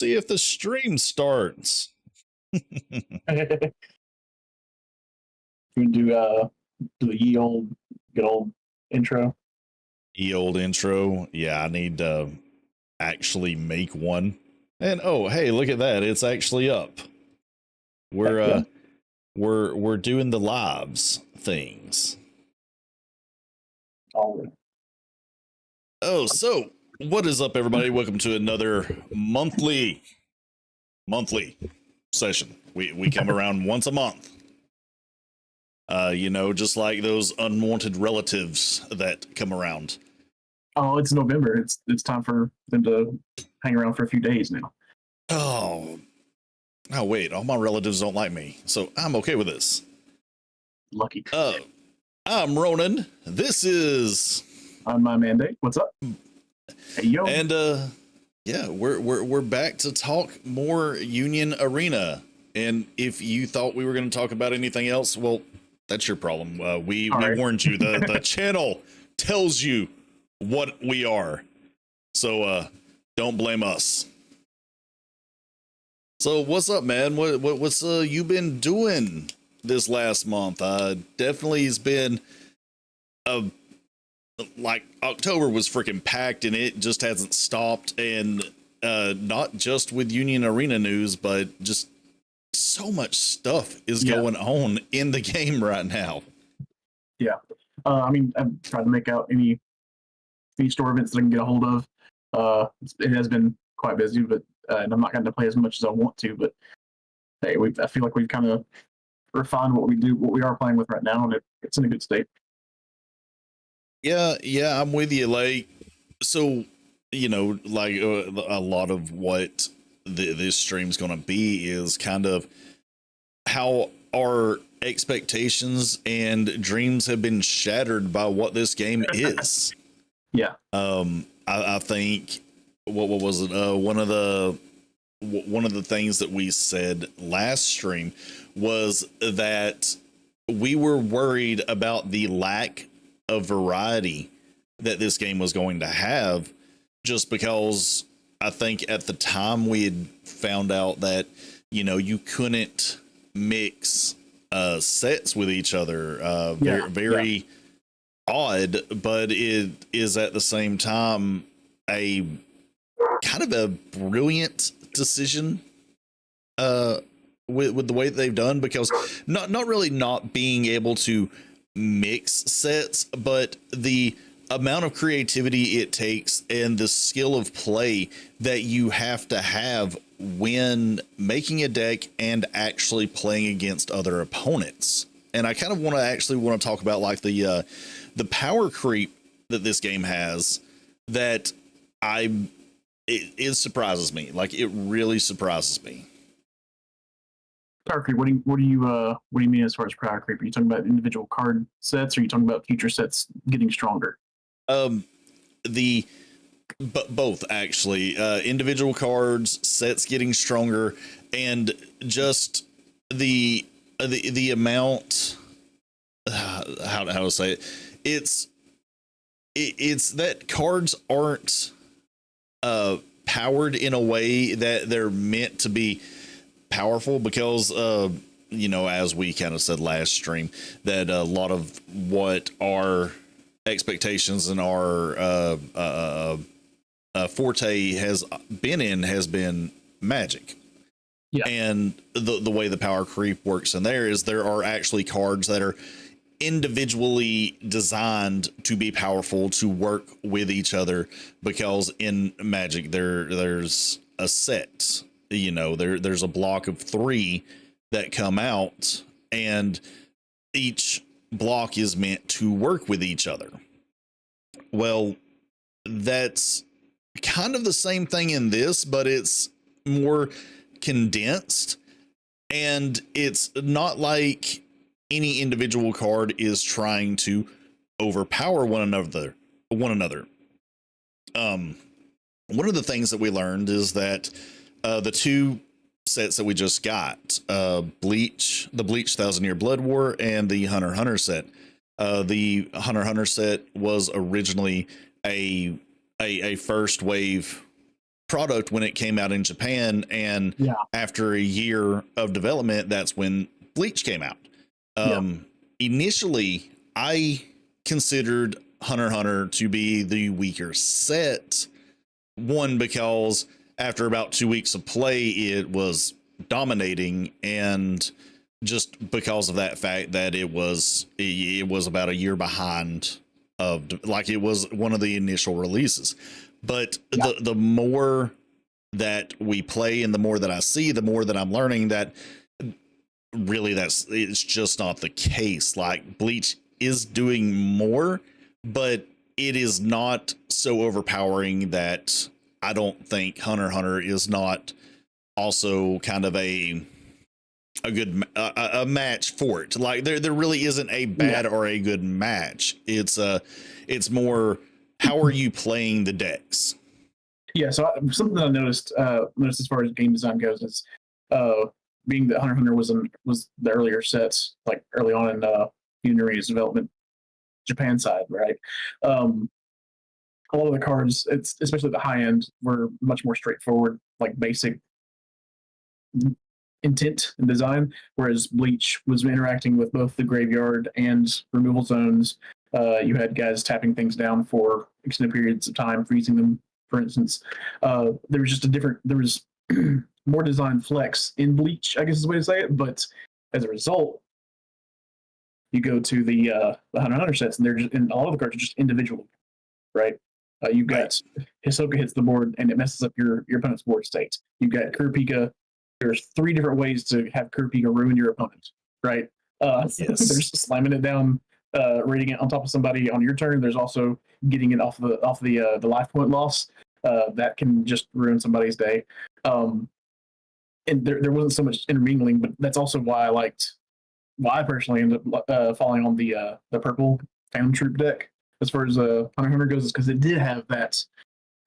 See if the stream starts. You do the ye old good old intro. Ye old intro. Yeah, I need to actually make one. And oh, hey, look at that. It's actually up. We're doing the lives things. Oh, so what is up, everybody? Welcome to another monthly session. We come around once a month. Just like those unwanted relatives that come around. Oh, it's November. It's time for them to hang around for a few days now. Oh, wait, all my relatives don't like me, so I'm okay with this. Lucky. I'm Ronan. This is On my mandate. What's up? Hey yo. And yeah, we're back to talk more Union Arena. And if you thought we were going to talk about anything else, well, that's your problem. We warned you. The channel tells you what we are, so don't blame us. So what's up, man? What's you been doing this last month? Definitely has been like October was freaking packed, and it just hasn't stopped. And not just with Union Arena news, but just so much stuff is going on in the game right now. Yeah. I'm trying to make out any store events that I can get a hold of. It has been quite busy, but and I'm not going to play as much as I want to. But hey, I feel like we've kind of refined what we are playing with right now, and it's in a good state. Yeah, I'm with you. Like, so like a lot of what this stream's going to be is kind of how our expectations and dreams have been shattered by what this game is. Yeah. I think what was it? One of the things that we said last stream was that we were worried about the lack of variety that this game was going to have, just because I think at the time we had found out that you couldn't mix sets with each other. Very odd, but it is at the same time a kind of a brilliant decision with the way that they've done, because not really not being able to mix sets, but the amount of creativity it takes and the skill of play that you have to have when making a deck and actually playing against other opponents. And I kind of want to talk about like the power creep that this game has, that it surprises me. Like, it really surprises me. Power creep. What do you mean as far as power creep? Are you talking about individual card sets, or are you talking about future sets getting stronger? Both actually. Individual cards, sets getting stronger, and just the amount. How to say it? It's that cards aren't powered in a way that they're meant to be powerful, because as we kind of said last stream, that a lot of what our expectations and our forte has been Magic. Yeah. And the way the power creep works in there is there are actually cards that are individually designed to be powerful, to work with each other, because in Magic there's a set, there's a block of 3 that come out, and each block is meant to work with each other. Well, that's kind of the same thing in this, but it's more condensed, and it's not like any individual card is trying to overpower one another. One of the things that we learned is that the 2 sets that we just got, the Bleach 1000-Year Blood War and the Hunter x Hunter set. The Hunter x Hunter set was originally a first wave product when it came out in Japan, and Yeah. after a year of development, that's when Bleach came out. Initially, I considered Hunter x Hunter to be the weaker set. One, because after about 2 weeks of play, it was dominating, and just because of that fact that it was about a year behind of, like, it was one of the initial releases. But the more that we play and the more that I see, the more that I'm learning that really it's just not the case. Like, Bleach is doing more, but it is not so overpowering that I don't think Hunter x Hunter is not also kind of a good a match for it. Like, there really isn't a bad or a good match. It's more, how are you playing the decks? Yeah, so something that I noticed as far as game design goes is being that Hunter x Hunter was the earlier sets, like early on in Uniri's development, Japan side, right? A lot of the cards, it's especially the high end, were much more straightforward, like basic intent and design, whereas Bleach was interacting with both the graveyard and removal zones. You had guys tapping things down for extended periods of time, freezing them, for instance. There was more design flex in Bleach, I guess is the way to say it, but as a result, you go to the Hunter x Hunter sets, and all of the cards are just individual, right? You've got Hisoka hits the board and it messes up your opponent's board state. You've got Kurapika. There's 3 different ways to have Kurapika ruin your opponent, right? There's slamming it down, rating it on top of somebody on your turn. There's also getting it off the life point loss. That can just ruin somebody's day. And there wasn't so much intermingling, but that's also why I personally ended up falling on the purple Phantom Troop deck as far as Hunter x Hunter goes, is because it did have that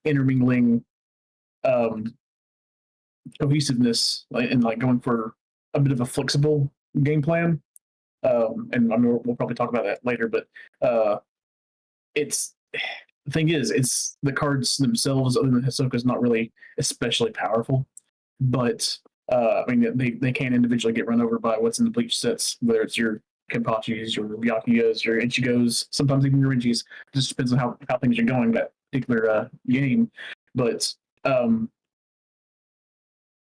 intermingling cohesiveness and like going for a bit of a flexible game plan. And I mean, we'll probably talk about that later, but the thing is, it's the cards themselves, other than Hisoka's, not really especially powerful, but I mean, they can individually get run over by what's in the Bleach sets, whether it's your Kenpachis, your Byakugas, your Ichigos, sometimes even your Renjis. It just depends on how things are going that particular game. But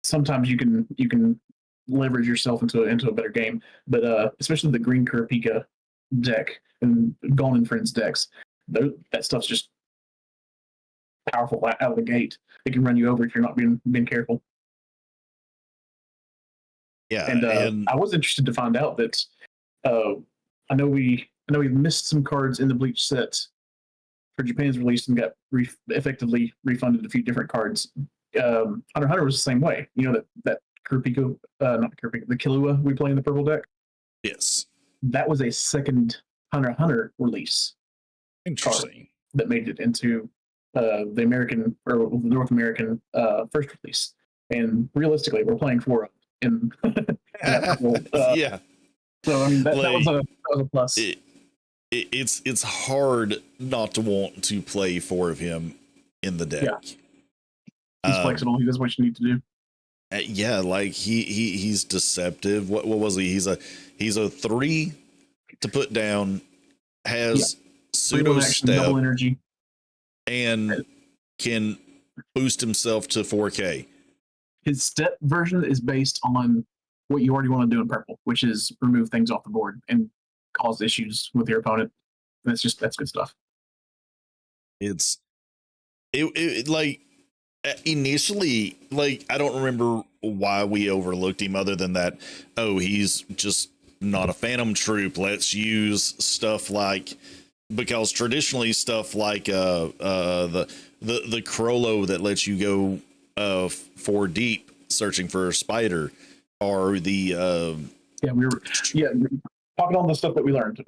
sometimes you can leverage yourself into a better game. But especially the green Kurapika deck and Gone and Friends decks, that stuff's just powerful out of the gate. It can run you over if you're not being careful. Yeah, and I was interested to find out that I know we missed some cards in the Bleach set for Japan's release and got effectively refunded a few different cards. Hunter x Hunter was the same way. You know that Kurapika, not Kurapika, the Killua we play in the purple deck. Yes, that was a second Hunter x Hunter release. Interesting. That made it into the American or the North American first release. And realistically, we're playing 4 of them in yeah. So I mean that was a plus. It's hard not to want to play 4 of him in the deck. Yeah. He's flexible. He does what you need to do. Yeah, like he's deceptive. What was he? He's a 3 to put down. Has pseudo step, double energy, and can boost himself to 4K. His step version is based on what you already want to do in purple, which is remove things off the board and cause issues with your opponent. That's good stuff. It like initially, like, I don't remember why we overlooked him other than that, oh, he's just not a Phantom Troop. Let's use stuff like, because traditionally stuff like the Crollo that lets you go 4 deep searching for a spider, or the talking on the stuff that we learned.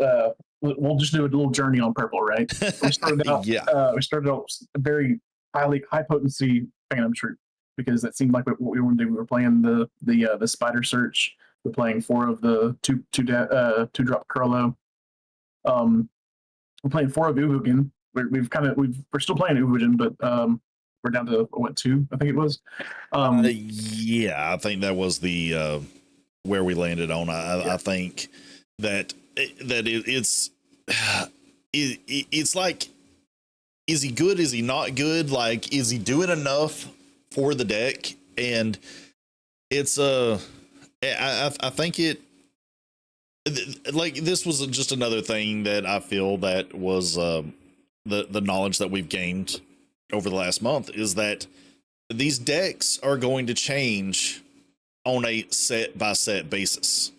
We'll just do a little journey on purple, right? We started out we started out very high potency Phantom Troop, because that seemed like what we wanted to do. We were playing the spider search. We're playing 4 of the two drop Crollo. We're playing 4 of Uvugen. We're still playing Uvugen, but we're down to what, 2? I think it was. Yeah, I think that was the where we landed on. I think that it's it's like, is he good? Is he not good? Like, is he doing enough for the deck? And it's I think it, like, this was just another thing that I feel that was the knowledge that we've gained over the last month is that these decks are going to change on a set by set basis.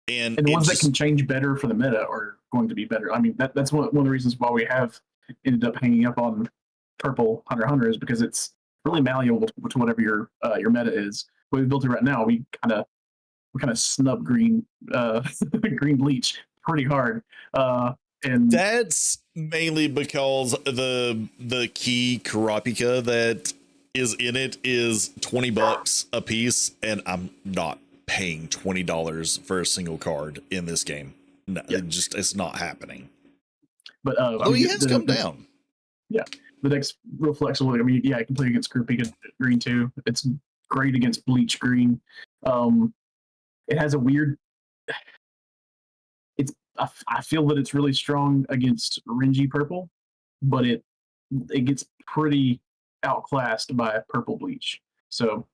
And the ones that can change better for the meta are going to be better. I mean, that's one of the reasons why we have ended up hanging up on purple Hunter x Hunter, is because it's really malleable to whatever your meta is. The way we built it right now, we kind of snub green green bleach pretty hard. And that's mainly because the key Karapika that is in it is $20 a piece, and I'm not paying $20 for a single card in this game. No, it's not happening. But he has come down. Yeah, the deck's real flexible. I mean, yeah, I can play against Karapika green too. It's great against bleach green. It has a weird. I feel that it's really strong against Renji purple, but it gets pretty outclassed by purple bleach. So,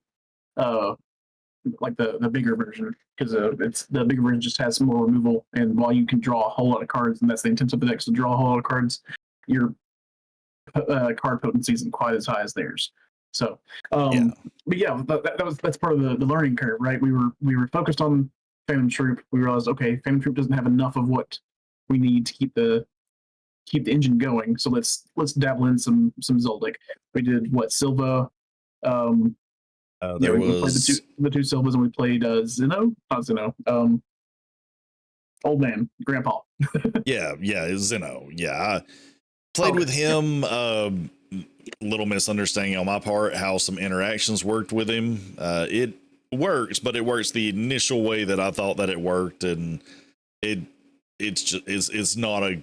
like the bigger version, because it's the bigger version just has some more removal, and while you can draw a whole lot of cards, and that's the intent of the decks, to draw a whole lot of cards, your card potency isn't quite as high as theirs. So, but yeah, that's part of the learning curve, right? We were focused on Phantom Troop. We realized, okay, Phantom Troop doesn't have enough of what we need to keep the engine going. So let's dabble in some Zoldyck. We did what, Silva. We played the two Silvas, and we played not Zeno. Old man, Grandpa. yeah, Zeno. Yeah, I played with him. Little misunderstanding on my part how some interactions worked with him. It works, but it works the initial way that I thought that it worked, and it's not a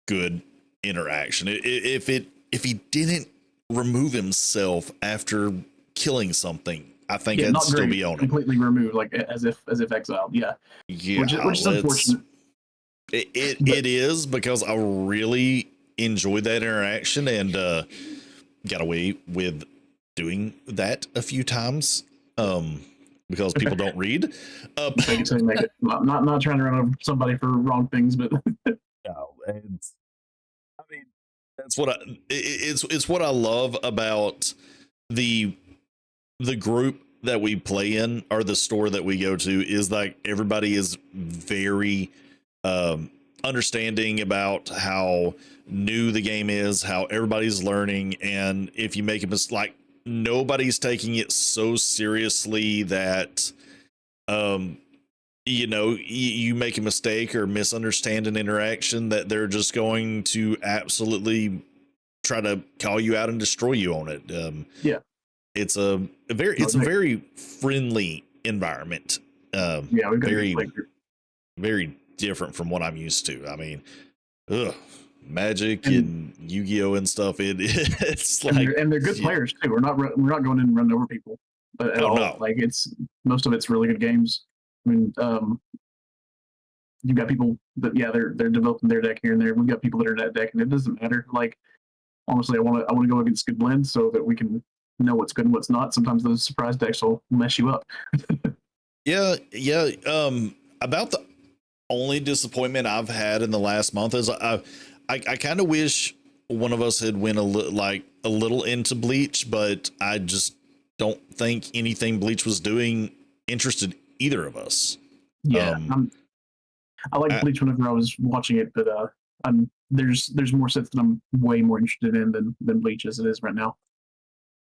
good interaction. If he didn't remove himself after killing something, I think I'd still be on it. Completely removed, like as if exiled. Yeah, which is unfortunate. It is, because I really enjoyed that interaction and got away with doing that a few times because people don't read. Make it. Not trying to run over somebody for wrong things, but no, I mean, that's what it's what I love about the group that we play in, or the store that we go to, is like everybody is very understanding about how new the game is, how everybody's learning, and if you make a mistake, like, nobody's taking it so seriously that you make a mistake or misunderstand an interaction that they're just going to absolutely try to call you out and destroy you on it. It's a very friendly environment. We've got very different from what I'm used to. I mean, Magic and Yu-Gi-Oh and stuff. It's like, and they're good players too. We're not going in and running over people at all. No. Like, it's most of it's really good games. I mean, you've got people that they're developing their deck here and there. We've got people that are that deck, and it doesn't matter. Like, honestly, I want to go against good blends so that we can know what's good and what's not. Sometimes those surprise decks will mess you up. Yeah. About the only disappointment I've had in the last month is I kind of wish one of us had went a little into Bleach, but I just don't think anything Bleach was doing interested either of us. Yeah, I like Bleach whenever I was watching it, but there's more sets that I'm way more interested in than Bleach as it is right now.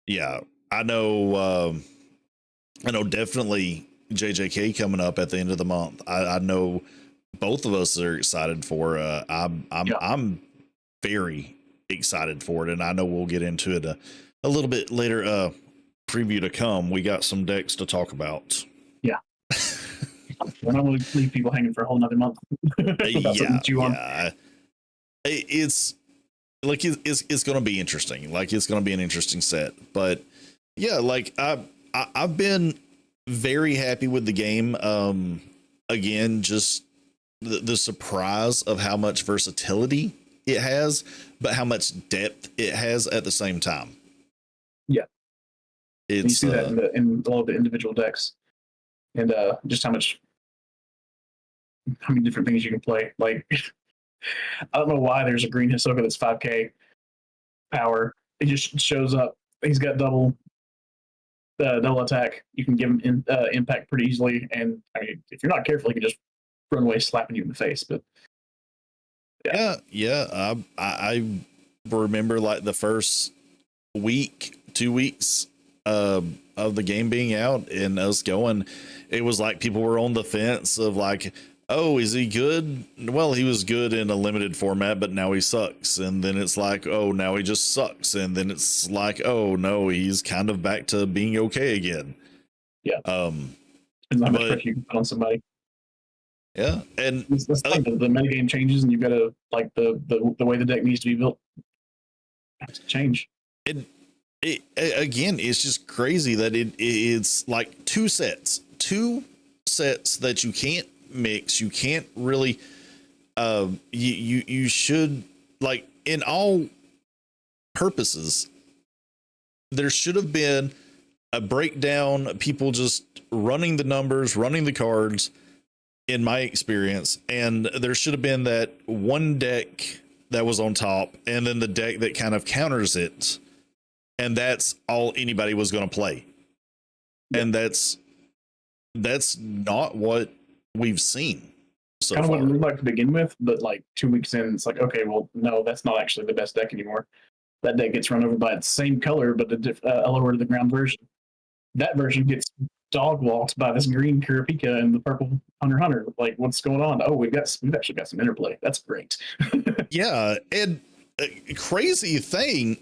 Yeah, I know definitely JJK coming up at the end of the month. I know both of us are excited for. I'm very excited for it, and I know we'll get into it a little bit later. Preview to come. We got some decks to talk about. Yeah, I don't want to leave people hanging for a whole nother month. Yeah. It's like it's going to be interesting. Like it's going to be an interesting set. But yeah, like I've been very happy with the game. Again, just the surprise of how much versatility it has, but how much depth it has at the same time. Yeah. You It's see that in all of the individual decks, and just how many different things you can play. Like, I don't know why there's a green Hisoka that's 5k power. It just shows up. He's got double attack. You can give him impact pretty easily, and I mean, if you're not careful, he can just run away slapping you in the face. But yeah. I remember like the first week, 2 weeks of the game being out and us going, it was like people were on the fence of like, oh, is he good? Well, he was good in a limited format, but now he sucks. And then it's like, oh, now he just sucks. And then it's like, oh no, he's kind of back to being okay again. Yeah. Depends on how much pressure you can put on somebody. Yeah, and that's like the metagame changes, and you've got to like the way the deck needs to be built to change. It again, it's just crazy that it's like two sets that you can't mix. You can't really you should, like, in all purposes, there should have been a breakdown, people just running the numbers, running the cards, in my experience, and there should have been that one deck that was on top and then the deck that kind of counters it, and that's all anybody was going to play. And that's not what we've seen so kind of far. what it looked like to begin with, but like 2 weeks in, it's like, okay, well, no, that's not actually the best deck anymore. That deck gets run over by its same color, but a lower to the ground version. That version gets dog walked by this green Kurapika and the purple Hunter. Like, what's going on? Oh, we've actually got some interplay. That's great. Yeah, and crazy thing,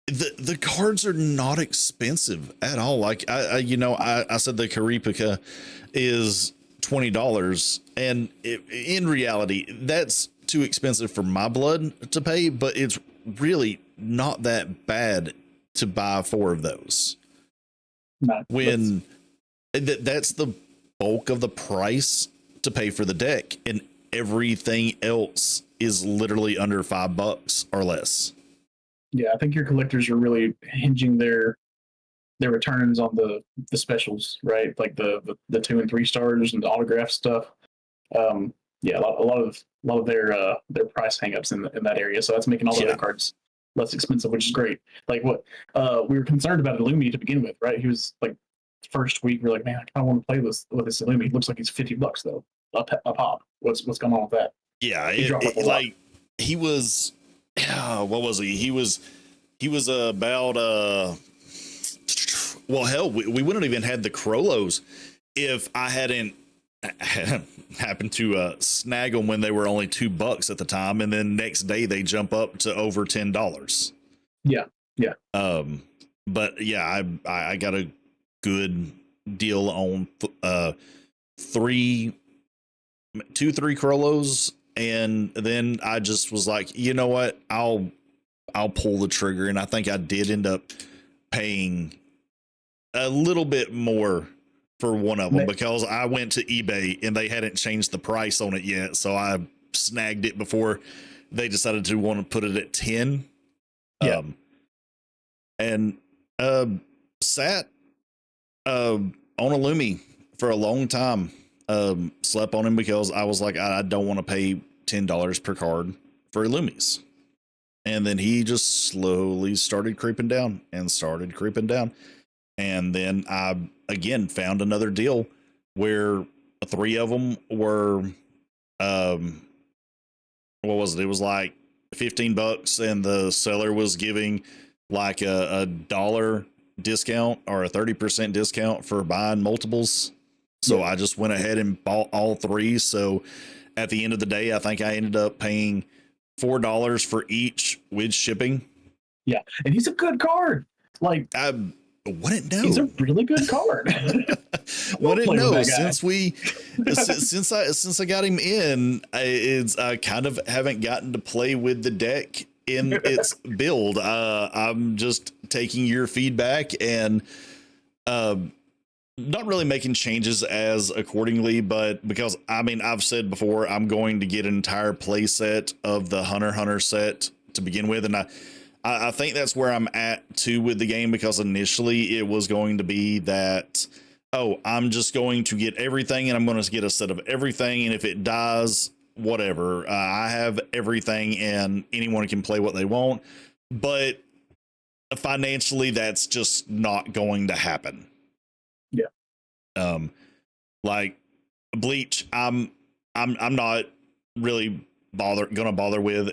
the cards are not expensive at all. Like I said the Kurapika is $20, and in reality, that's too expensive for my blood to pay. But it's really not that bad to buy 4 of those. No, when that's the bulk of the price to pay for the deck, and everything else is literally under $5 or less. Yeah, I think your collectors are really hinging their returns on the specials, right? Like the 2 and 3 stars and the autograph stuff. Yeah, a lot of their price hangups in that area. So that's making all the other cards less expensive, which is great. Like what we were concerned about Illumi to begin with, right? He was like, first week we're like, man, I kind of want to play with this Illumi. It looks like he's $50 though, a pop. What's going on with that? Yeah, like he was, what was he? He was about well, hell, we wouldn't have even had the Krolos if I hadn't happened to snag them when they were only $2 at the time, and then next day they jump up to over $10. Yeah. But yeah, I got a good deal on 3 Krolos, and then I just was like, you know what, I'll pull the trigger, and I think I did end up paying a little bit more for one of them because I went to eBay and they hadn't changed the price on it yet, so I snagged it before they decided to want to put it at 10. Yeah. And sat on Illumi for a long time. Slept on him because I was like, I don't want to pay $10 per card for Illumis. And then he just slowly started creeping down. And then I again found another deal where 3 of them were what was it? It was like $15, and the seller was giving like a $1 discount or a 30% discount for buying multiples. So I just went ahead and bought all 3. So at the end of the day, I think I ended up paying $4 for each with shipping. Yeah, and he's a good card. Like, I wouldn't know. He's a really good card. Wouldn't know since I got him in. I kind of haven't gotten to play with the deck in its build. I'm just taking your feedback and not really making changes as accordingly, but because I mean, I've said before, I'm going to get an entire play set of the Hunter set to begin with. And I think that's where I'm at too with the game, because initially it was going to be that, oh, I'm just going to get everything and I'm going to get a set of everything. And if it dies, whatever, I have everything and anyone can play what they want. But financially, that's just not going to happen. Like Bleach, I'm not really gonna bother with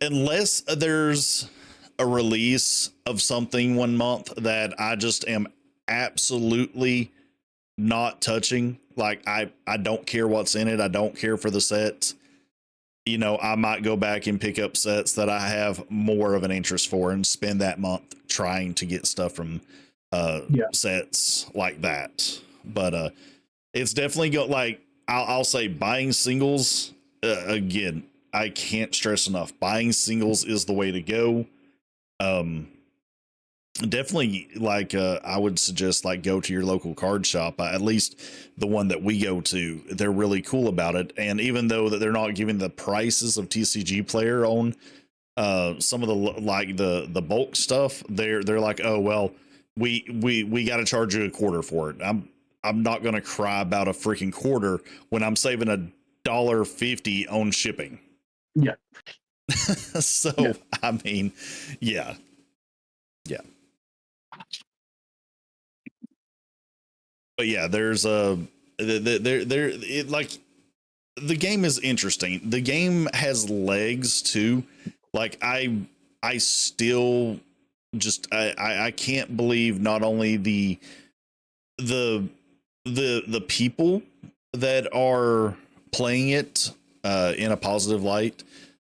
unless there's a release of something one month that I just am absolutely not touching. Like I don't care what's in it. I don't care for the sets. You know, I might go back and pick up sets that I have more of an interest for and spend that month trying to get stuff from sets like that. But it's definitely got, like, I'll say buying singles, again, I can't stress enough, buying singles is the way to go. Definitely, like, I would suggest, like, go to your local card shop, at least the one that we go to. They're really cool about it. And even though that they're not giving the prices of TCG Player on some of the, like, the bulk stuff, they're like, oh, well, we got to charge you $0.25 for it. I'm not going to cry about a freaking quarter when I'm saving $1.50 on shipping. Yeah. So, yeah. I mean, yeah. But yeah, there's like, the game is interesting. The game has legs too. Like I still just, I can't believe not only the people that are playing it in a positive light,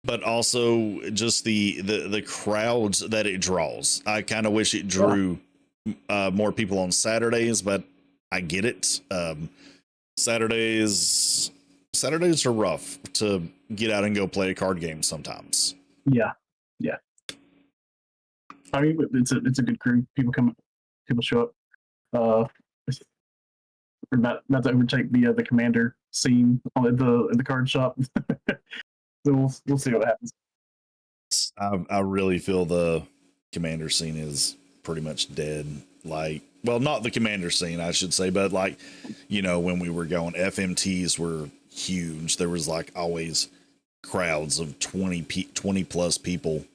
but also just the crowds that it draws. I kind of wish it drew more people on Saturdays, but I get it. Saturdays are rough to get out and go play a card game sometimes. Yeah. I mean, it's a good crew. People show up. We're about to overtake the commander scene at the card shop. So we'll see what happens. I really feel the commander scene is pretty much dead. Like, well, not the commander scene, I should say, but like, you know, when we were going, FMTs were huge. There was like always crowds of 20 plus people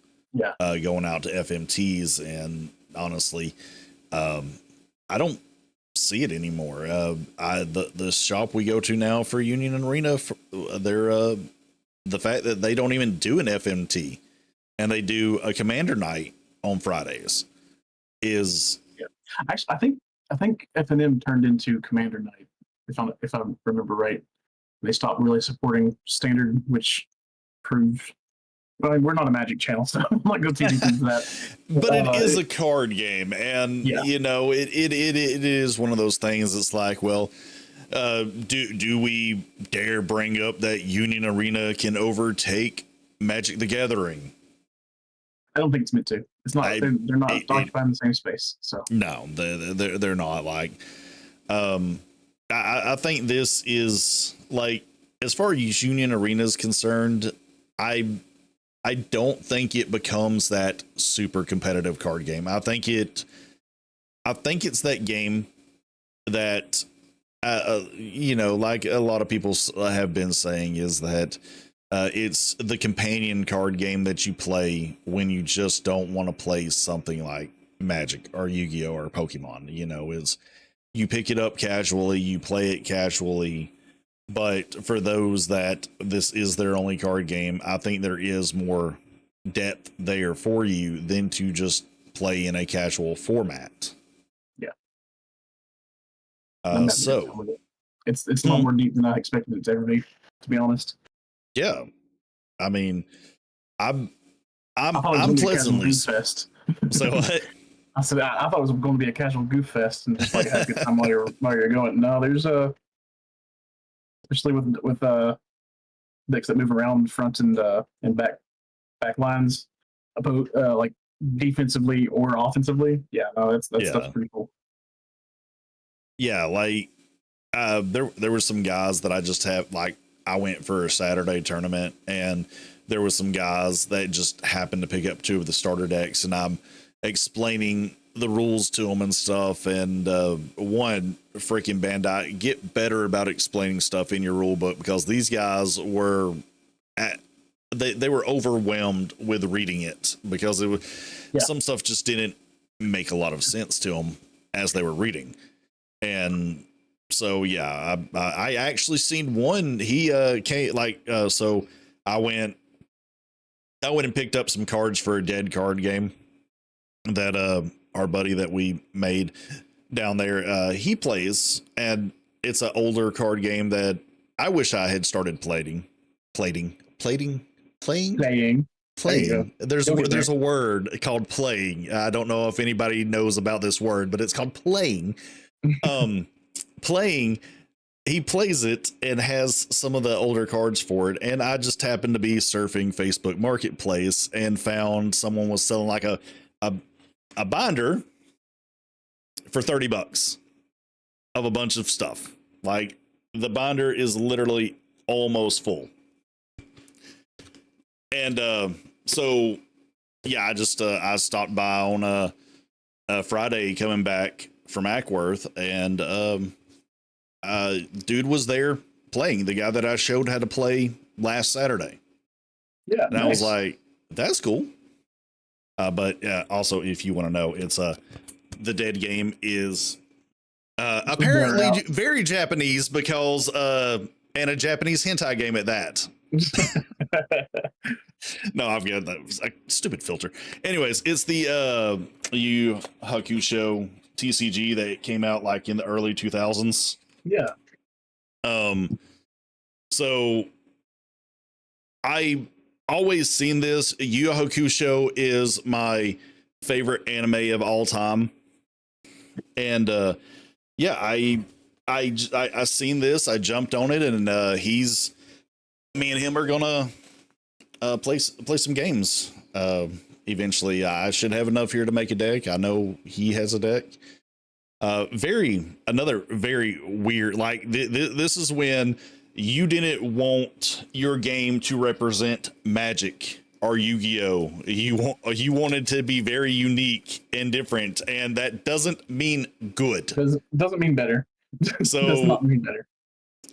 going out to FMTs. And honestly, I don't see it anymore. The shop we go to now for Union and Arena, they're the fact that they don't even do an FMT and they do a commander night on Fridays is actually, I think FNM turned into Commander Night, if I remember right. They stopped really supporting Standard, which proved. Well, we're not a Magic channel, so I'm not going to teach you that. But it is a card game, and you know, it is one of those things. It's like, well, do we dare bring up that Union Arena can overtake Magic the Gathering? I don't think it's meant to. It's not. They're not occupying the same space. So no, they're not. Like, I think this is, like, as far as Union Arena is concerned, I don't think it becomes that super competitive card game. I think it's that game that, you know, like a lot of people have been saying, is that it's the companion card game that you play when you just don't want to play something like Magic or Yu-Gi-Oh or Pokemon. You know, is you pick it up casually, you play it casually. But for those that this is their only card game, I think there is more depth there for you than to just play in a casual format. Yeah. So it's a lot more deep than I expected it to ever be, to be honest. Yeah. I mean, I'm pleasantly goof fest. So what? I said I thought it was going to be a casual goof fest and just like have a good time while you're going. No, there's especially with decks that move around front and back lines. like defensively or offensively. Yeah, no, that stuff's pretty cool. Yeah, like there were some guys that I just have, like, I went for a Saturday tournament and there was some guys that just happened to pick up 2 of the starter decks, and I'm explaining the rules to them and stuff. And one freaking Bandai, get better about explaining stuff in your rule book, because these guys were they were overwhelmed with reading it, because it was some stuff just didn't make a lot of sense to them as they were reading. And so yeah, I actually seen one. He came like so I went and picked up some cards for a dead card game that our buddy that we made down there he plays, and it's an older card game that I wish I had started playing. There's a word called playing. I don't know if anybody knows about this word, but it's called playing. Playing, he plays it and has some of the older cards for it, and I just happened to be surfing Facebook Marketplace and found someone was selling like a binder for $30 of a bunch of stuff. Like, the binder is literally almost full. And so yeah, I just I stopped by on a Friday coming back from Ackworth, and dude was there playing. The guy that I showed how to play last Saturday. Yeah, and nice. I was like, that's cool. But also, if you want to know, it's the dead game is apparently very Japanese, because and a Japanese hentai game at that. No, I've got that stupid filter. Anyways, it's the Yu Hakusho TCG that came out like in the early 2000s. Yeah. So I always seen this. Yu Hakusho is my favorite anime of all time, and yeah, I seen this. I jumped on it, and me and him are gonna play some games eventually. I should have enough here to make a deck. I know he has a deck. Another very weird, like this is when you didn't want your game to represent Magic or Yu-Gi-Oh. You wanted to be very unique and different, and that doesn't mean good. Doesn't mean better. So does not mean better.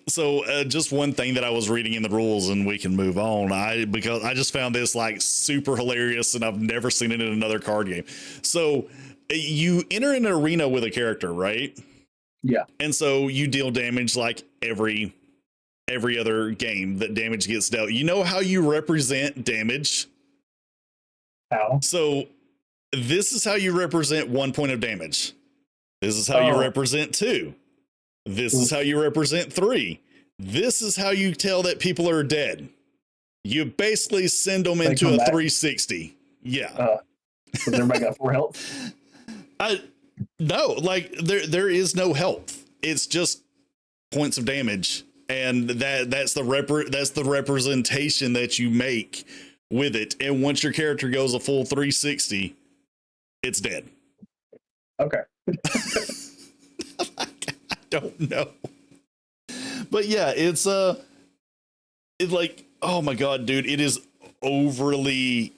So just one thing that I was reading in the rules, and we can move on. Because I just found this like super hilarious, and I've never seen it in another card game. So you enter an arena with a character, right? Yeah. And so you deal damage like every other game that damage gets dealt. You know how you represent damage? How? So this is how you represent 1 point of damage. This is how you represent 2. This is how you represent 3. This is how you tell that people are dead. You basically send them into a 360. Yeah. So everybody got 4 health? No, like there is no health. It's just points of damage, and that's the representation that you make with it. And once your character goes a full 360, it's dead. Okay. I don't know, but yeah, it's like, oh my god, dude, it is overly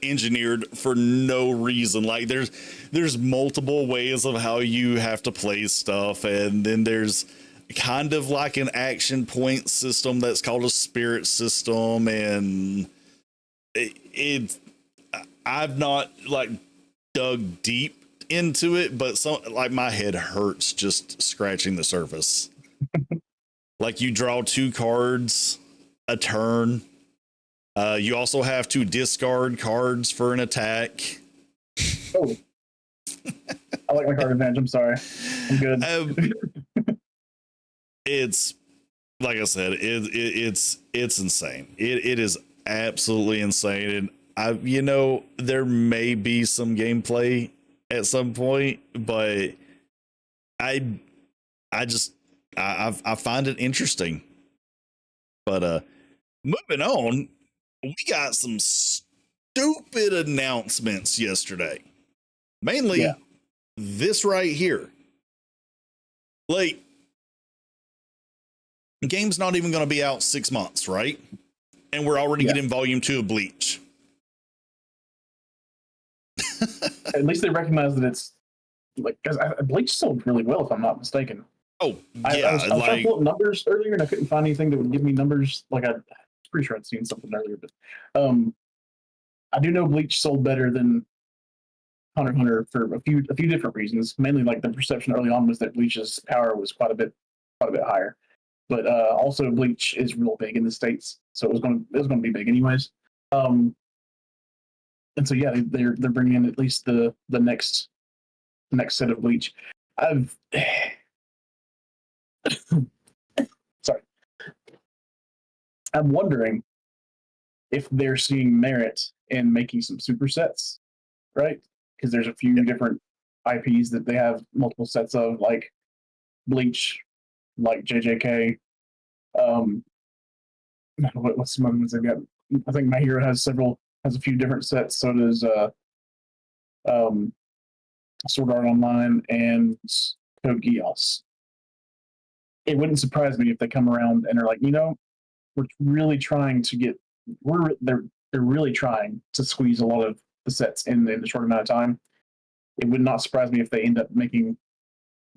engineered for no reason. Like there's multiple ways of how you have to play stuff, and then there's kind of like an action point system that's called a spirit system, and I've not like dug deep into it, but like my head hurts just scratching the surface. Like, you draw 2 cards a turn. You also have to discard cards for an attack. Oh, I like my card advantage. I'm sorry. I'm good. It's like I said, it's insane. It is absolutely insane, and there may be some gameplay at some point, but I find it interesting. But moving on, we got some stupid announcements yesterday. Mainly Yeah. this right here. Like, the game's not even going to be out 6 months, right? And we're already getting volume 2 of Bleach. At least they recognize that it's like, because Bleach sold really well, if I'm not mistaken. Oh, I yeah. was trying to pull up numbers earlier, and I couldn't find anything that would give me numbers. Like, I'm pretty sure I'd seen something earlier, but I do know Bleach sold better than Hunter x Hunter for a few different reasons. Mainly, like the perception early on was that Bleach's power was quite a bit higher. But also, Bleach is real big in the States, so it was going to be big anyways. And so yeah, they're bringing in at least the next set of Bleach. I've sorry, I'm wondering if they're seeing merit in making some supersets, right? Because there's a few different IPs that they have multiple sets of, like Bleach, like JJK. What's some other ones they've got? I think My Hero has a few different sets. So does Sword Art Online and Code Geass. It wouldn't surprise me if they come around and are like, we're really trying to get they're really trying to squeeze a lot of the sets in the short amount of time. It would not surprise me if they end up making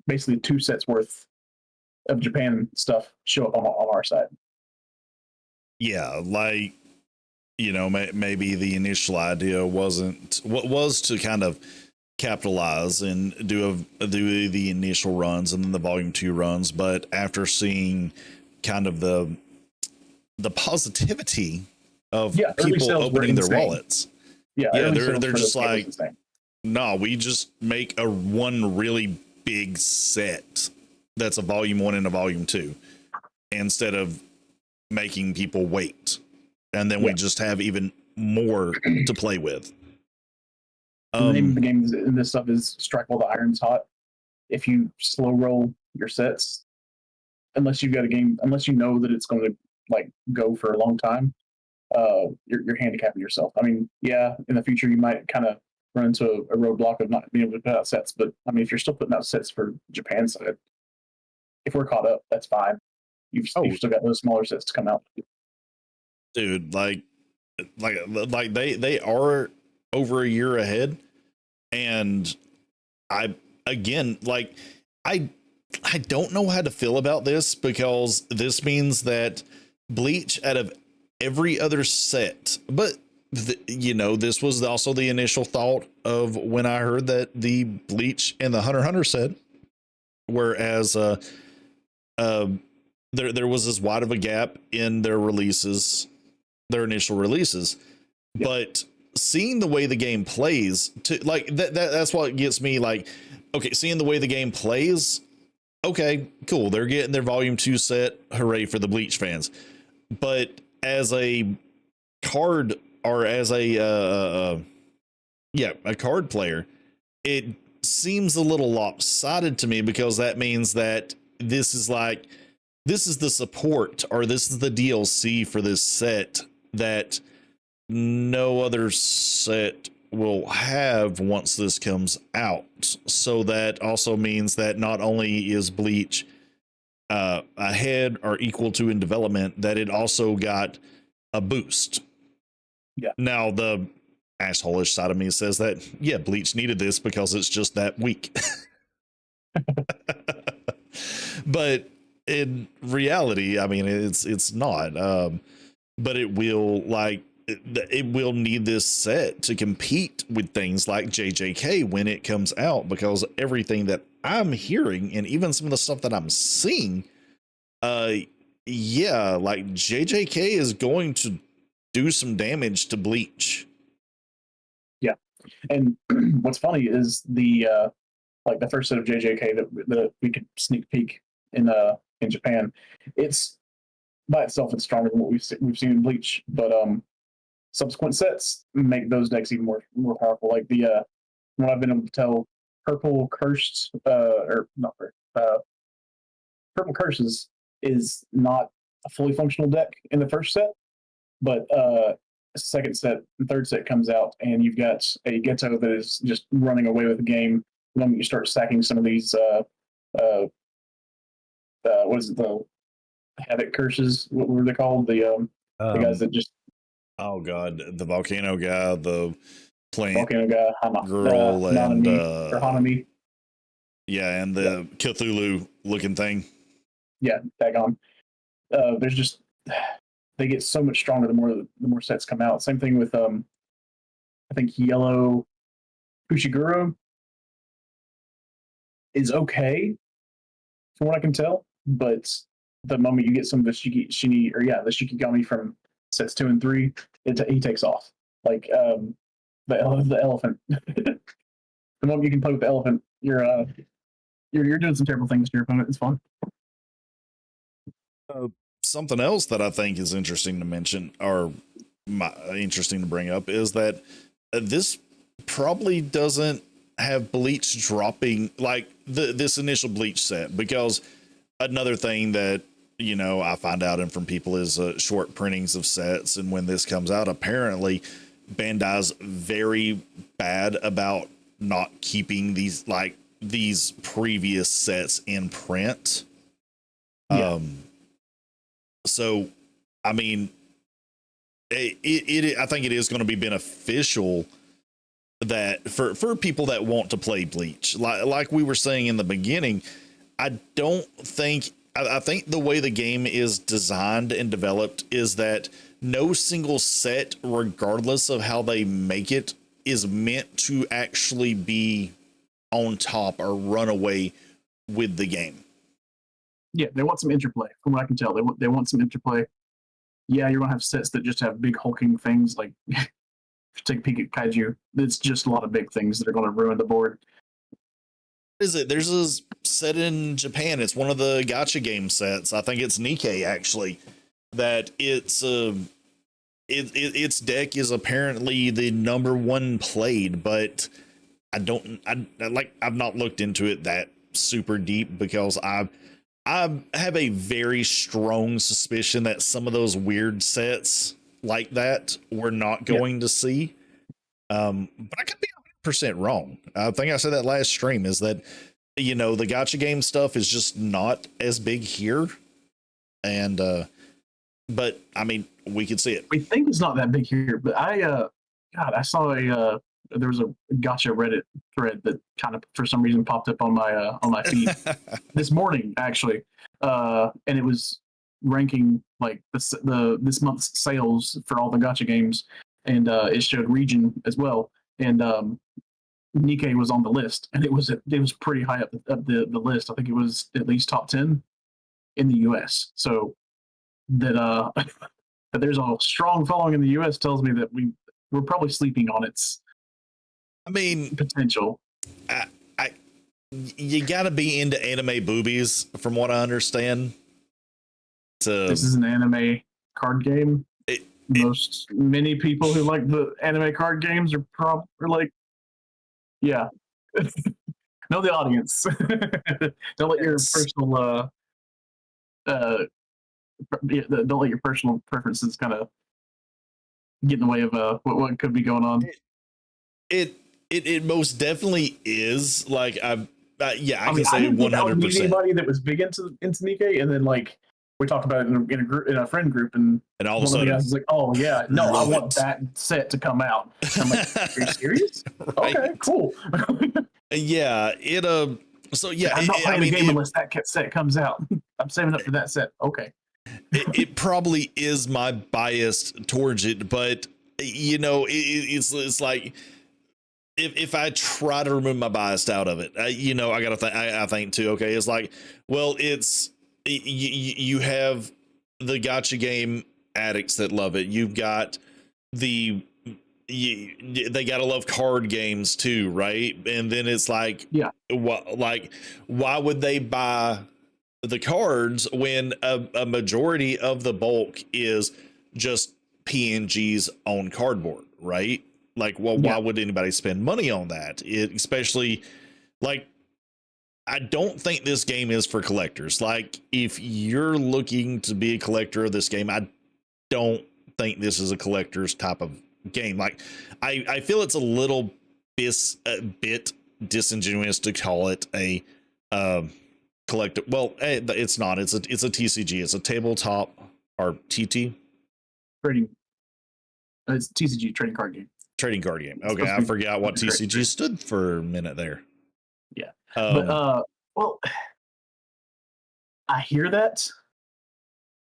basically 2 sets worth of Japan stuff show up on our side. Yeah, like, maybe the initial idea wasn't what was to kind of capitalize and do the initial runs and then the volume 2 runs, but after seeing kind of the positivity of people opening their wallets, they're just like, no, we just make one really big set that's a volume 1 and a volume 2 instead of making people wait, and then we just have even more to play with. The name of the game in this stuff is Strike While the Iron's Hot. If you slow roll your sets, unless you know that it's going to like go for a long time, you're handicapping yourself. I mean, yeah, in the future you might kind of run into a roadblock of not being able to put out sets, but I mean, if you're still putting out sets for Japan side, if we're caught up, that's fine. You've still got those smaller sets to come out. Dude, like they are over a year ahead, and I don't know how to feel about this, because this means that Bleach, out of every other set, but this was also the initial thought of when I heard that the Bleach and the Hunter x Hunter set, whereas there was as wide of a gap in their initial releases, but seeing the way the game plays, to like that's what gets me. Like, okay, seeing the way the game plays, okay, cool, they're getting their volume 2 set, hooray for the Bleach fans. But as a card, or as a card player, it seems a little lopsided to me, because that means that this is the support, or this is the DLC for this set that no other set will have once this comes out. So that also means that not only is Bleach ahead or equal to in development, that it also got a boost. Yeah. Now the asshole-ish side of me says that, Bleach needed this because it's just that weak. But in reality, I mean, it's not. But it will need this set to compete with things like JJK when it comes out, because everything that I'm hearing, and even some of the stuff that I'm seeing, like JJK is going to do some damage to Bleach. Yeah, and what's funny is the first set of JJK that we could sneak peek in Japan, it's by itself it's stronger than what we've seen in Bleach, but subsequent sets make those decks even more powerful. Like the what I've been able to tell, Purple Curses is not a fully functional deck in the first set, but second set and third set comes out, and you've got a Ghetto that is just running away with the game. The moment you start stacking some of these, what is it, the Havoc curses? What were they called? The guys that just oh god, the volcano guy, the plant volcano guy, girl, and or Hanami. yeah, and the Cthulhu looking thing. Yeah, daggone. There's just they get so much stronger the more sets come out. Same thing with I think yellow Fushiguro is okay from what I can tell, but the moment you get some of the the Shikigami from sets 2 and 3, he takes off. Like the elephant. The moment you can play with the elephant, you're doing some terrible things to your opponent. It's fun. Something else that I think is interesting to mention, or interesting to bring up, is that this probably doesn't have Bleach dropping like this initial Bleach set, because another thing that I find out and from people is short printings of sets, and when this comes out, apparently Bandai's very bad about not keeping these previous sets in print. Yeah. So, I mean, I think it is going to be beneficial that for people that want to play Bleach, like we were saying in the beginning, I think the way the game is designed and developed is that no single set, regardless of how they make it, is meant to actually be on top or run away with the game. Yeah, they want some interplay. From what I can tell, they want some interplay. Yeah, you're gonna have sets that just have big hulking things. Like, if you take a peek at Kaiju, it's just a lot of big things that are gonna ruin the board. Is it? There's a set in Japan. It's one of the gacha game sets. I think it's Nikkei actually. That its deck is apparently the number one played, but I've not looked into it that super deep, because I have a very strong suspicion that some of those weird sets like that we're not going to see. But I could be 100% wrong. I think I said that last stream, is that, the gacha game stuff is just not as big here. And, but I mean, we could see it. We think it's not that big here, but I saw there was a gacha Reddit thread that kind of for some reason popped up on my feed this morning actually, and it was ranking like this month's sales for all the gacha games, and it showed region as well, and Nikkei was on the list, and it was pretty high up the list. I think it was at least top 10 in the U.S. So that that there's a strong following in the U.S. tells me that we're probably sleeping on its potential. You gotta be into anime boobies, from what I understand. So this is an anime card game. Many people who like the anime card games are probably like, yeah. Know the audience. Don't let your personal don't let your personal preferences kind of get in the way of what could be going on. It most definitely is. Like I can say 100%. Anybody that was big into Nikkei, and then like we talked about it in a friend group, and all of a sudden the guys was like, "Oh yeah, no, I want that set to come out." I'm like, "Are you serious? Right. Okay, cool." Yeah, so yeah, I'm not playing the game unless that set comes out. I'm saving up for that set. Okay. It probably is my bias towards it, but it's like if I try to remove my bias out of it, I gotta think. I think too. Okay, it's like, well, it's you have the gacha game addicts that love it. You've got they gotta love card games too, right? And then it's like, yeah, why would they buy the cards when a majority of the bulk is just PNGs on cardboard, right? Like, well, why would anybody spend money on that? Especially, like, I don't think this game is for collectors. Like, if you're looking to be a collector of this game, I don't think this is a collector's type of game. Like, I feel it's a bit disingenuous to call it a collector. Well, it's not. It's a TCG. It's a tabletop or TT Trading. It's TCG, trading card game. trading card game. Okay, I forgot what TCG stood for a minute there. Yeah, but well, I hear that,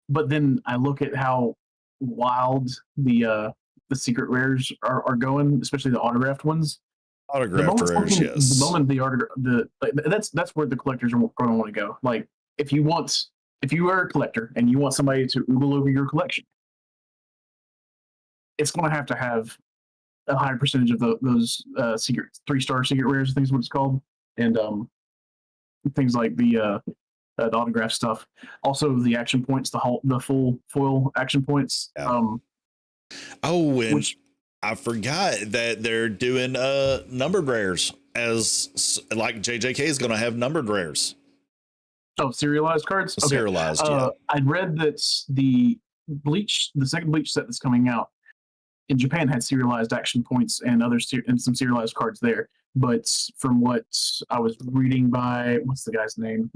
but then I look at how wild the secret rares are going, especially the autographed ones. Autographed rares, yes. The moment that's where the collectors are going to want to go. Like, if you are a collector and you want somebody to oogle over your collection, it's going to have a higher percentage of those secret 3-star secret rares. I think is what it's called, and things like the autograph stuff. Also, the action points, the full foil action points. Yeah. I forgot that they're doing numbered rares, as like JJK is going to have numbered rares. Oh, serialized cards? Okay. Serialized, yeah. I read that the second Bleach set that's coming out in Japan had serialized action points and and some serialized cards there. But from what I was reading by, what's the guy's name?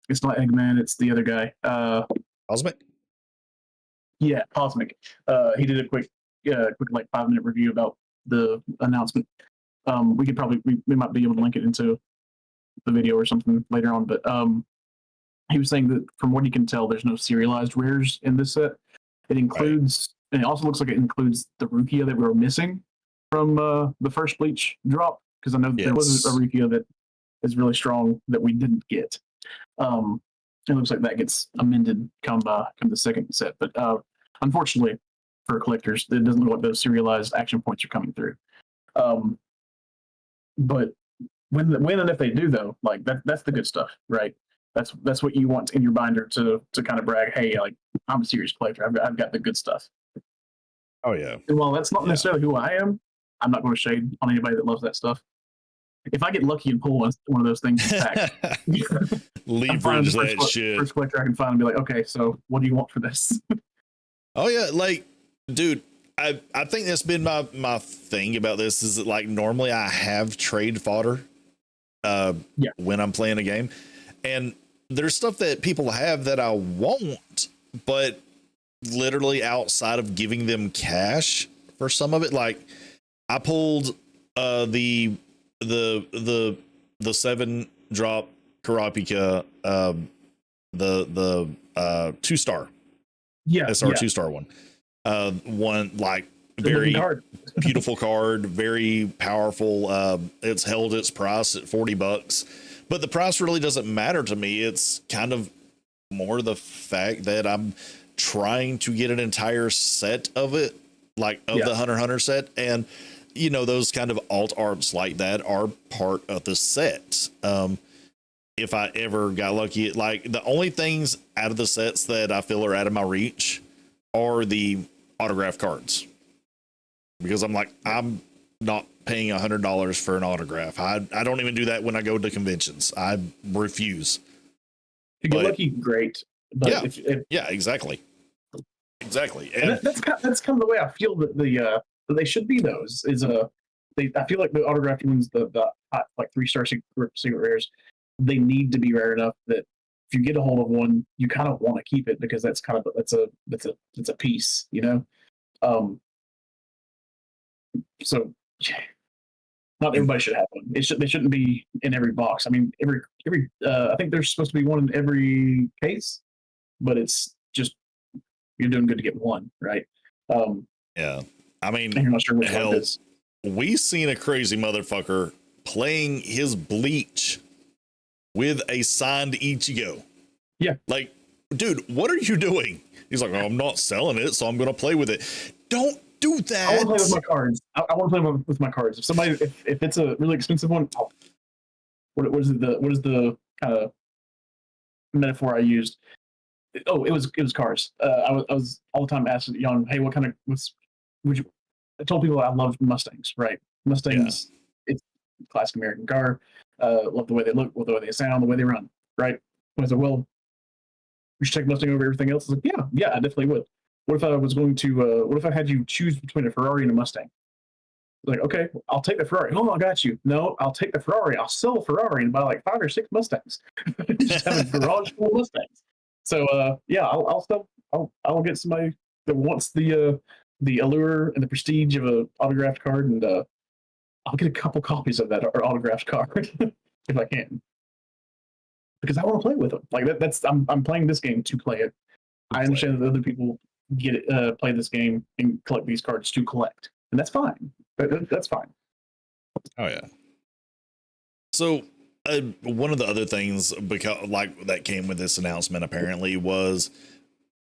It's not Eggman, it's the other guy. Cosmic? Yeah, Cosmic. He did a quick like 5-minute review about the announcement. We might be able to link it into the video or something later on. But he was saying that from what he can tell, there's no serialized rares in this set. It includes, and it also looks like it includes the Rukia that we were missing from the first Bleach drop, because I know there was a Rukia that is really strong that we didn't get. It looks like that gets amended come the second set, but unfortunately for collectors, it doesn't look like those serialized action points are coming through. But when and if they do, though, like that's the good stuff, right? That's what you want in your binder to kind of brag, hey, like, I'm a serious collector. I've got the good stuff. Oh yeah. And while that's not necessarily who I am, I'm not going to shade on anybody that loves that stuff. If I get lucky and pull one of those things back, leverage that shit. First collector I can find and be like, okay, so what do you want for this? Oh yeah, like, dude, I think that's been my thing about this is that, like, normally I have trade fodder when I'm playing a game, and there's stuff that people have that I won't, but literally outside of giving them cash for some of it, like I pulled the 7-drop Kurapika, the 2-star, SR 2-star one, one like very beautiful card, very powerful. It's held its price at $40, but the price really doesn't matter to me. It's kind of more the fact that I'm trying to get an entire set of it, like the Hunter x Hunter set, and you know, those kind of alt arts like that are part of the set. If I ever got lucky, like the only things out of the sets that I feel are out of my reach are the autograph cards, because I'm like, I'm not paying $100 for an autograph. I don't even do that when I go to conventions. I refuse. If you get lucky, great. But yeah, exactly. And that's kind of the way I feel that they should be. Those is I feel like the autographed ones, the like 3-star secret rares, they need to be rare enough that if you get a hold of one, you kind of want to keep it, because that's kind of that's a piece, you know. So not everybody should have one. They shouldn't be in every box. I mean, every I think there's supposed to be one in every case, but it's just, you're doing good to get one, right? Yeah. I mean, you're not sure which hell, one it is. We seen a crazy motherfucker playing his Bleach with a signed Ichigo. Yeah. Like, dude, what are you doing? He's like, oh, I'm not selling it, so I'm going to play with it. Don't do that. I want to play with my cards. I want to play with my cards. If it's a really expensive one, what is the kind of metaphor I used? Oh, it was cars. I was all the time asking Young, hey, I told people I love Mustangs, right? Mustangs, it's classic American car. Love the way they look, love the way they sound, the way they run, right? I said, well, you should take Mustang over everything else. I was like, yeah, I definitely would. What if I was going to? What if I had you choose between a Ferrari and a Mustang? Like, okay, I'll take the Ferrari. Oh, I got you. No, I'll take the Ferrari. I'll sell a Ferrari and buy like 5 or 6 Mustangs. Just have a garage full of Mustangs. So, yeah, I'll sell. I'll get somebody that wants the allure and the prestige of a autographed card, and I'll get a couple copies of that or autographed card if I can, because I want to play with them. Like that's I'm playing this game to play it. I understand that other people get it, play this game and collect these cards to collect, and that's fine. That's fine. Oh yeah. So one of the other things, because like that came with this announcement, apparently, was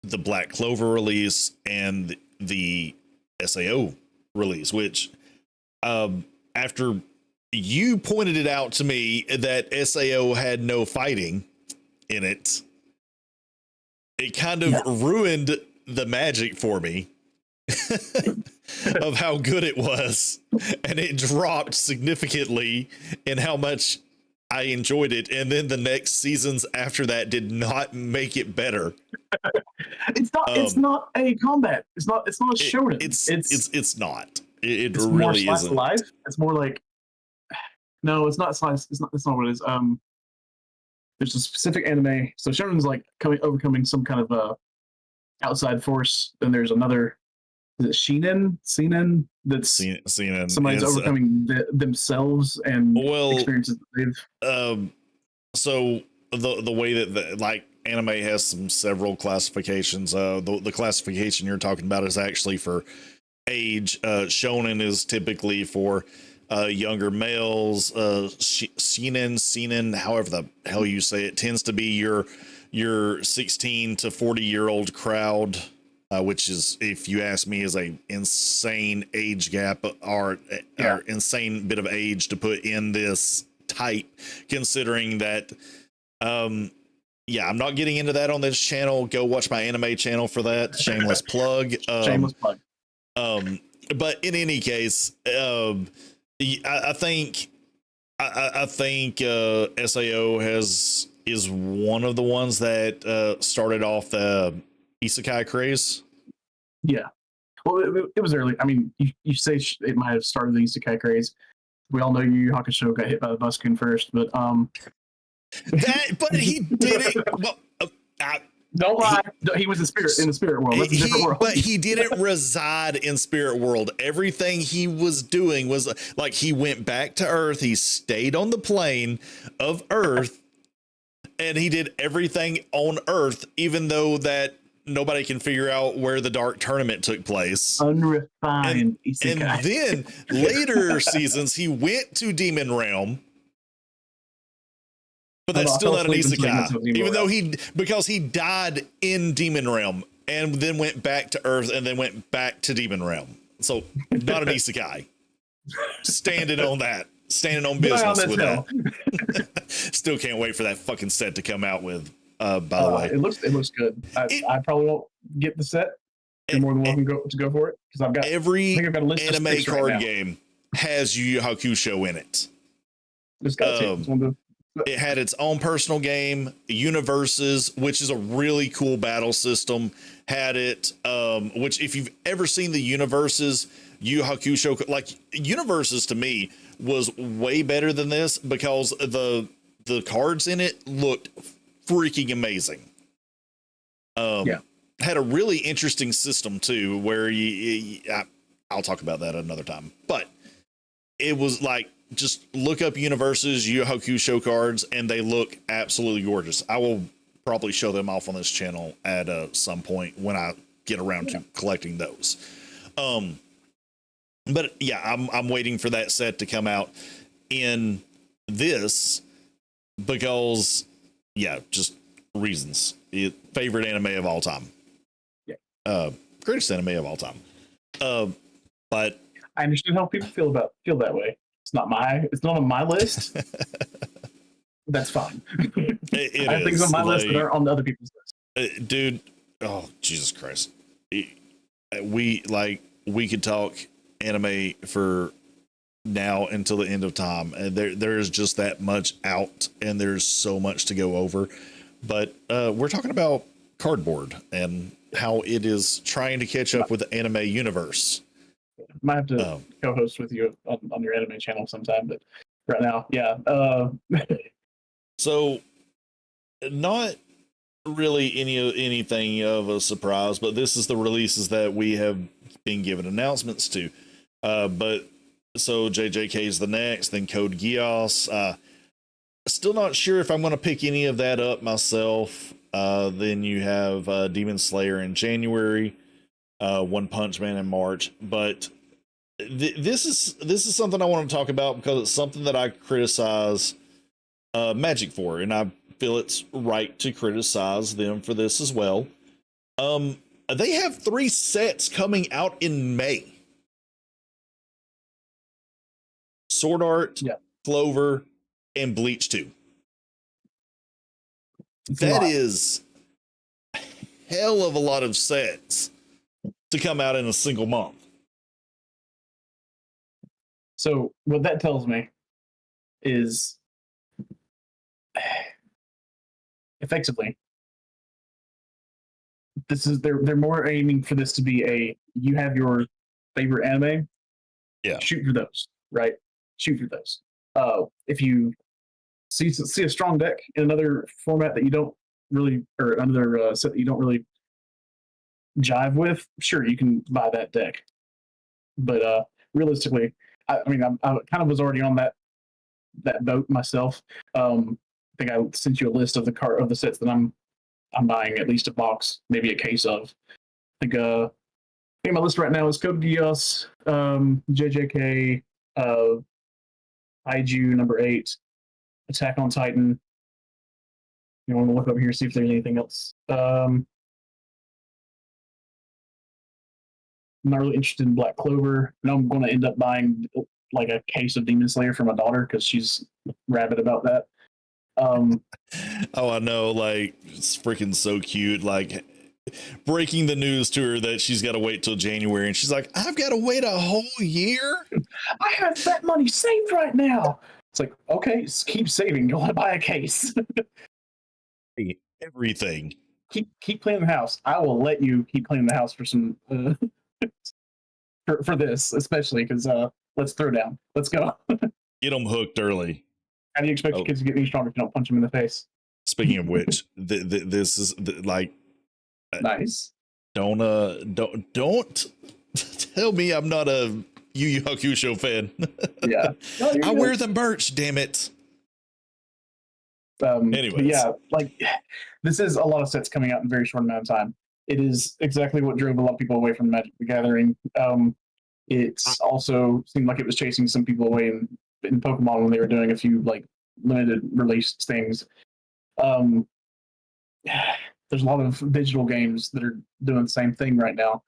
the Black Clover release and the SAO release, which after you pointed it out to me that SAO had no fighting in it, it kind of ruined the magic for me of how good it was, and it dropped significantly in how much I enjoyed it, and then the next seasons after that did not make it better. It's not a combat. It's not a shonen. It's not. It it's really more slice isn't. of life. It's more like, no, it's not slice. It's not. That's not what it is. There's a specific anime. So shonen's like overcoming some kind of outside force. Then there's another. Is it Seinen? That's Seinen. Somebody's overcoming themselves and experiences that they've. So the way that like anime has several classifications. The classification you're talking about is actually for age. Shonen is typically for younger males. Seinen, however the hell you say it, tends to be your 16 to 40-year-old crowd. Which is, if you ask me, is a insane age gap or insane bit of age to put in this type, considering that, I'm not getting into that on this channel. Go watch my anime channel for that. Shameless plug. Shameless plug. But in any case, I think SAO is one of the ones that started off the isekai craze. Yeah, well, it was early. I mean, you say it might have started the isekai craze. We all know Yu Yu Hakusho got hit by the Buskun first, but but he did it. Well, don't lie. He was in the spirit world. That's a different world. But he didn't reside in spirit world. Everything he was doing was like he went back to Earth. He stayed on the plane of Earth, and he did everything on Earth, even though that nobody can figure out where the Dark Tournament took place. Unrefined isekai. And then later seasons, he went to Demon Realm. But that's still not an isekai, even though because he died in Demon Realm and then went back to Earth and then went back to Demon Realm. So not an isekai. Standing on business with that. Still can't wait for that fucking set to come out with. By the way, it looks good. I probably won't get the set. You're more than welcome to go for it, because I've got every I've got a list anime card game has Yu Yu Hakusho in it. It had its own personal game. Universes, which is a really cool battle system, had it. Which, if you've ever seen the Universes, Yu Yu Hakusho, like Universes to me was way better than this, because the cards in it looked freaking amazing. Had a really interesting system too, where I'll talk about that another time. But it was like, just look up Universes, Yu Yu Hakusho cards, and they look absolutely gorgeous. I will probably show them off on this channel at some point when I get around to collecting those. But yeah, I'm waiting for that set to come out in this, because just reasons. Favorite anime of all time. Greatest anime of all time. But I understand how people feel that way. It's not on my list. That's fine. I have things on my list that aren't on the other people's list. Dude, oh Jesus Christ. We could talk anime for now until the end of time. There's just that much out, and there's so much to go over. But we're talking about Cardboard and how it is trying to catch up with the anime universe. Might have to co-host with you on your anime channel sometime, but right now, yeah. So, not really anything of a surprise, but this is the releases that we have been given announcements to. But so JJK is the next, then Code Geass. Still not sure if I'm going to pick any of that up myself. Then you have Demon Slayer in January, One Punch Man in March. But this is something I want to talk about because it's something that I criticize Magic for, and I feel it's right to criticize them for this as well. They have 3 sets coming out in May. Sword Art, Clover, and Bleach 2. That is hell of a lot of sets to come out in a single month. So what that tells me is effectively this is they're more aiming for this to be a you have your favorite anime, shoot for those, right? Shoot for those. If you see a strong deck in another format that you don't really, or another set that you don't really jive with, sure, you can buy that deck. But realistically, I mean, I kind of was already on that boat myself. I think I sent you a list of the sets that I'm buying, at least a box, maybe a case of. I think my list right now is Code Geass, JJK, Kaiju number 8, Attack on Titan. You want to look over here, see if there's anything else. I'm not really interested in Black Clover. I know I'm going to end up buying like a case of Demon Slayer for my daughter because she's rabid about that. Oh, I know. Like, it's freaking so cute. Like, breaking the news to her that she's got to wait till January, and she's like, I've got to wait a whole year? I have that money saved right now. It's like, okay, keep saving. You want to buy a case. Everything. Keep cleaning the house. I will let you keep cleaning the house for some for this, especially because let's throw down. Let's go. Get them hooked early. How do you expect your kids to get any stronger if you don't punch them in the face? Speaking of which, this is like nice. Don't tell me I'm not a Yu Yu Hakusho fan. Yeah, I wear the merch. Damn it. Anyways, yeah, like this is a lot of sets coming out in a very short amount of time. It is exactly what drove a lot of people away from Magic the Gathering. It's also seemed like it was chasing some people away in Pokemon when they were doing a few like limited release things. There's a lot of digital games that are doing the same thing right now.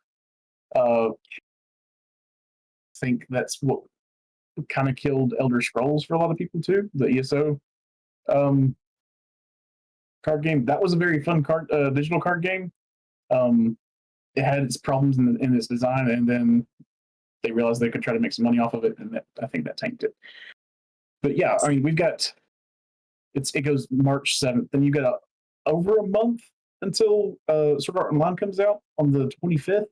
I think that's what kind of killed Elder Scrolls for a lot of people too. The ESO card game, that was a very fun digital card game. It had its problems in its design, and then they realized they could try to make some money off of it, and I think that tanked it. But yeah, I mean, we've got it goes March 7th, and you've got over a month until Sword Art Online comes out on the 25th.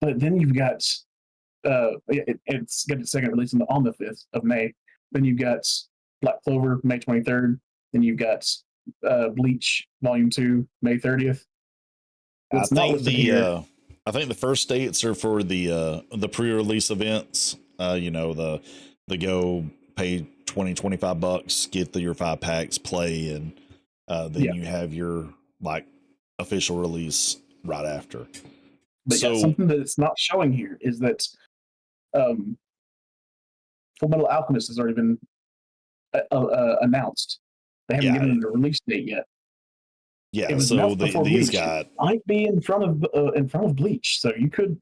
But then you've got it's got its second release on the 5th of May. Then you've got Black Clover May 23rd. Then you've got Bleach Volume 2 May 30th. I think the first dates are for the pre-release events. You know, the go pay $20-$25, get your 5 packs, play, and then you have your like official release right after. But yeah, something that it's not showing here is that Full Metal Alchemist has already been announced. They haven't given it a release date yet. Yeah, so these guys might be in front of Bleach, so you could.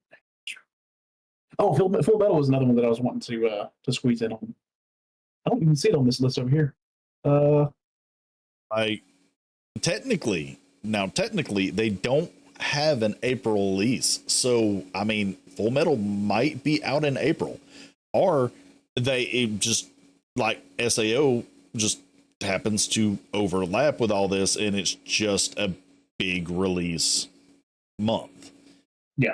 Oh, Full Metal was another one that I was wanting to squeeze in on. I don't even see it on this list over here. Technically they don't have an April release, so I mean, Full Metal might be out in April, or it just like SAO just happens to overlap with all this, and it's just a big release month. Yeah.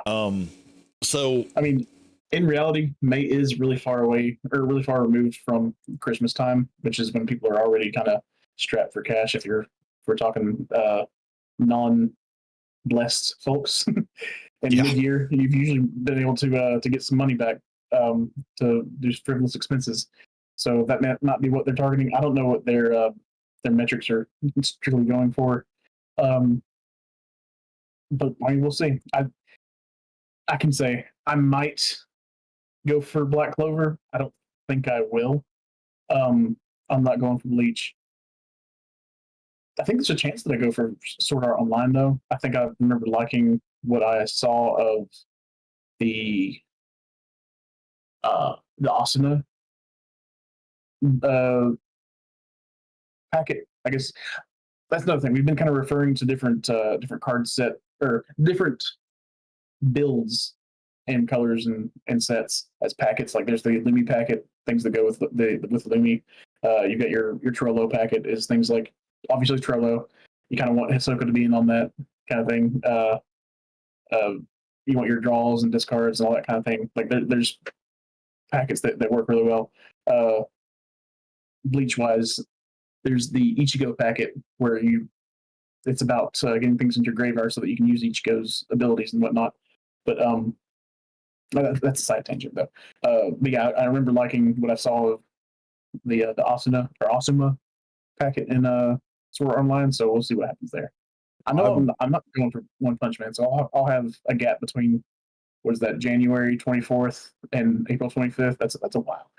So I mean, in reality, May is really far away or really far removed from Christmas time, which is when people are already kind of strapped for cash. If we're talking non-blessed folks, and Yeah. mid-year, you've usually been able to get some money back to do frivolous expenses. So that may not be what they're targeting. I don't know what their metrics are strictly going for, but I mean, we'll see. I can say I might go for Black Clover. I don't think I will. I'm not going for Bleach. I think there's a chance that I go for Sword Art Online, though. I think I remember liking what I saw of the Asuna packet. I guess that's another thing. We've been kind of referring to different card set or different builds and colors and sets as packets. Like there's the Lumi packet, things that go with with Lumi. You got your Trollo packet is things like obviously Trello. You kind of want Hisoka to be in on that kind of thing. You want your draws and discards and all that kind of thing. Like there's packets that work really well. Bleach wise, there's the Ichigo packet where it's about getting things into your graveyard so that you can use Ichigo's abilities and whatnot. But that's a side tangent though. But yeah, I remember liking what I saw of the Asuna or Asuma packet in Sword Art Online. So we'll see what happens there. I know I'm not going for One Punch Man, so I'll have a gap between what is that, January 24th and April 25th. That's a while.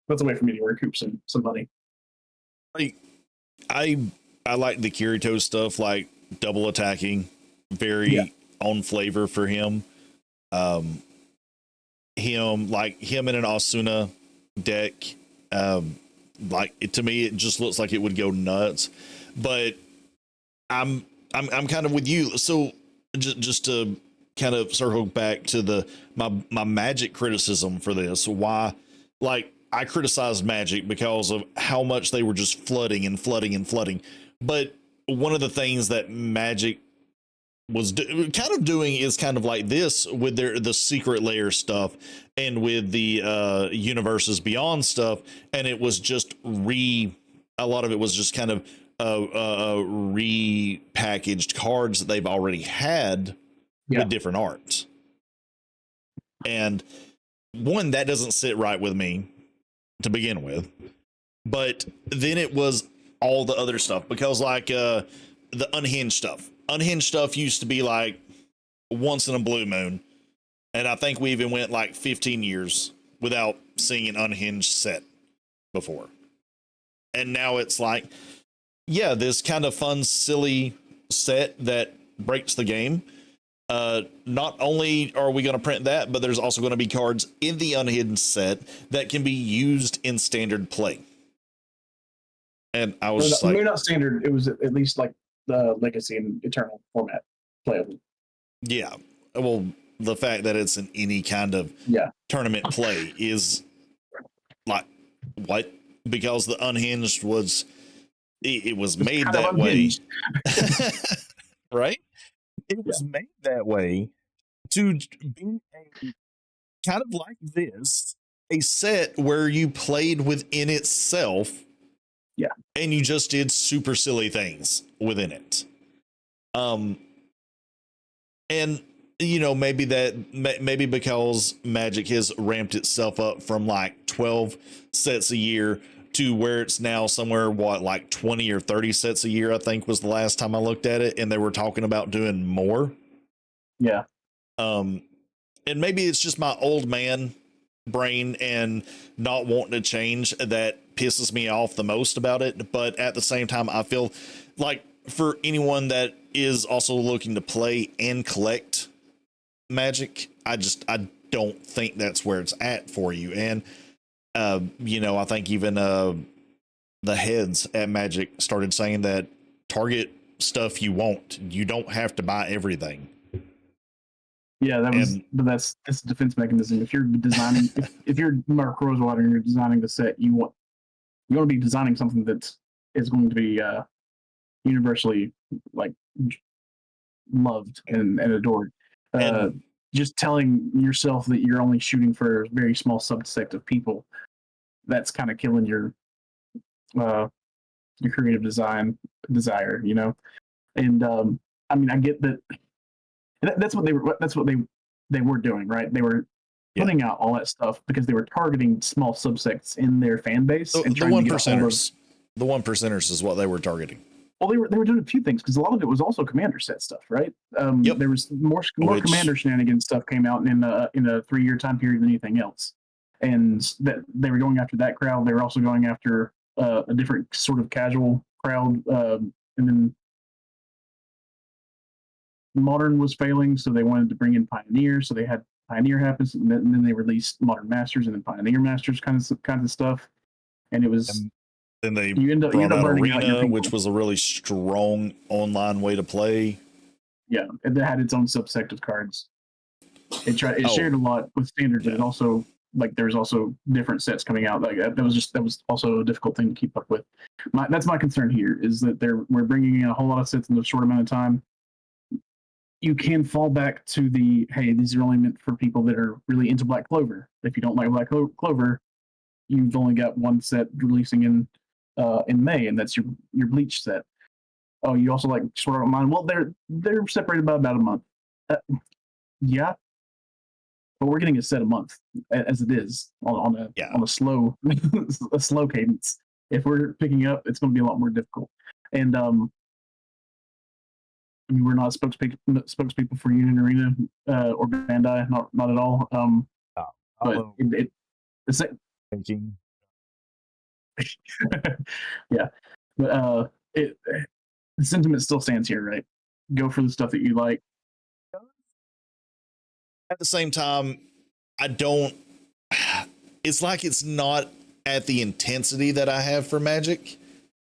That's a way for me to recoup some money. Like, I like the Kirito stuff, like double attacking, very on flavor for him. Him in an Asuna deck, to me it just looks like it would go nuts. But I'm kind of with you. So just to kind of circle back to my Magic criticism for this, why, like, I criticized Magic because of how much they were just flooding. But one of the things that Magic was kind of doing is kind of like this with the secret layer stuff and with the Universes Beyond stuff, and it was just a lot of it was just kind of repackaged cards that they've already had with different art. And one, that doesn't sit right with me to begin with, but then it was all the other stuff, because like the unhinged stuff used to be like once in a blue moon, and I think we even went like 15 years without seeing an unhinged set before. And now it's like, yeah, this kind of fun, silly set that breaks the game. Not only are we going to print that, but there's also going to be cards in the unhidden set that can be used in standard play. And I was just like, maybe not standard. It was at least like the Legacy and Eternal format playable. Yeah. Well, the fact that it's in any kind of tournament play is like, what? Because the unhinged was, it was made that way. Right? It was made that way to be a kind of like this, a set where you played within itself. Yeah. And you just did super silly things within it. And you know, maybe because Magic has ramped itself up from like 12 sets a year to where it's now somewhere, like 20 or 30 sets a year, I think was the last time I looked at it. And they were talking about doing more. Yeah. And maybe it's just my old man brain and not wanting to change that pisses me off the most about it. But at the same time, I feel like for anyone that is also looking to play and collect Magic, I don't think that's where it's at for you. And you know, I think even the heads at Magic started saying that target stuff you want. You don't have to buy everything. Yeah, but that's a defense mechanism. If you're designing, if you're Mark Rosewater and you're designing the set, you want to be designing something that is going to be, universally like loved and adored. And Just telling yourself that you're only shooting for a very small subset of people, that's kind of killing your creative desire, you know. And I mean, I get that. That's what they were doing, right? They were putting out all that stuff because they were targeting small subsects in their fan base and the trying one to get a hold of. percenters, the one percenters is what they were targeting. Well, they were doing a few things because a lot of it was also commander set stuff, right? Yep. There was more commander shenanigans stuff came out in a 3-year time period than anything else, and that they were going after that crowd. They were also going after a different sort of casual crowd, and then Modern was failing, so they wanted to bring in Pioneer. So they had Pioneer happens, and then they released Modern Masters and then Pioneer Masters kinds of stuff, and it was. Then they brought out Arena, which was a really strong online way to play. Yeah, and it had its own subsect of cards. It shared a lot with Standard, but it also there's also different sets coming out. Like that was also a difficult thing to keep up with. That's my concern here is that we're bringing in a whole lot of sets in a short amount of time. You can fall back to hey, these are only meant for people that are really into Black Clover. If you don't like Black Clover, you've only got one set releasing in May, and that's your Bleach set. Oh, you also like Sword Art Online? Well, they're separated by about a month. Yeah, but we're getting a set a month as it is on a slow a slow cadence. If we're picking up, it's going to be a lot more difficult. And I mean, we're not spokespeople for Union Arena or Bandai, not at all. But it's thinking. Yeah, but the sentiment still stands here, right? Go for the stuff that you like. At the same time, I don't. It's like it's not at the intensity that I have for Magic,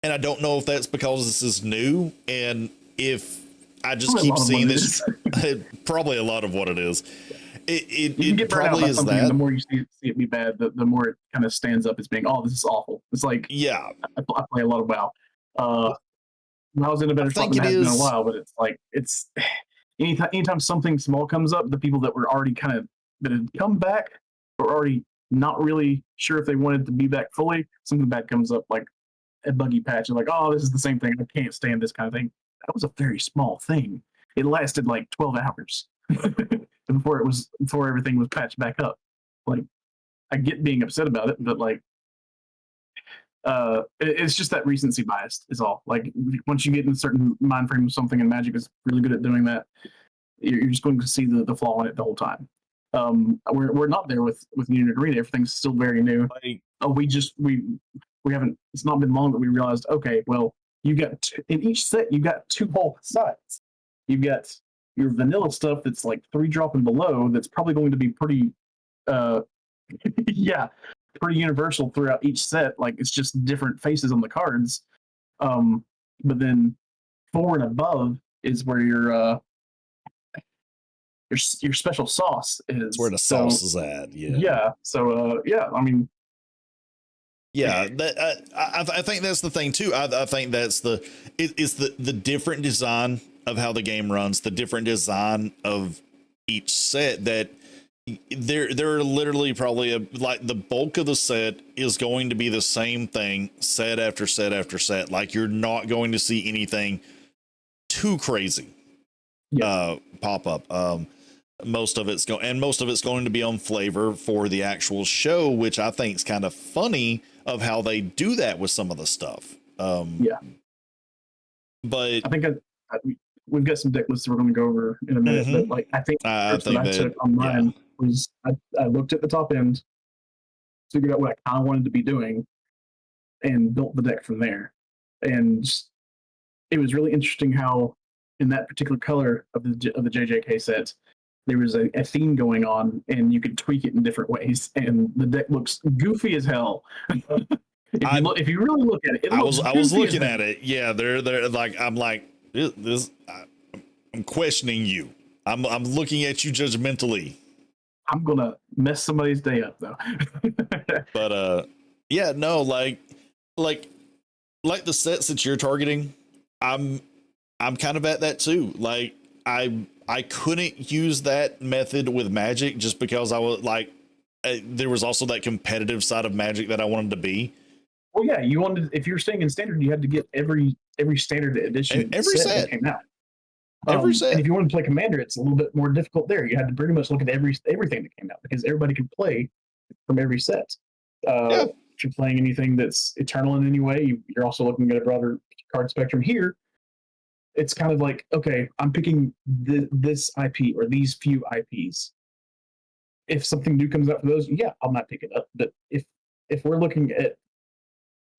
and I don't know if that's because this is new, and if I just keep seeing this, probably a lot of what it is. It probably is that. The more you see it be bad, the more it kind of stands up as being, oh, this is awful. It's like, yeah, I play a lot of WoW. I was in a better spot than it has been a while, but it's like anytime something small comes up, the people that were already that had come back were already not really sure if they wanted to be back fully. Something bad comes up, like a buggy patch, and like, oh, this is the same thing. I can't stand this kind of thing. That was a very small thing. It lasted like 12 hours before everything was patched back up. Like, I get being upset about it, but like, it's just that recency bias is all. Like, once you get in a certain mind frame of something, and Magic is really good at doing that, you're just going to see the flaw in it the whole time. We're not there with Union Arena. Everything's still very new. We haven't. It's not been long that we realized. Okay, well, you got in each set you got 2 whole sides. You've got your vanilla stuff that's like 3-drop and below. That's probably going to be pretty, pretty universal throughout each set. Like, it's just different faces on the cards. But then 4 and above is where your special sauce is. That's where the sauce is at. Yeah. Yeah. So I mean. Yeah, I think that's the thing too. I think that's it's the different design of how the game runs, the different design of each set. That there are literally probably like the bulk of the set is going to be the same thing, set after set after set. Like, you're not going to see anything too crazy pop up. Most of it's going to be on flavor for the actual show, which I think is kind of funny of how they do that with some of the stuff. But I think we've got some deck lists we're going to go over in a minute. But like, I think I took on mine was I looked at the top end, figured out what I kind of wanted to be doing, and built the deck from there. And it was really interesting how in that particular color of the JJK set, there was a theme going on, and you could tweak it in different ways, and the deck looks goofy as hell. If you really look at it, I was looking at it. Yeah, they're like, I'm like, this. I'm questioning you. I'm looking at you judgmentally. I'm gonna mess somebody's day up though. But yeah, no, like the sets that you're targeting, I'm kind of at that too. Like I couldn't use that method with Magic just because I was like, there was also that competitive side of Magic that I wanted to be. Well, yeah, you wanted, if you're staying in standard, you had to get every standard edition Every set that came out. Every set. And if you want to play Commander, it's a little bit more difficult there. You had to pretty much look at everything that came out because everybody can play from every set. Yeah. If you're playing anything that's eternal in any way, you're also looking at a broader card spectrum. Here, it's kind of like, okay, I'm picking this IP or these few IPs. If something new comes out for those, yeah, I might pick it up. But if we're looking at,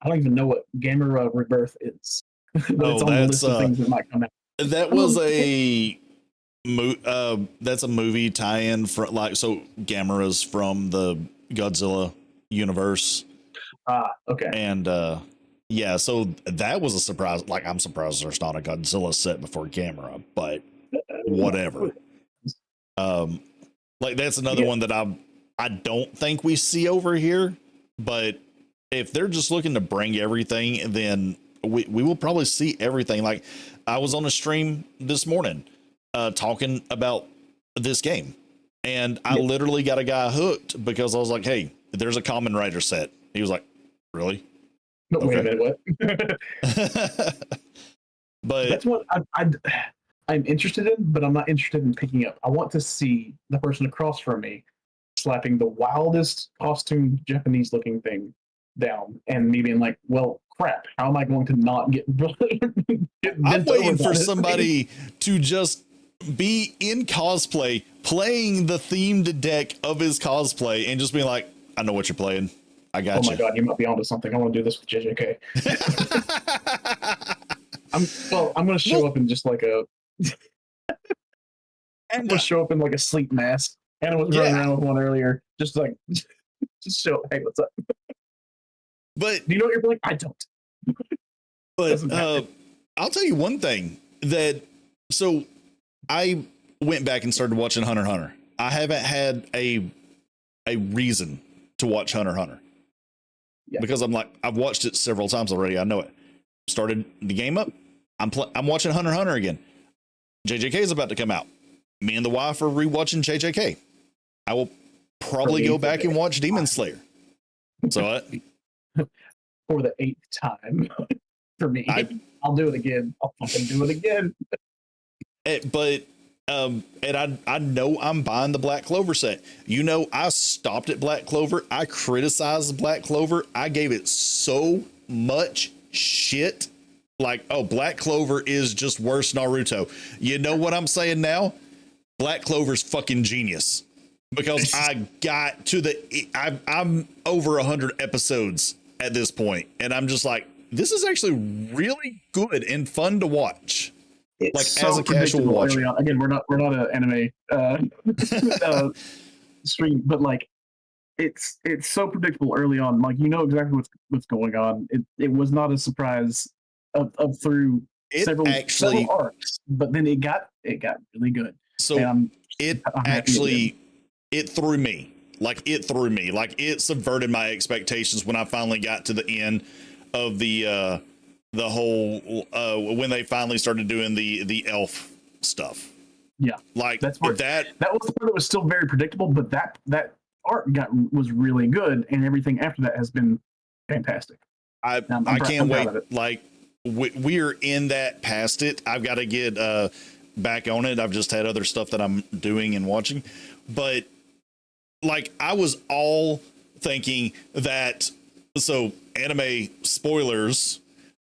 I don't even know what Gamera Rebirth is, but it's on the list of things that might come out. That was a that's a movie tie-in for, like, so Gamera's from the Godzilla universe. Okay. And yeah, so that was a surprise. Like, I'm surprised there's not a Godzilla set before Gamera, but whatever. Like, that's another one that I don't think we see over here, but if they're just looking to bring everything, then we will probably see everything. Like, I was on a stream this morning talking about this game, and I literally got a guy hooked because I was like, hey, there's a Common Rider set. He was like, really? No, okay. Wait a minute, what? But that's what I'm interested in, but I'm not interested in picking up. I want to see the person across from me slapping the wildest costume Japanese looking thing down and me being like, well, crap, how am I going to not get I'm waiting for somebody to just be in cosplay playing the themed deck of his cosplay and just be like, I know what you're playing. I got you. Oh my God, you might be onto something. I want to do this with JJK. I'm going to show up in just like a I'm going to show up in like a sleep mask. And I was running around with one earlier, just like just show, hey, what's up? But do you know what you're playing? I don't. But I'll tell you one thing that, so I went back and started watching Hunter x Hunter. I haven't had a reason to watch Hunter x Hunter because I'm like, I've watched it several times already. I know it. Started the game up. I'm watching Hunter x Hunter again. JJK is about to come out. Me and the wife are rewatching JJK. I will probably go back and watch Demon Slayer. So what? For the 8th time for me. I'll do it again. I'll fucking do it again. And I know I'm buying the Black Clover set. You know, I stopped at Black Clover. I criticized Black Clover. I gave it so much shit. Like, oh, Black Clover is just worse Naruto. You know what I'm saying now? Black Clover's fucking genius. Because I got to I'm over 100 episodes at this point, and I'm just like, this is actually really good and fun to watch. It's like so as a casual watcher. Again, we're not an anime stream, but like it's so predictable early on. Like, you know exactly what's going on. It was not a surprise of through several arcs, but then it got really good. So it threw me. Like, it subverted my expectations when I finally got to the end of the whole when they finally started doing the elf stuff. Yeah, like that was the part that was still very predictable, but that arc was really good, and everything after that has been fantastic. I can't wait. Like, we're in that past it. I've got to get back on it. I've just had other stuff that I'm doing and watching, but like, I was all thinking that, so anime spoilers,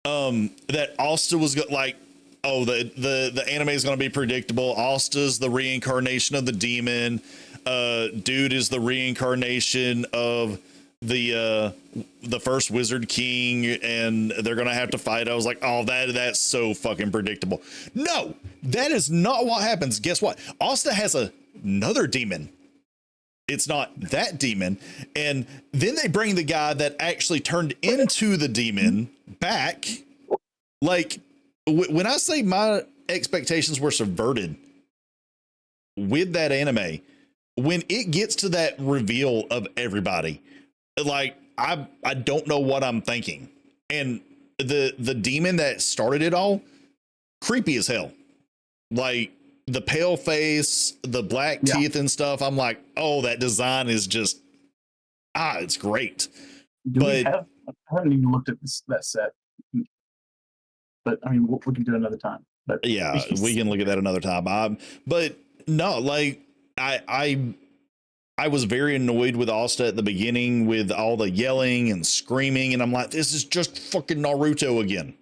that Asta was like, oh, the anime is going to be predictable. Asta's the reincarnation of the demon. Dude is the reincarnation of the first Wizard King, and they're going to have to fight. I was like, oh, that's so fucking predictable. No, that is not what happens. Guess what? Asta has another demon. It's not that demon. And then they bring the guy that actually turned into the demon back. Like, when I say my expectations were subverted with that anime, when it gets to that reveal of everybody, like, I don't know what I'm thinking. And the demon that started it all creepy as hell. Like the pale face, the black Yeah. teeth and stuff. I'm like, oh, that design is just it's great. I haven't even looked at that set, but I mean, we can do it another time. But Yeah, we can look at that another time. But no, like I was very annoyed with Asta at the beginning with all the yelling and screaming, and I'm like, this is just fucking Naruto again.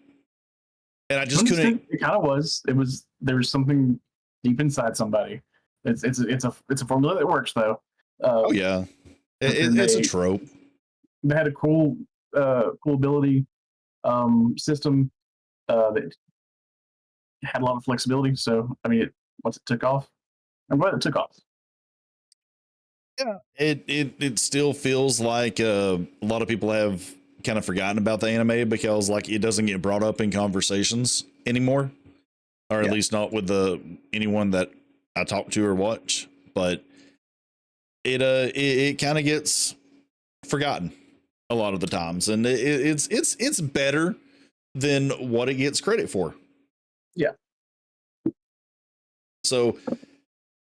And I just couldn't. It kind of was. There was something deep inside somebody. It's a formula that works though. Oh yeah, it's a trope. They had a cool ability system that had a lot of flexibility. So I mean, once it took off, I'm glad it took off. Yeah, it still feels like a lot of people have kind of forgotten about the anime because like it doesn't get brought up in conversations anymore, or at least not with anyone that I talk to or watch. But it kind of gets forgotten a lot of the times, and it's better than what it gets credit for. Yeah. So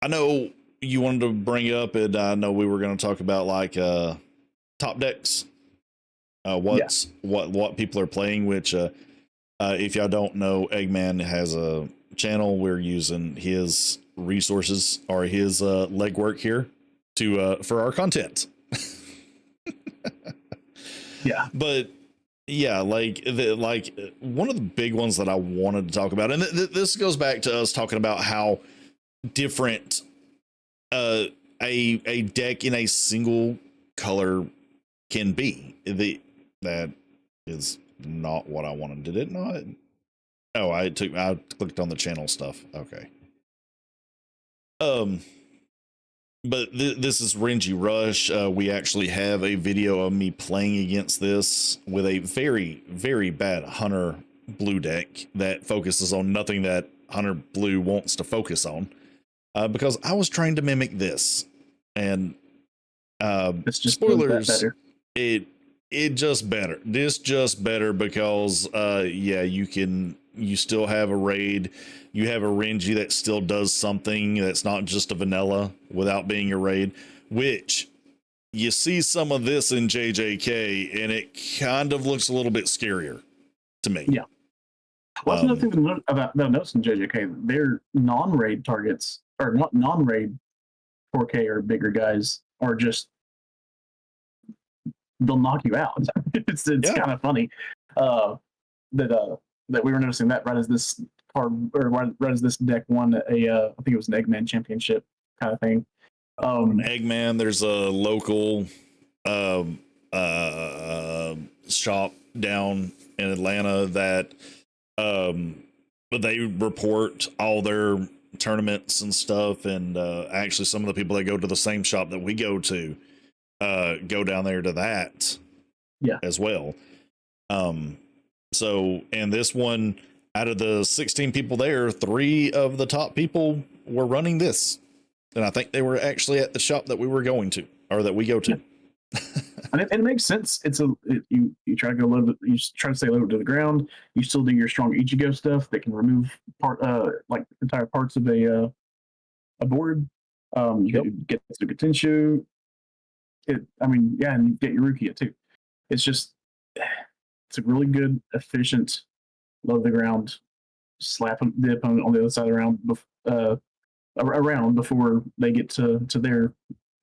I know you wanted to bring up, and I know we were going to talk about like top decks, what people are playing. Which, if y'all don't know, Eggman has a channel. We're using his resources or his legwork here to for our content. Yeah, but yeah, like one of the big ones that I wanted to talk about, and this goes back to us talking about how different a deck in a single color can be. That is not what I wanted. Did it not? Oh, I clicked on the channel stuff. Okay. But this is Renji Rush. We actually have a video of me playing against this with a very, very bad Hunter Blue deck that focuses on nothing that Hunter Blue wants to focus on. Because I was trying to mimic this, and it's just spoilers. Better. It just better. This just better because you still have a raid. You have a Renji that still does something that's not just a vanilla without being a raid, which you see some of this in JJK, and it kind of looks a little bit scarier to me. Yeah. Well, that's another thing that I noticed in JJK. Their non-raid targets, or not non-raid 4K or bigger guys, are just, they'll knock you out. it's kind of funny that we were noticing that right as this card, or right as this deck won I think it was an Eggman Championship kind of thing. Eggman, there's a local shop down in Atlanta that they report all their tournaments and stuff, and actually some of the people that go to the same shop that we go to go down there to that as well. So, and this one, out of the 16 people there, 3 of the top people were running this, and I think they were actually at the shop that we were going to, or that we go to. And it makes sense. You try to go a little bit. You try to stay low to the ground. You still do your strong Ichigo stuff that can remove like entire parts of a board. You get Tenshu. And you get your Rukia too. It's a really good, efficient, low to the ground, slap the opponent on the other side around before they get to their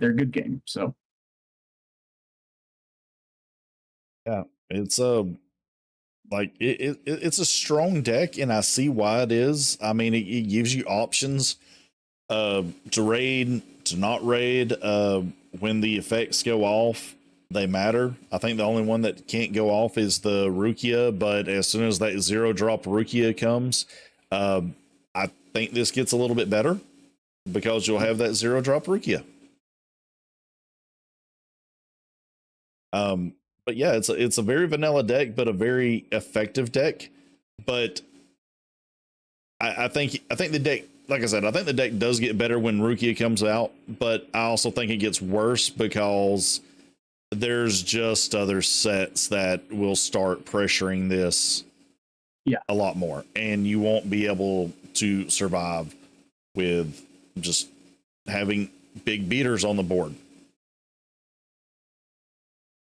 good game. So. Yeah, it's it's a strong deck, and I see why it is. I mean, it gives you options to raid, to not raid. When the effects go off, they matter. I think the only one that can't go off is the Rukia, but as soon as that 0-drop Rukia comes, I think this gets a little bit better because you'll have that 0-drop Rukia. But yeah, it's a very vanilla deck, but a very effective deck. But I think the deck, like I said, I think the deck does get better when Rukia comes out, but I also think it gets worse because there's just other sets that will start pressuring this a lot more, and you won't be able to survive with just having big beaters on the board.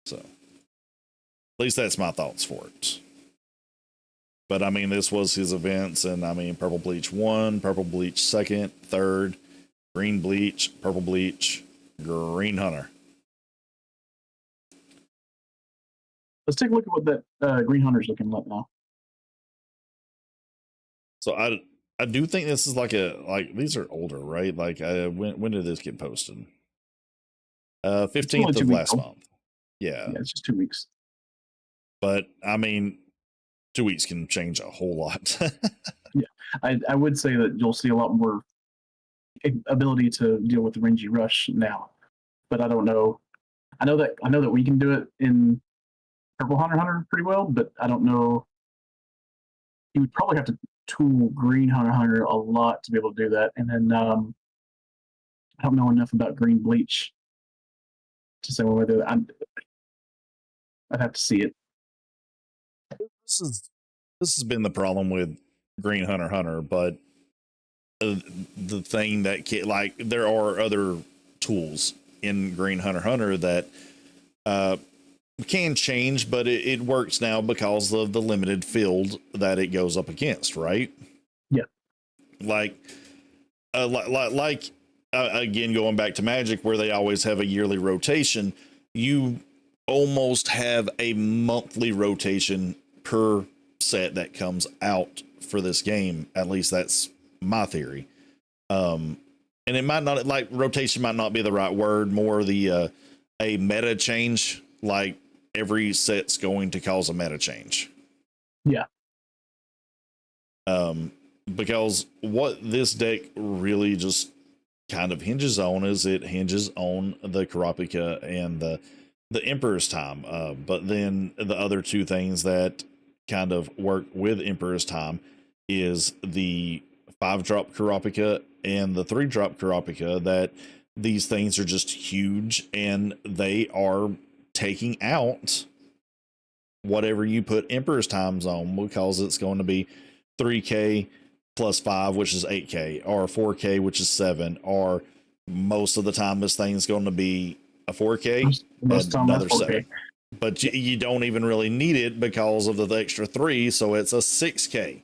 So, at least that's my thoughts for it. But I mean, this was his events, and I mean, Purple Bleach 1, Purple Bleach 2nd, 3rd, Green Bleach, Purple Bleach, Green Hunter. Let's take a look at what that Green Hunter's looking like now. So I do think this is like these are older, right? Like when did this get posted? 15th of last month. Yeah, it's just 2 weeks. But I mean, 2 weeks can change a whole lot. Yeah, I would say that you'll see a lot more ability to deal with the Renji Rush now, but I don't know. I know that we can do it in Purple Hunter pretty well, but I don't know. You would probably have to tool Green Hunter a lot to be able to do that, and then I don't know enough about Green Bleach to say whether I'd have to see it. This has been the problem with Green Hunter, but the thing that there are other tools in Green Hunter that can change, but it works now because of the limited field that it goes up against, right? Yeah. Again, going back to Magic, where they always have a yearly rotation, you almost have a monthly rotation per set that comes out for this game. At least that's my theory. And it might not, like, rotation might not be the right word, more the a meta change, like every set's going to cause a meta change. Yeah. Because what this deck really just kind of hinges on is it hinges on the Kurapika and the Emperor's Time. But then the other two things that kind of work with Emperor's Time is the 5-drop Kurapika and the 3-drop Kurapika, that these things are just huge, and they are taking out whatever you put Emperor's Times on, because it's going to be 3K plus 5, which is 8K, or 4K, which is 7, or most of the time this thing's going to be a 4K and another 7. But you don't even really need it because of the extra 3, so it's a 6K,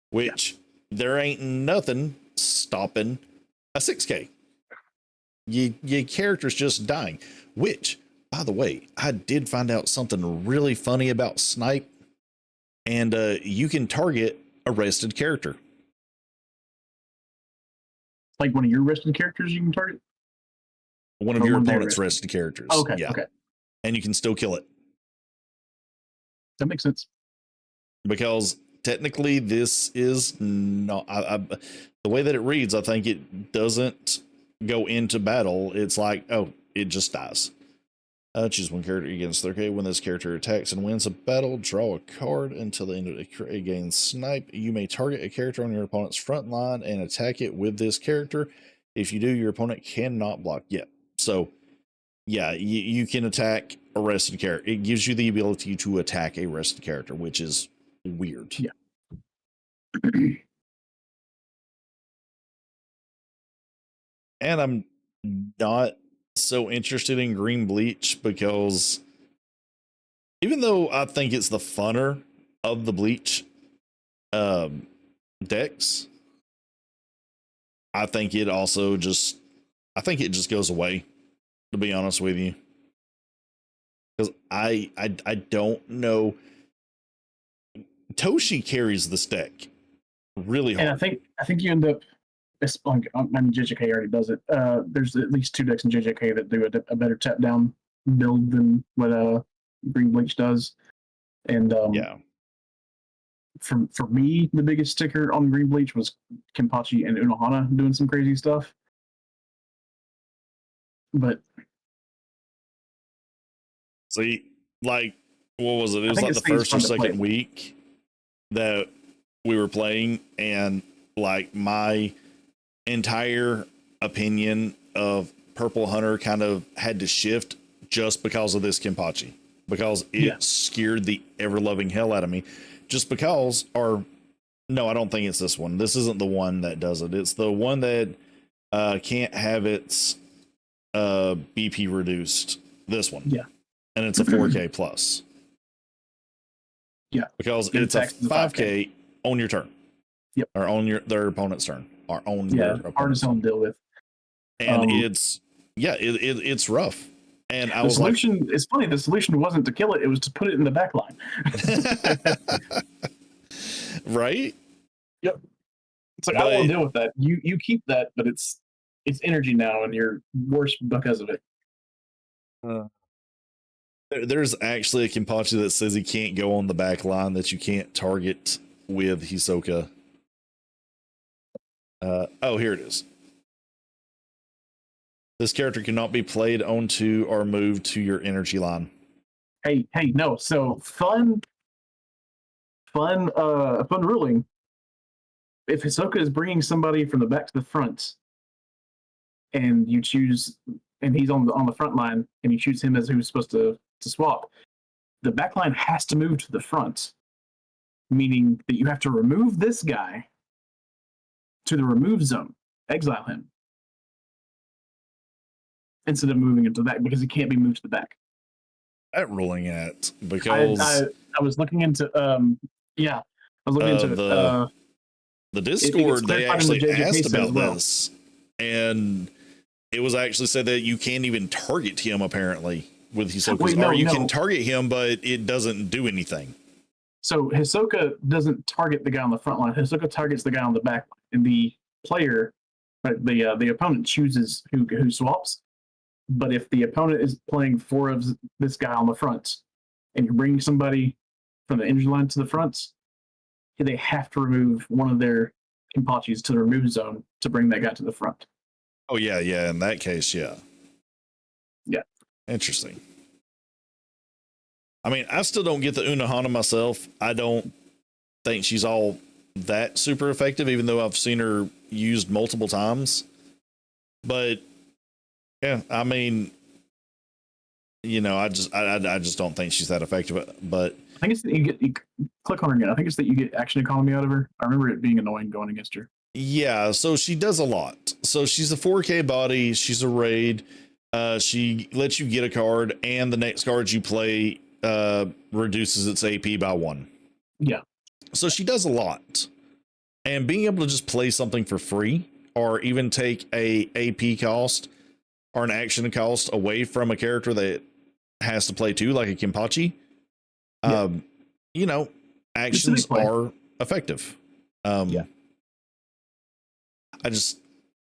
which there ain't nothing stopping a 6K. Your character's just dying, which, by the way, I did find out something really funny about Snipe, and you can target a rested character. Like one of your rested characters you can target? One of your opponent's rested characters. Okay, yeah. Okay. And you can still kill it. That makes sense. Because technically this is not... the way that it reads, I think it doesn't go into battle. It's like, oh, it just dies. Choose one character against 3K. When this character attacks and wins a battle, draw a card until the end of it gains Snipe. You may target a character on your opponent's front line and attack it with this character. If you do, your opponent cannot block yet. So, yeah, you can attack a rested character. It gives you the ability to attack a rested character, which is weird. Yeah. And I'm not so interested in Green Bleach, because even though I think it's the funner of the Bleach decks, I think it just goes away, to be honest with you. Because I don't know. Toshi carries this deck really hard. And I think you end up, it's like, I mean, JJK already does it. There's at least 2 decks in JJK that do a better tap down build than what Green Bleach does. And yeah, for me, the biggest sticker on Green Bleach was Kenpachi and Unohana doing some crazy stuff. But see, like, what was it? It was like the first or second week that we were playing, and like my entire opinion of Purple Hunter kind of had to shift just because of this Kenpachi, because it scared the ever-loving hell out of me. just because, or no, I don't think it's this one. This isn't the one that does it. It's the one that can't have its BP reduced. This one. Yeah. And it's a 4K plus. Yeah. Because It it's a attacks the 5K on your turn. Yep. Or on their opponent's turn. Or on their hard opponent's as hell to deal with. and it's rough. And I The was like, solution is funny. The solution wasn't to kill it; it was to put it in the back line. right? Yep. It's like I don't want to deal with that. You keep that, but it's energy now, and you're worse because of it. There's actually a Kenpachi that says he can't go on the back line, that you can't target with Hisoka. Oh, here it is. This character cannot be played onto or moved to your energy line. Hey, no. So fun ruling. If Hisoka is bringing somebody from the back to the front, and you choose, and he's on the front line, and you choose him as who's supposed to swap, the back line has to move to the front, meaning that you have to remove this guy to the remove zone, exile him, instead of moving him to the back, because he can't be moved to the back. That ruling it, because I was looking into I was looking into the Discord. They actually asked about well. this, and it was actually said that you can't even target him apparently with Hisoka, or you can target him, but it doesn't do anything. So Hisoka doesn't target the guy on the front line. Hisoka targets the guy on the back line, and the player, right, the opponent chooses who swaps. But if the opponent is playing four of this guy on the front, and you're bringing somebody from the energy line to the front, they have to remove one of their Kenpachis to the remove zone to bring that guy to the front. Oh yeah. In that case, yeah. Interesting. I mean, I still don't get the Unohana myself. I don't think she's all that super effective, even though I've seen her used multiple times. But yeah, I mean, I just don't think she's that effective. But I think it's that you click on her again. I think it's that you get action economy out of her. I remember it being annoying going against her. Yeah, so she does a lot. So she's a 4K body. She's a raid. She lets you get a card, and the next card you play reduces its AP by 1. Yeah. So she does a lot. And being able to just play something for free, or even take a AP cost or an action cost away from a character that has to play too, like a Kenpachi, actions are effective. I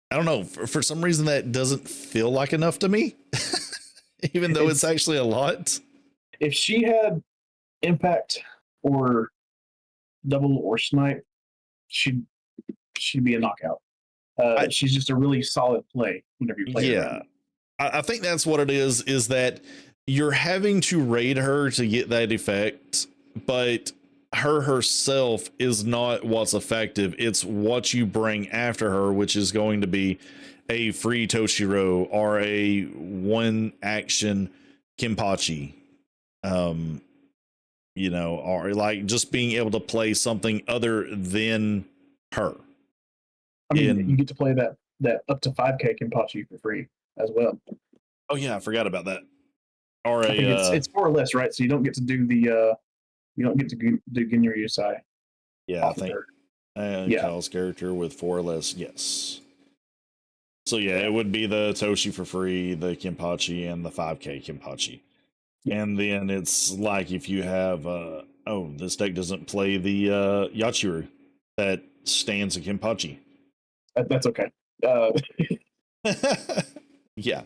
don't know. For some reason, that doesn't feel like enough to me, even though it's actually a lot. If she had impact or double or snipe, she'd be a knockout. She's just a really solid play whenever you play her. Yeah, I think that's what it is that you're having to raid her to get that effect, but her herself is not what's effective. It's what you bring after her, which is going to be a free Toshiro or a one action Kenpachi, or like just being able to play something other than her. I mean, you get to play that up to 5K Kenpachi for free as well. Oh yeah, I forgot about that. Or it's 4 or less, right? So you don't get to do the you don't get to do Ginyu Yusai. Yeah, I think Kyle's character with 4 or less, yes. So yeah, it would be the Toshi for free, the Kenpachi, and the 5K Kenpachi. Yeah. And then it's like if you have this deck doesn't play the Yachiru that stands a Kenpachi. That's okay. Yeah.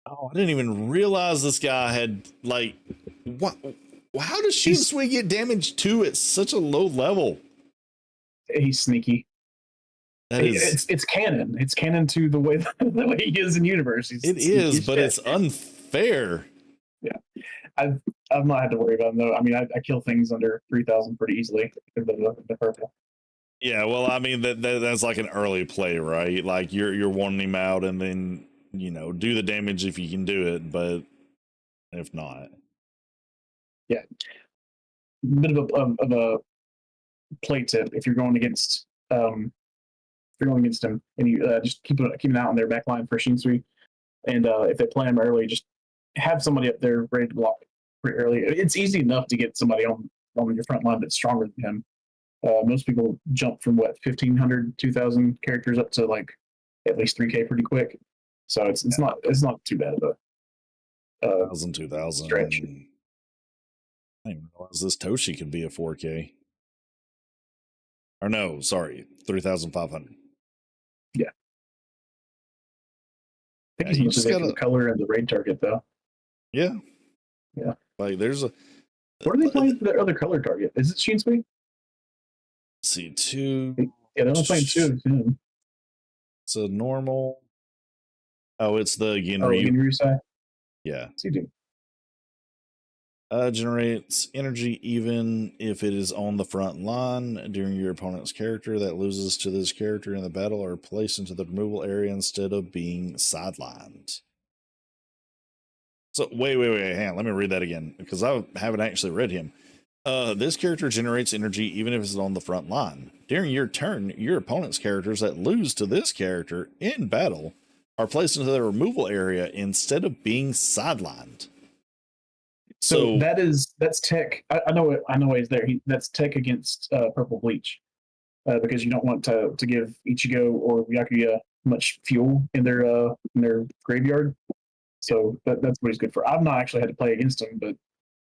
Oh, I didn't even realize this guy had like what? How does Shin get damage 2 at such a low level? He's sneaky. It's canon. It's canon to the way he is in universe. It is, but it's unfair. Yeah, I've not had to worry about him though. I mean, I kill things under 3,000 pretty easily because of the purple. Yeah, well, I mean that's like an early play, right? Like you're wanting him out, and then do the damage if you can do it, but if not, yeah. bit of a play tip if you're going against him, and you just keep an eye on their back line for Shinsui, and if they play him early, just have somebody up there ready to block pretty early. It's easy enough to get somebody on your front line that's stronger than him. Most people jump from 1,500, 2,000 characters up to like at least 3K pretty quick. So it's not too bad of a 2,000. stretch. I didn't even realize this Toshi could be a 4K. Or no, sorry, 3,500. Yeah. I think he's mostly the color and the raid target though. Yeah. Yeah. Like there's a. What are they playing for their other color target? Is it Shinsui? See, 2. Yeah, they're only playing 2 of him. It's a normal. Oh, it's the Ginryu. Oh, Ginryu. Yeah. What's he do? Generates energy even if it is on the front line during your opponent's character that loses to this character in the battle or placed into the removal area instead of being sidelined. So wait, hang on. Let me read that again because I haven't actually read him. This character generates energy even if it's on the front line. During your turn, your opponent's characters that lose to this character in battle are placed into the removal area instead of being sidelined. So that's tech. I know he's there. That's tech against Purple Bleach, because you don't want to give Ichigo or Byakuya much fuel in their graveyard. So that's what he's good for. I've not actually had to play against him, but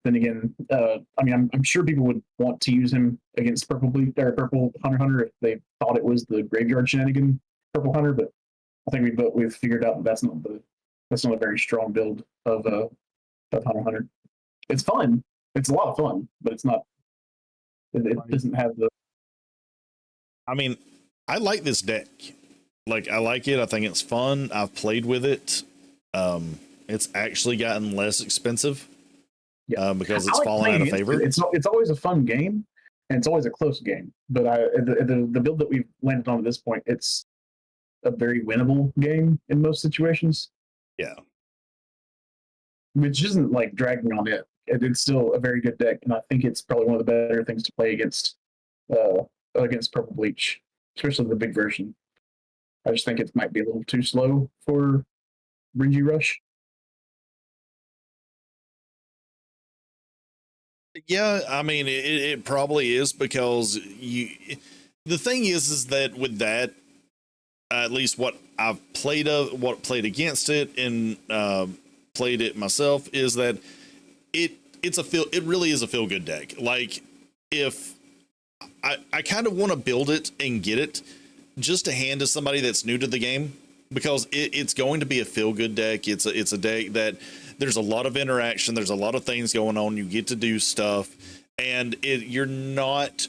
then again, I mean, I'm sure people would want to use him against Purple Bleach or Purple Hunter if they thought it was the graveyard shenanigan Purple Hunter. But I think we've figured out that that's not a very strong build of Hunter. It's fun. It's a lot of fun, but it's not. It doesn't have the. I mean, I like this deck. Like, I like it. I think it's fun. I've played with it. It's actually gotten less expensive. Yeah, because it's fallen out of favor. It's always a fun game, and it's always a close game. But the build that we've landed on at this point, it's a very winnable game in most situations. Yeah, which isn't like dragging on it. It's still a very good deck, and I think it's probably one of the better things to play against Purple Bleach, especially the big version. I just think it might be a little too slow for Renji Rush. Yeah, I mean it probably is because the thing is that with that, at least what I've played played against it and played it myself is that it really is a feel good deck. Like if I kind of want to build it and get it just to hand to somebody that's new to the game because it's going to be a feel good deck. It's a deck that there's a lot of interaction. There's a lot of things going on. You get to do stuff and you're not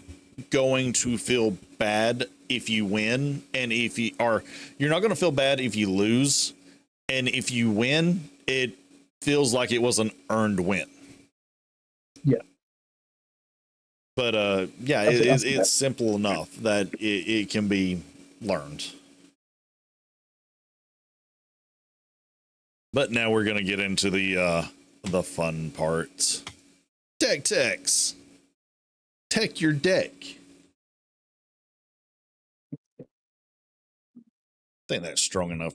going to feel bad if you win. And you're not going to feel bad if you lose. And if you win, it feels like it was an earned win. Yeah. But yeah, it's simple enough that it can be learned. But now we're gonna get into the fun parts. Deck techs. Tech your deck. I think that's strong enough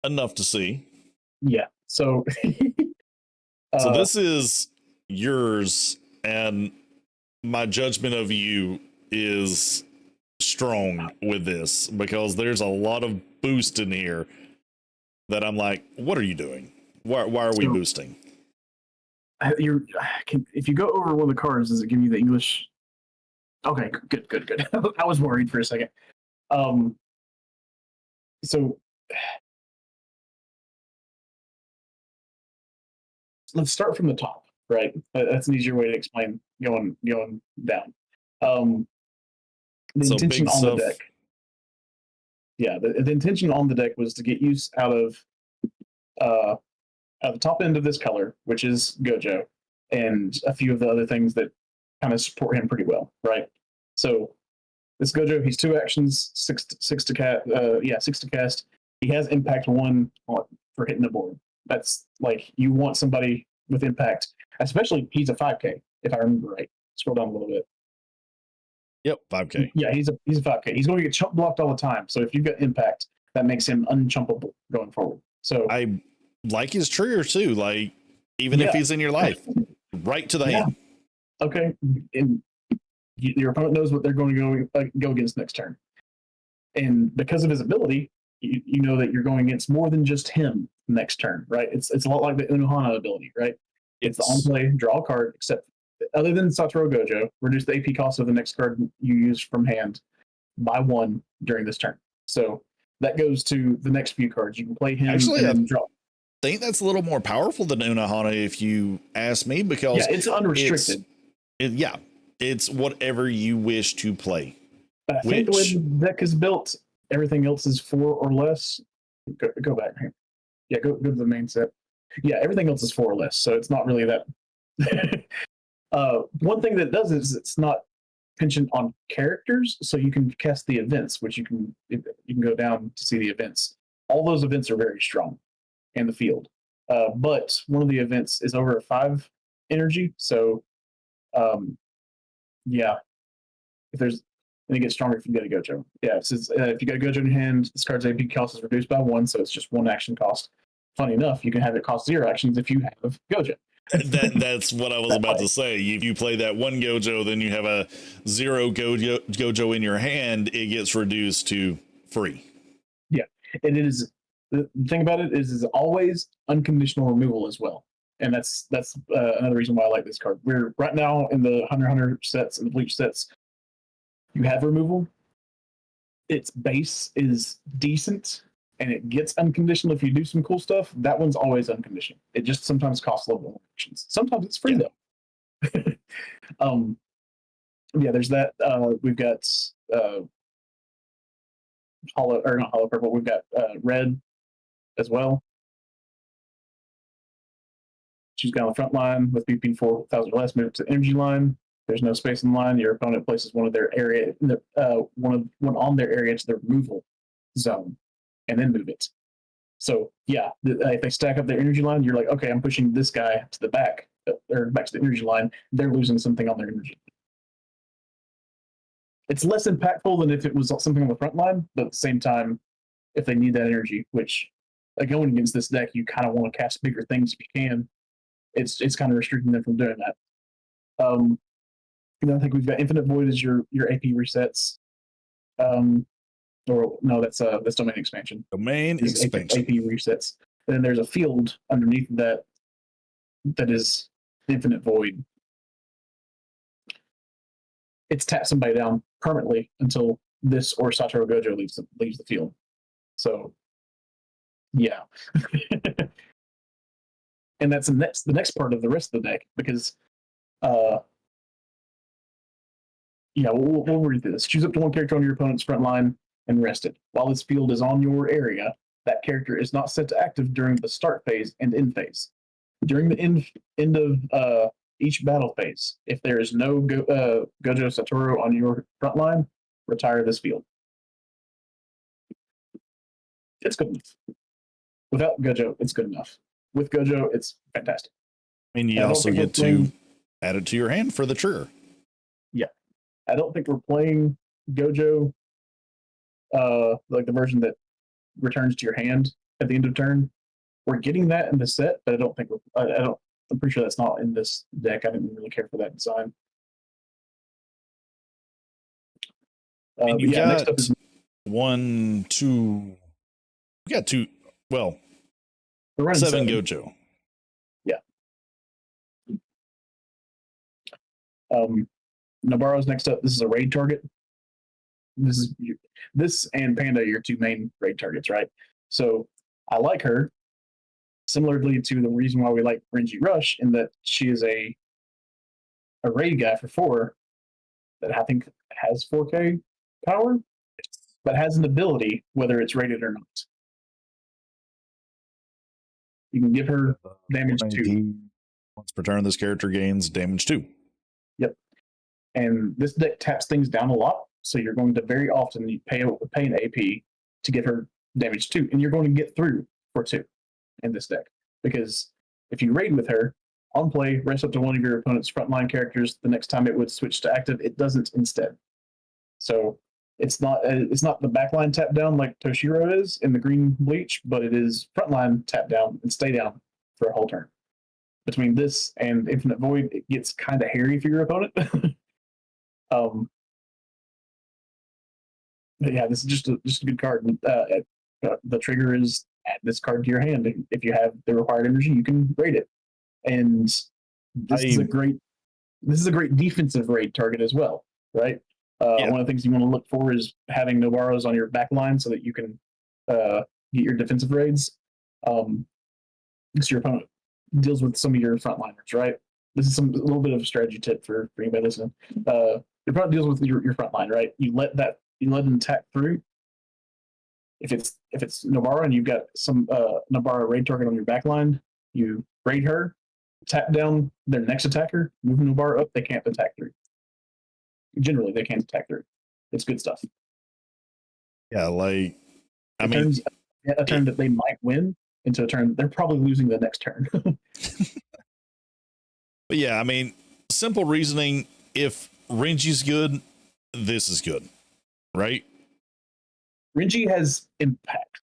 enough to see. Yeah. So so this is yours, and my judgment of you is strong with this because there's a lot of boost in here that I'm like, what are you doing? Why are we boosting? If you go over one of the cards, does it give you the English? Okay, good. I was worried for a second. So let's start from the top, right? That's an easier way to explain going down. The intention on the deck. Yeah, the intention on the deck was to get use out of the top end of this color, which is Gojo, and a few of the other things that kind of support him pretty well, right? So this Gojo, he's 2 actions, 6 to cast. 6 to cast. He has impact 1 for hitting the board. That's like you want somebody with impact. Especially he's a 5K if I remember right. Scroll down a little bit. Yep, 5K. Yeah, he's a 5K. He's going to get chump blocked all the time. So if you've got impact, that makes him unchumpable going forward. So I like his trigger too. Like even if he's in your life, right to the hand. Okay, and your opponent knows what they're going to go against next turn, and because of his ability, you know that you're going against more than just him next turn, right? It's a lot like the Unohana ability, right? It's the on play, draw a card, except other than Satoru Gojo, reduce the AP cost of the next card you use from hand by 1 during this turn. So that goes to the next few cards. You can play him Actually, and draw. I think that's a little more powerful than Unohana, if you ask me, because it's unrestricted. It's whatever you wish to play. But I think the way the deck is built, everything else is 4 or less. Go back here. Yeah, go to the main set. Yeah, everything else is 4 or less, so it's not really that. One thing that it does is it's not penchant on characters, so you can cast the events, which you can go down to see the events. All those events are very strong in the field, but one of the events is over a 5 energy, so yeah, if there's and it gets stronger if you get a Gojo. Yeah, it says if you got a Gojo in your hand, this card's AP cost is reduced by 1, so it's just 1 action cost. Funny enough, you can have it cost 0 actions if you have Gojo. That's what I was about to say. If you play that 1 Gojo, then you have a 0 Gojo in your hand, it gets reduced to free. Yeah, and it is the thing about it is always unconditional removal as well, and that's another reason why I like this card. We're right now in the Hunter sets and the Bleach sets. You have removal. Its base is decent, and it gets unconditional if you do some cool stuff. That one's always unconditional. It just sometimes costs low actions. Sometimes it's free though. There's that. We've got not hollow purple. We've got red as well. She's got on the front line with BP 4,000 or less. Move to the energy line. There's no space in the line. Your opponent places one of their area, one on their area to the removal zone, and then move it. So yeah, if they stack up their energy line, you're like, okay, I'm pushing this guy to the back, or back to the energy line. They're losing something on their energy. It's less impactful than if it was something on the front line, but at the same time, if they need that energy, which going against this deck, you kind of want to cast bigger things if you can. It's kind of restricting them from doing that. I think we've got Infinite Void as your AP resets. Or no, that's Domain Expansion. Domain Expansion. AP resets. And then there's a field underneath that is Infinite Void. It's tap somebody down permanently until this or Satoru Gojo leaves the field. So yeah. And that's the next part of the rest of the deck, because we'll read through this. Choose up to 1 character on your opponent's front line and rest it. While this field is on your area, that character is not set to active during the start phase and end phase. During the end of each battle phase, if there is no Gojo Satoru on your front line, retire this field. It's good enough. Without Gojo, it's good enough. With Gojo, it's fantastic. I mean, you also get to add it to your hand for the trigger. Yeah. I don't think we're playing Gojo like the version that returns to your hand at the end of turn. We're getting that in the set, but I don't think I'm pretty sure that's not in this deck. I didn't really care for that design. Next up is 1, 2. We got 2. Well, 7 Gojo. Yeah. Nabaro's next up. This is a raid target. This and Panda are your 2 main raid targets, right? So I like her similarly to the reason why we like Renji Rush, in that she is a raid guy for 4 that I think has 4K power, but has an ability whether it's rated or not. You can give her damage 2. Once per turn, this character gains damage 2. Yep. And this deck taps things down a lot, so you're going to very often pay an AP to give her damage 2, and you're going to get through for 2 in this deck. Because if you raid with her, On play, rest up to one of your opponent's frontline characters. The next time it would switch to active, it doesn't instead. So it's not the backline tap down like Toshiro is in the green bleach, but it is frontline tap down and stay down for a whole turn. Between this and Infinite Void, it gets kind of hairy for your opponent. But yeah, this is just a good card. The trigger is add this card to your hand. If you have the required energy, you can raid it. And this is a great defensive raid target as well, right? One of the things you want to look for is having Nobaros on your back line so that you can get your defensive raids. Because your opponent deals with some of your frontliners, right? This is a little bit of a strategy tip for anybody listening. Your opponent deals with your front line, right? You let them tap through. If it's Nobara and you've got some Nobara raid target on your back line, you raid her, tap down their next attacker, move Nobara up, they can't attack through. Generally, they can't attack through. It's good stuff. Yeah, like a turn that they might win into a turn they're probably losing the next turn. But yeah, I mean, simple reasoning. If Renji's good, this is good, right? Renji has impact,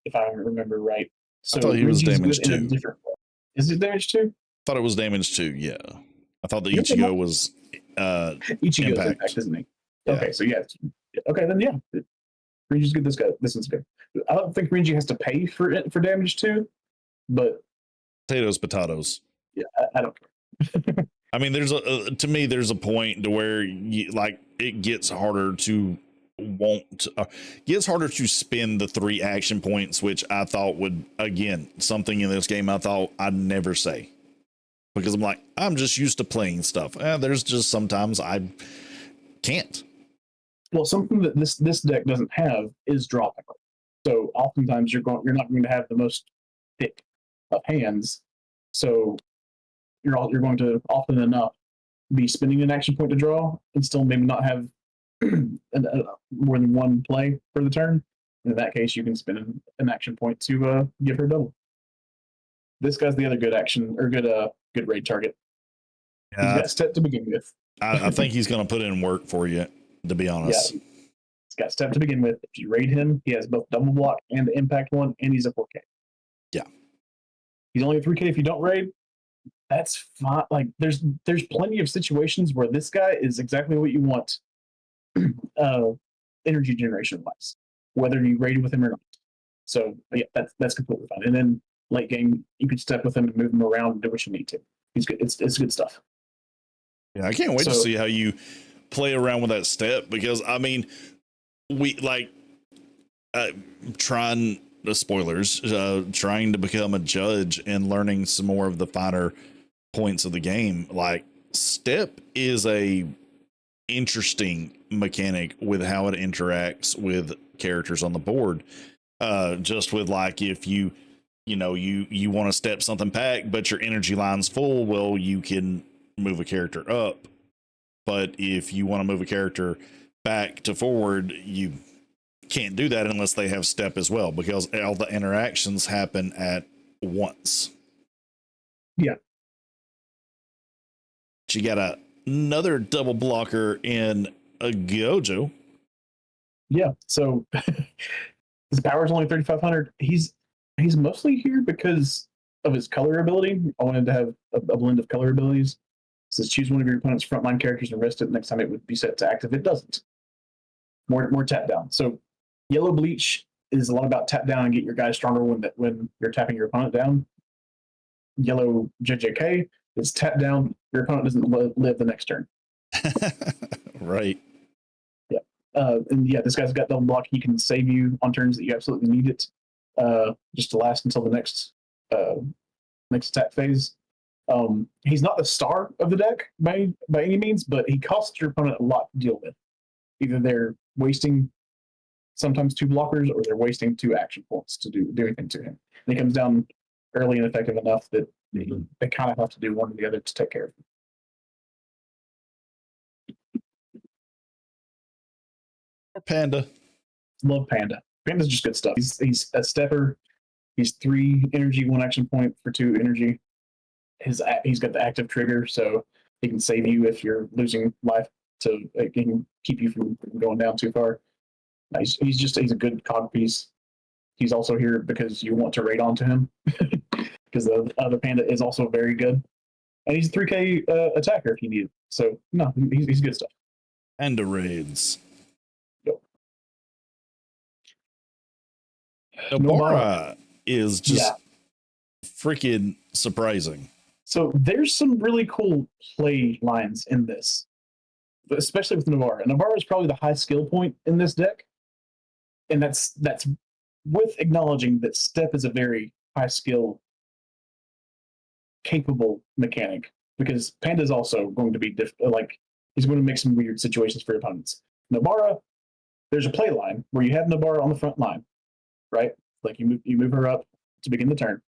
if I remember right. So I thought he was damage too. Is it damage too? I thought it was damage too. Yeah, I thought the Ichigo was Ichigo's impact, isn't he? Yeah. Okay, so yeah. Okay, then yeah. Renji's good. This one's good. I don't think Renji has to pay for damage too, but potatoes. Yeah, I don't care. I mean, there's a point to where it gets harder to gets harder to spend the 3 action points, which I thought would, again, something in this game I thought I'd never say, because I'm just used to playing stuff. There's just sometimes I can't. Well, something that this deck doesn't have is draw power. So oftentimes you're not going to have the most thick of hands. So you're going to often enough be spending an action point to draw and still maybe not have more than one play for the turn. In that case, you can spend an action point to give her double. This guy's the other good action or good raid target. He's got step to begin with. I think he's going to put in work for you, to be honest. Yeah, he's got step to begin with. If you raid him, he has both double block and the impact one, and he's a 4K. Yeah, he's only a 3K if you don't raid. That's fine. Like there's plenty of situations where this guy is exactly what you want, energy generation wise, whether you raid with him or not. So yeah, that's completely fine. And then late game, you can step with him and move him around and do what you need to. He's good. It's good stuff. Yeah, I can't wait to see how you play around with that step, because I mean, we trying to become a judge and learning some more of the finer points of the game. Like, step is a interesting mechanic with how it interacts with characters on the board. Just with if you want to step something back, but your energy line's full, well, you can move a character up. But if you want to move a character back to forward, you can't do that unless they have step as well, because all the interactions happen at once. Yeah. But you got another double blocker in a Gojo. Yeah. So his power is only 3,500. He's mostly here because of his color ability. I wanted to have a blend of color abilities. It says choose one of your opponent's frontline characters and rest it. Next time it would be set to active. It doesn't. More tap down. So yellow bleach is a lot about tap down and get your guy stronger when you're tapping your opponent down. Yellow JJK is tap down. Your opponent doesn't live the next turn. Right. Yeah. And yeah, this guy's got double block. He can save you on turns that you absolutely need it. Just to last until the next attack phase. He's not the star of the deck by any means, but he costs your opponent a lot to deal with. Either they're wasting sometimes 2 blockers, or they're wasting 2 action points to do anything to him. And he comes down early and effective enough that they kind of have to do one or the other to take care of him. Panda. Love Panda. Panda's just good stuff. He's a stepper. He's 3 energy, 1 action point for 2 energy. he's got the active trigger, so he can save you if you're losing life. To it can keep you from going down too far. He's a good cog piece. He's also here because you want to raid onto him because the other panda is also very good, and he's a 3K attacker if you need it. So no, he's good stuff. Panda raids. Yep. Nobara is just freaking surprising. So there's some really cool play lines in this, especially with Nobara. Nobara is probably the high skill point in this deck, and that's with acknowledging that Step is a very high skill, capable mechanic, because Panda is also going to be he's going to make some weird situations for your opponents. Nobara, there's a play line where you have Nobara on the front line, right? Like you move her up to begin the turn.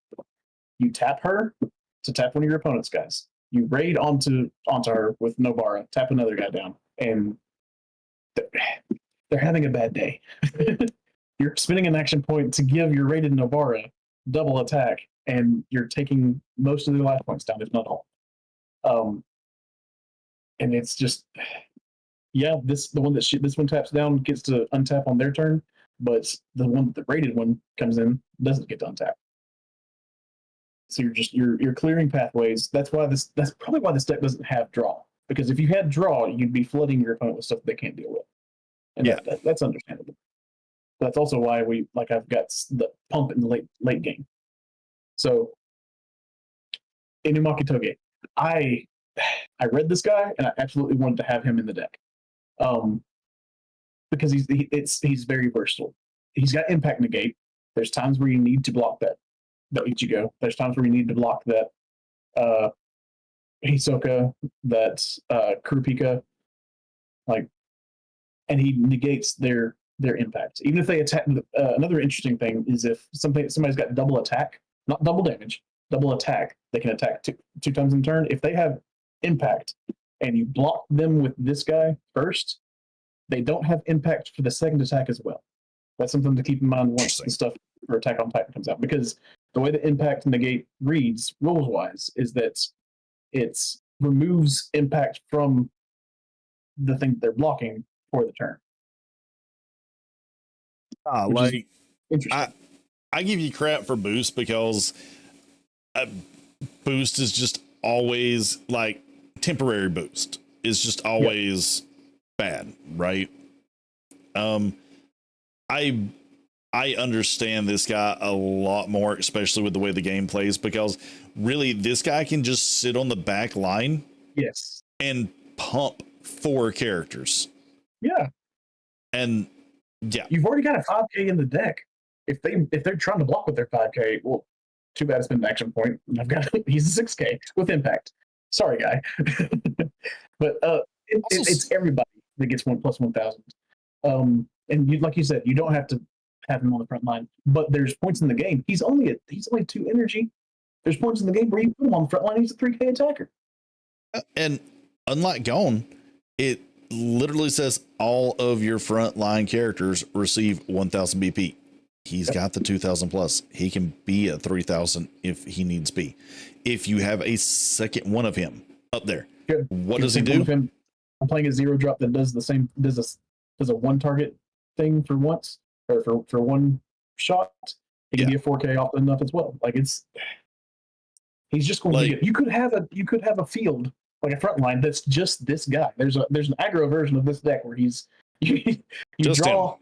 You tap her to tap one of your opponent's guys. You raid onto her with Nobara, tap another guy down, and they're having a bad day. You're spending an action point to give your raided Nobara double attack, and you're taking most of their life points down, if not all. And it's just, this one taps down gets to untap on their turn, but the raided one comes in, doesn't get to untap. So you're clearing pathways. That's probably why this deck doesn't have draw. Because if you had draw, you'd be flooding your opponent with stuff they can't deal with. And that's understandable. That's also why I've got the pump in the late game. So Inumaki Toge, I read this guy and I absolutely wanted to have him in the deck. Because he's very versatile. He's got impact negate. There's times where you need to block that Ichigo. There's times where you need to block that Hisoka, that Kurapika, and he negates their impact. Even if they attack, another interesting thing is if somebody's got double attack, not double damage, double attack, they can attack two times in turn. If they have impact and you block them with this guy first, they don't have impact for the second attack as well. That's something to keep in mind once the stuff for Attack on Titan comes out, because the way the impact negate reads rules-wise is that it removes impact from the thing they're blocking for the turn. I give you crap for boost because boost is just always temporary boost is just always bad, right? I understand this guy a lot more, especially with the way the game plays, because really this guy can just sit on the back line and pump 4 characters. Yeah. And you've already got a 5K in the deck. If they're trying to block with their 5K, well, too bad it's been an action point. He's a 6K with impact. Sorry, guy. But it's everybody that gets 1+1,000. And like you said, you don't have to have him on the front line, but there's points in the game. He's only 2 energy. There's points in the game where you put him on the front line. He's a 3K attacker. And unlike Gone, it literally says all of your front line characters receive 1,000 BP. He's got the 2,000 plus. He can be a 3,000 if he needs be. If you have a second one of him up there, what does he do? I'm playing a 0-drop that does the same. Does a 1 target thing for once, or for 1 shot. It can be a 4K often enough as well. He's just going to get. You could have a field, like a front line that's just this guy. There's an aggro version of this deck where he's you draw. Him.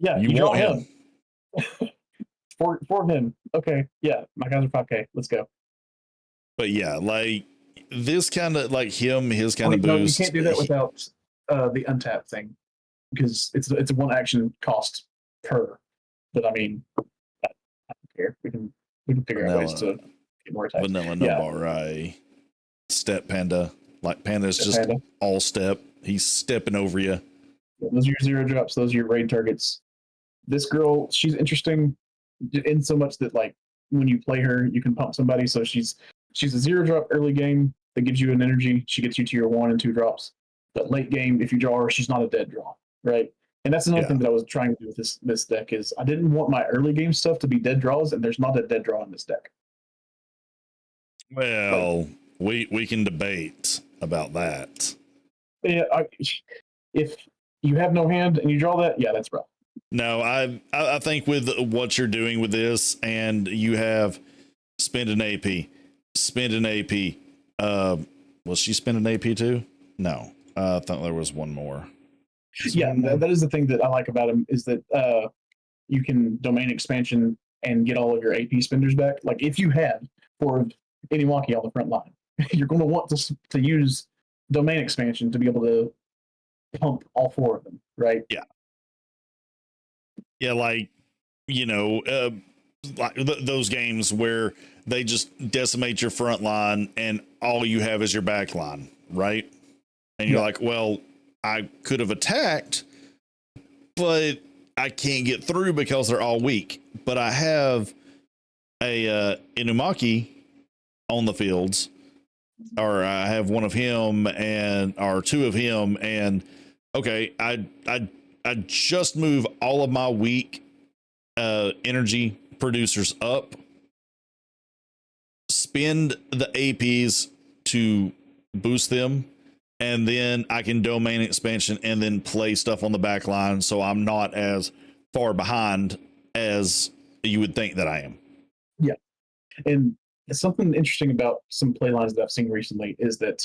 Yeah, you draw him. for him. Okay, yeah, my guys are 5K. Let's go. But this kind of his kind of boost. You can't do that without the untap thing, because it's a 1 action cost per. But I mean, I don't care. We can figure out ways to get more attacks. Vanilla Nobara, Step Panda. Panda's just all step. He's stepping over you. Those are your 0-drops. Those are your raid targets. This girl, she's interesting in so much that when you play her, you can pump somebody. So she's a 0-drop early game that gives you an energy. She gets you to your 1 and 2 drops. But late game, if you draw her, she's not a dead draw, right? And that's another thing that I was trying to do with this deck is I didn't want my early game stuff to be dead draws, and there's not a dead draw in this deck. Well, we can debate about that. Yeah, if you have no hand and you draw that, yeah, that's rough. No, I think with what you're doing with this, and you have spend an AP, spend an AP. Was she spend an AP too? No, I thought there was one more. Yeah, that is the thing that I like about him is that you can domain expansion and get all of your AP spenders back. Like if you have for Inumaki on the front line, you're going to want to use domain expansion to be able to pump all 4 of them, right? Yeah, like like those games where they just decimate your front line and all you have is your back line, right? And you're like, well, I could have attacked, but I can't get through because they're all weak. But I have a Inumaki on the fields, or I have one of him and or 2 of him, and okay, I just move all of my weak energy producers up, spend the APs to boost them, and then I can domain expansion and then play stuff on the back line so I'm not as far behind as you would think that I am. Yeah. And something interesting about some play lines that I've seen recently is that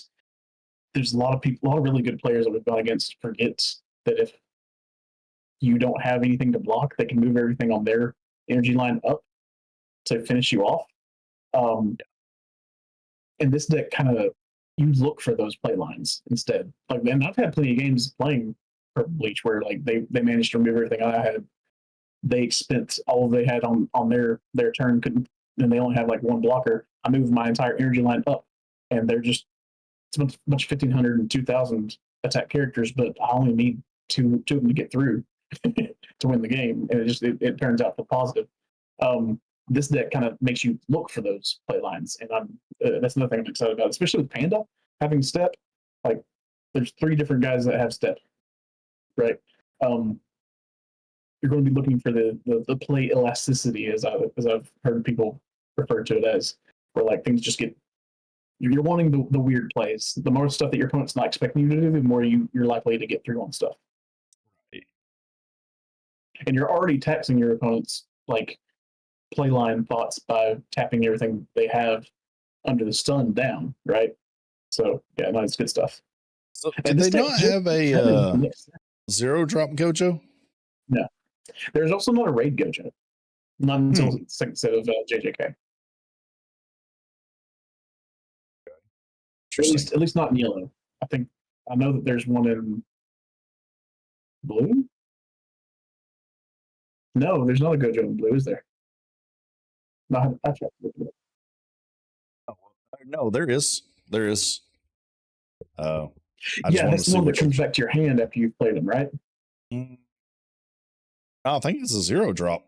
there's a lot of people, a lot of really good players that we've gone against forget that if you don't have anything to block, they can move everything on their energy line up to finish you off. And this deck kind of, you look for those play lines instead. Like, and I've had plenty of games playing Purple Bleach where like they managed to remove everything I had. They spent all they had on their turn, couldn't, and they only have like 1 blocker. I moved my entire energy line up, and they're just it's a bunch of 1,500 and 2,000 attack characters, but I only need two of them to get through to win the game, and it turns out for positive. This deck kind of makes you look for those play lines, and that's another thing I'm excited about, especially with Panda having step. Like, there's 3 different guys that have step, right? You're going to be looking for the play elasticity, as I've heard people refer to it as, where like things just get. You're wanting the weird plays. The more stuff that your opponent's not expecting you to do, the more you're likely to get through on stuff. And you're already taxing your opponent's like playline thoughts by tapping everything they have under the stun down, right? So yeah, no, it's good stuff. So did they not have a 0-drop Gojo? No. There's also not a raid Gojo. Not until the second set of JJK. At least not in yellow. I know that there's one in blue. No, there's not a Gojo in blue, is there? No, I tried. No, there is. There is. Yeah, that's the one that comes back to your hand after you've played them, right? I think it's a 0-drop.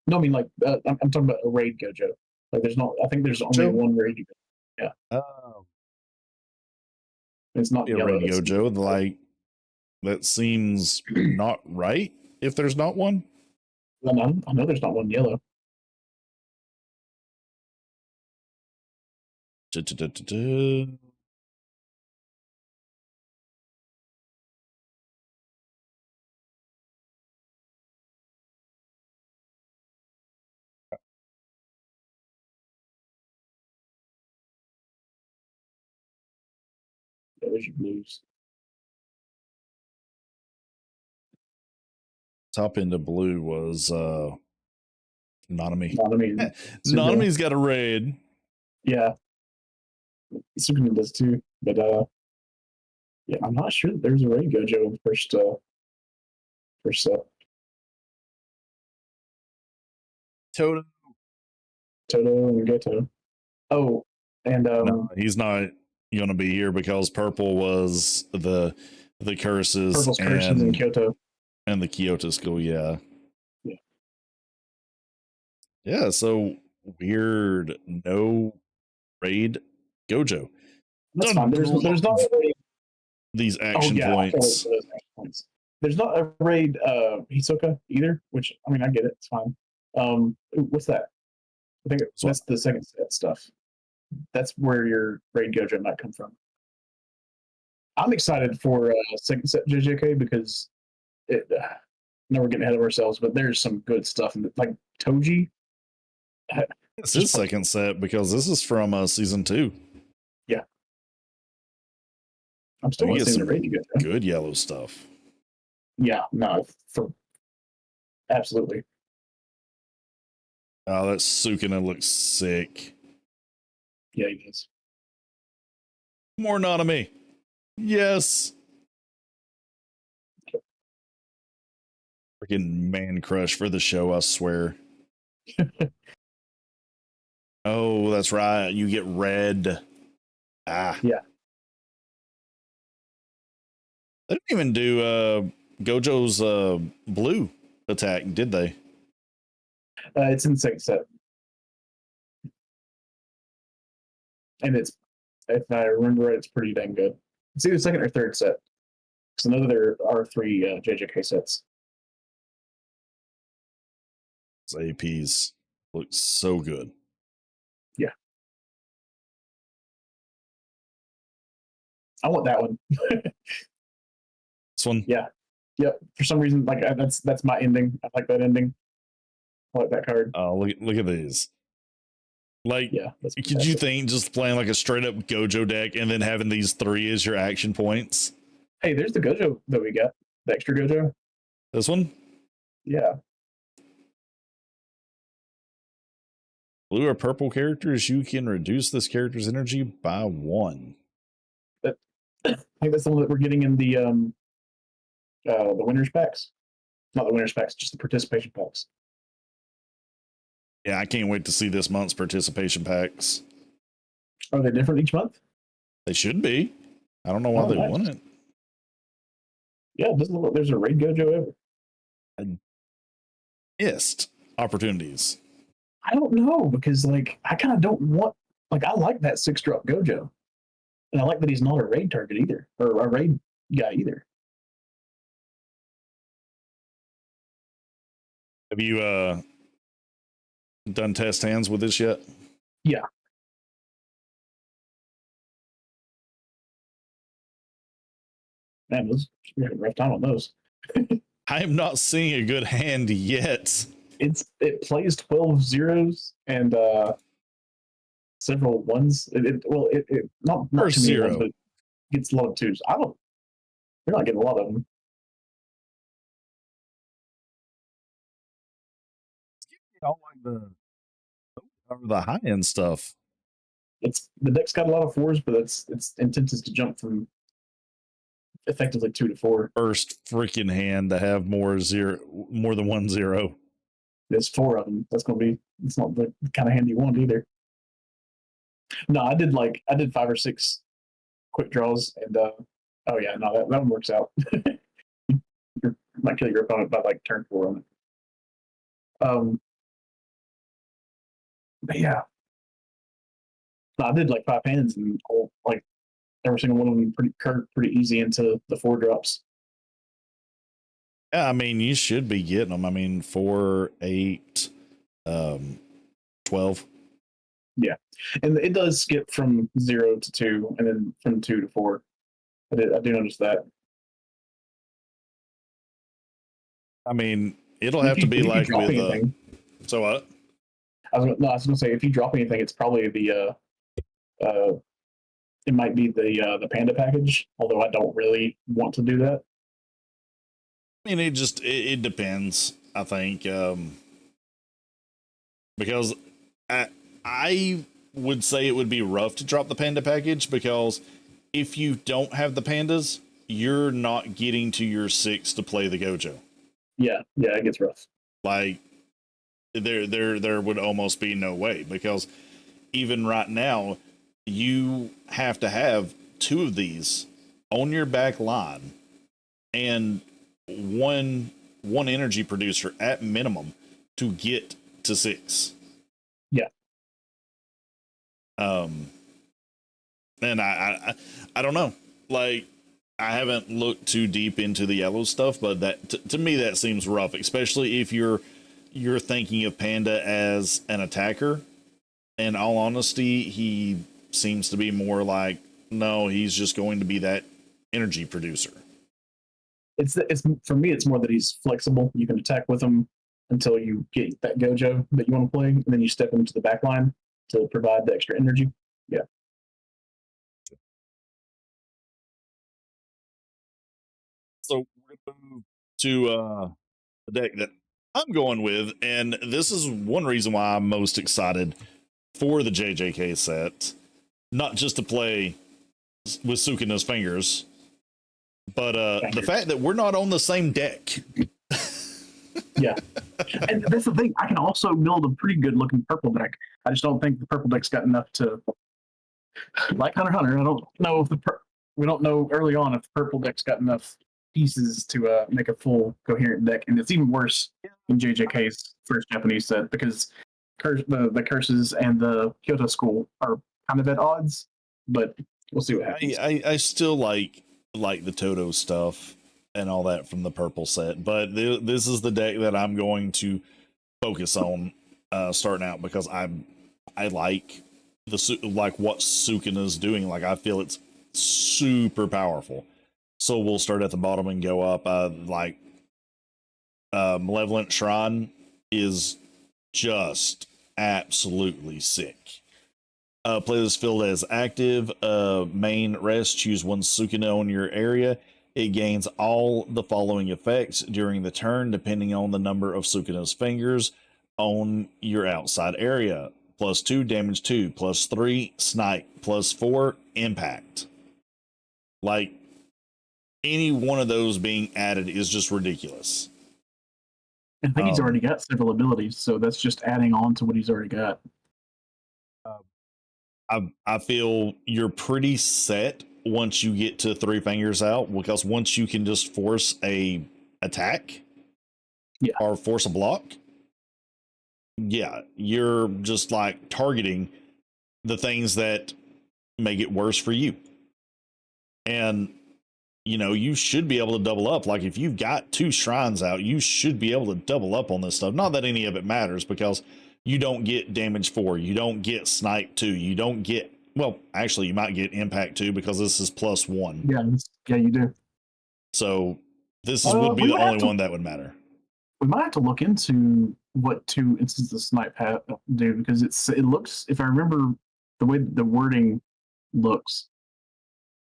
No, I mean like I'm talking about a raid Gojo. Like there's not. I think there's only one raid. Yeah. It's not a raid Gojo. Like that seems not right. If there's not one, I know there's not one yellow. There's your blues. Top end of blue was Nanami. Nanami. Nanami's got a raid. Yeah. Superman does too. But yeah, I'm not sure that there's a raid Gojo in the first set. Toto and Goto. Oh, and no, he's not gonna be here because purple was the curses. Purple's curses in Kyoto. And the Kyoto school, yeah. Yeah. Yeah, so weird. No raid Gojo. That's fine. There's not a raid. These action points. There's not a raid Hisoka either, which I mean I get it, it's fine. What's that? I think So that's the second set stuff. That's where your raid Gojo might come from. I'm excited for second set JJK because it. Now we're getting ahead of ourselves, but there's some good stuff in like Toji. it's his second set because this is from season 2. Yeah, I'm still You get listening to some raid Gojo. good yellow stuff. Yeah, no, for absolutely. Oh, that Sukuna looks sick. Yeah, he does. More Nanami. Yes. Freaking man crush for the show, I swear. Oh, that's right. You get red. Ah. Yeah. They didn't even do Gojo's blue attack, did they? It's in the second set, and it's, if I remember right, it's pretty dang good. It's either second or third set. Because I know there are 3 JJK sets. His APs look so good. Yeah, I want that one. This one, Yeah, yep. For some reason, like that's my ending. I like that ending. I like that card. look at these. Like, Yeah, that's could you fantastic. think just playing like a straight up Gojo deck and then having these 3 as your action points? Hey, there's the Gojo that we got. The extra Gojo. This one, Yeah. blue or purple characters, you can reduce this character's energy by 1. I think that's the one that we're getting in the winners packs. Not the winners packs, just the participation packs. Yeah, I can't wait to see this month's participation packs. Are they different each month? They should be. I don't know why Oh, they nice. wouldn't. Yeah, it doesn't look like there's a raid Gojo ever. Missed opportunities. I don't know because like I kind of don't want, like I like that 6-drop Gojo, and I like that he's not a raid target either or a raid guy either. Have you done test hands with this yet? Yeah. Man, we're having a rough time on those. I am not seeing a good hand yet. It plays 12 zeros and several ones. It not First too many zero. ones, but it gets a lot of 2s. We're not getting a lot of them. I don't like the high end stuff. The deck's got a lot of 4s, but its intent is to jump from effectively 2 to 4. First freaking hand to have more than 1 0. There's 4 of them. It's not the kind of hand you want either. No, I did 5 or 6 quick draws, and oh yeah, no, that one works out. You might kill your opponent by like turn 4 on it. But yeah, no, I did like 5 hands, and like every single one of them pretty easy into the 4 drops. Yeah, I mean, you should be getting them. I mean, 4, 8, 12. Yeah, and it does skip from 0 to 2, and then from 2 to 4. I do notice that. I mean, it'll have to be like with anything, so what? I was gonna say if you drop anything, it's probably the it might be the panda package. Although I don't really want to do that. I mean, it depends. I think because I would say it would be rough to drop the panda package because if you don't have the pandas, you're not getting to your 6 to play the Gojo. Yeah, it gets rough. Like there would almost be no way because even right now you have to have 2 of these on your back line and one energy producer at minimum to get to 6. Yeah. And I don't know. Like I haven't looked too deep into the yellow stuff, but that to me that seems rough, especially if you're you're thinking of Panda as an attacker. In all honesty, he seems to be more like, no, he's just going to be that energy producer. It's for me. It's more that he's flexible. You can attack with him until you get that Gojo that you want to play, and then you step into the back line to provide the extra energy. Yeah. So we're going to move to the deck that I'm going with, and this is one reason why I'm most excited for the JJK set. Not just to play with Sukuna's fingers, but the fact that we're not on the same deck. Yeah. And that's the thing. I can also build a pretty good looking purple deck. I just don't think the purple deck's got enough to, like Hunter x Hunter. I don't know if we don't know early on if the purple deck's got enough pieces to make a full coherent deck. And it's even worse in JJK's first Japanese set because the curses and the Kyoto school are kind of at odds, but we'll see what happens. I still like the Toto stuff and all that from the purple set, but this is the deck that I'm going to focus on starting out because I like what Sukuna's doing. Like I feel it's super powerful. So we'll start at the bottom and go up. Malevolent Shrine is just absolutely sick. Play this field as active. Main rest, choose one Sukuna on your area. It gains all the following effects during the turn, depending on the number of Sukuna's fingers on your outside area. +2, damage 2, +3, snipe, +4, impact. Like, any one of those being added is just ridiculous. I think he's already got several abilities, so that's just adding on to what he's already got. I feel you're pretty set once you get to 3 fingers out, because once you can just force a attack, or force a block, you're just like targeting the things that make it worse for you. And you know, you should be able to double up. Like if you've got 2 shrines out, you should be able to double up on this stuff. Not that any of it matters, because you don't get damage 4, you don't get snipe 2, you don't get, well, actually you might get impact 2 because this is +1. Yeah, you do. So this would be the only one that would matter. We might have to look into what 2 instances of snipe do, because it looks, if I remember the way the wording looks,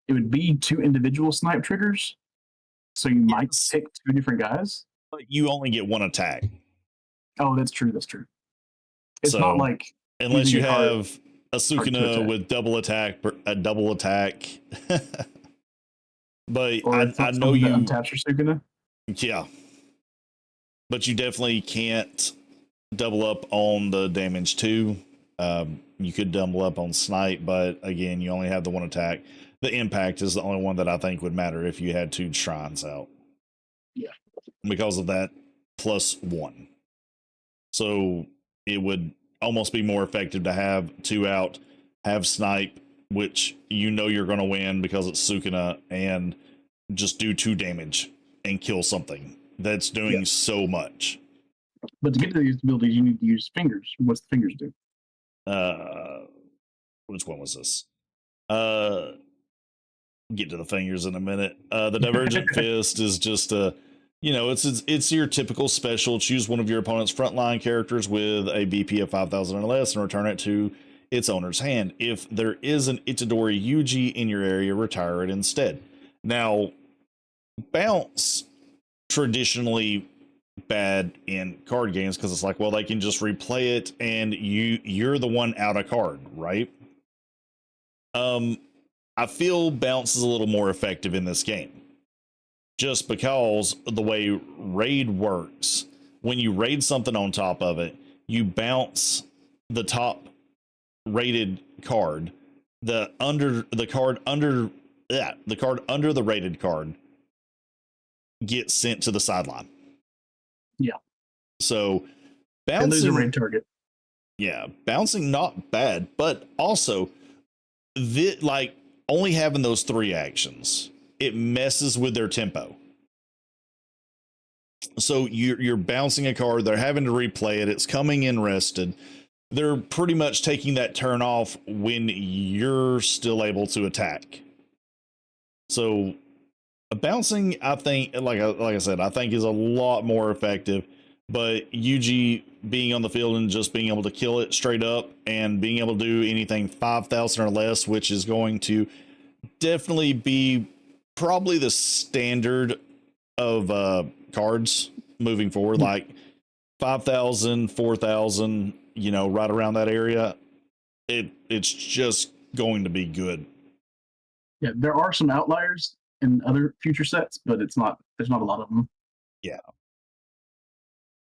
it would be 2 individual snipe triggers. So you might pick 2 different guys. But you only get 1 attack. Oh, that's true. That's true. It's not like, unless you have a Sukuna with double attack, a double attack. But I know you untap your Sukuna. Yeah. But you definitely can't double up on the damage 2. You could double up on snipe, but again, you only have the 1 attack. The impact is the only one that I think would matter if you had 2 shrines out. Yeah. Because of that +1. So it would almost be more effective to have 2 out, have snipe, which you know you're going to win because it's Sukuna, and just do 2 damage and kill something that's doing so much. But to get to these abilities, you need to use fingers. What's the fingers do? Which one was this? Get to the fingers in a minute. The Divergent Fist is just it's your typical special. Choose one of your opponent's frontline characters with a BP of 5,000 or less and return it to its owner's hand. If there is an Itadori Yuji in your area, retire it instead. Now, bounce traditionally bad in card games because it's like, well, they can just replay it and you're the one out of card, right? I feel bounce is a little more effective in this game, just because of the way raid works. When you raid something on top of it, you bounce the top rated card. The card under the rated card gets sent to the sideline. Yeah. So bouncing, lose a raid target. Yeah, bouncing not bad, but also only having those 3 actions, it messes with their tempo. So you're bouncing a card. They're having to replay it. It's coming in rested. They're pretty much taking that turn off when you're still able to attack. So bouncing, I think, like I said, I think is a lot more effective. But UG being on the field and just being able to kill it straight up and being able to do anything 5,000 or less, which is going to definitely be probably the standard of cards moving forward, like 5,000, 4,000, you know, right around that area. It's just going to be good. Yeah, there are some outliers in other future sets, but there's not a lot of them. Yeah.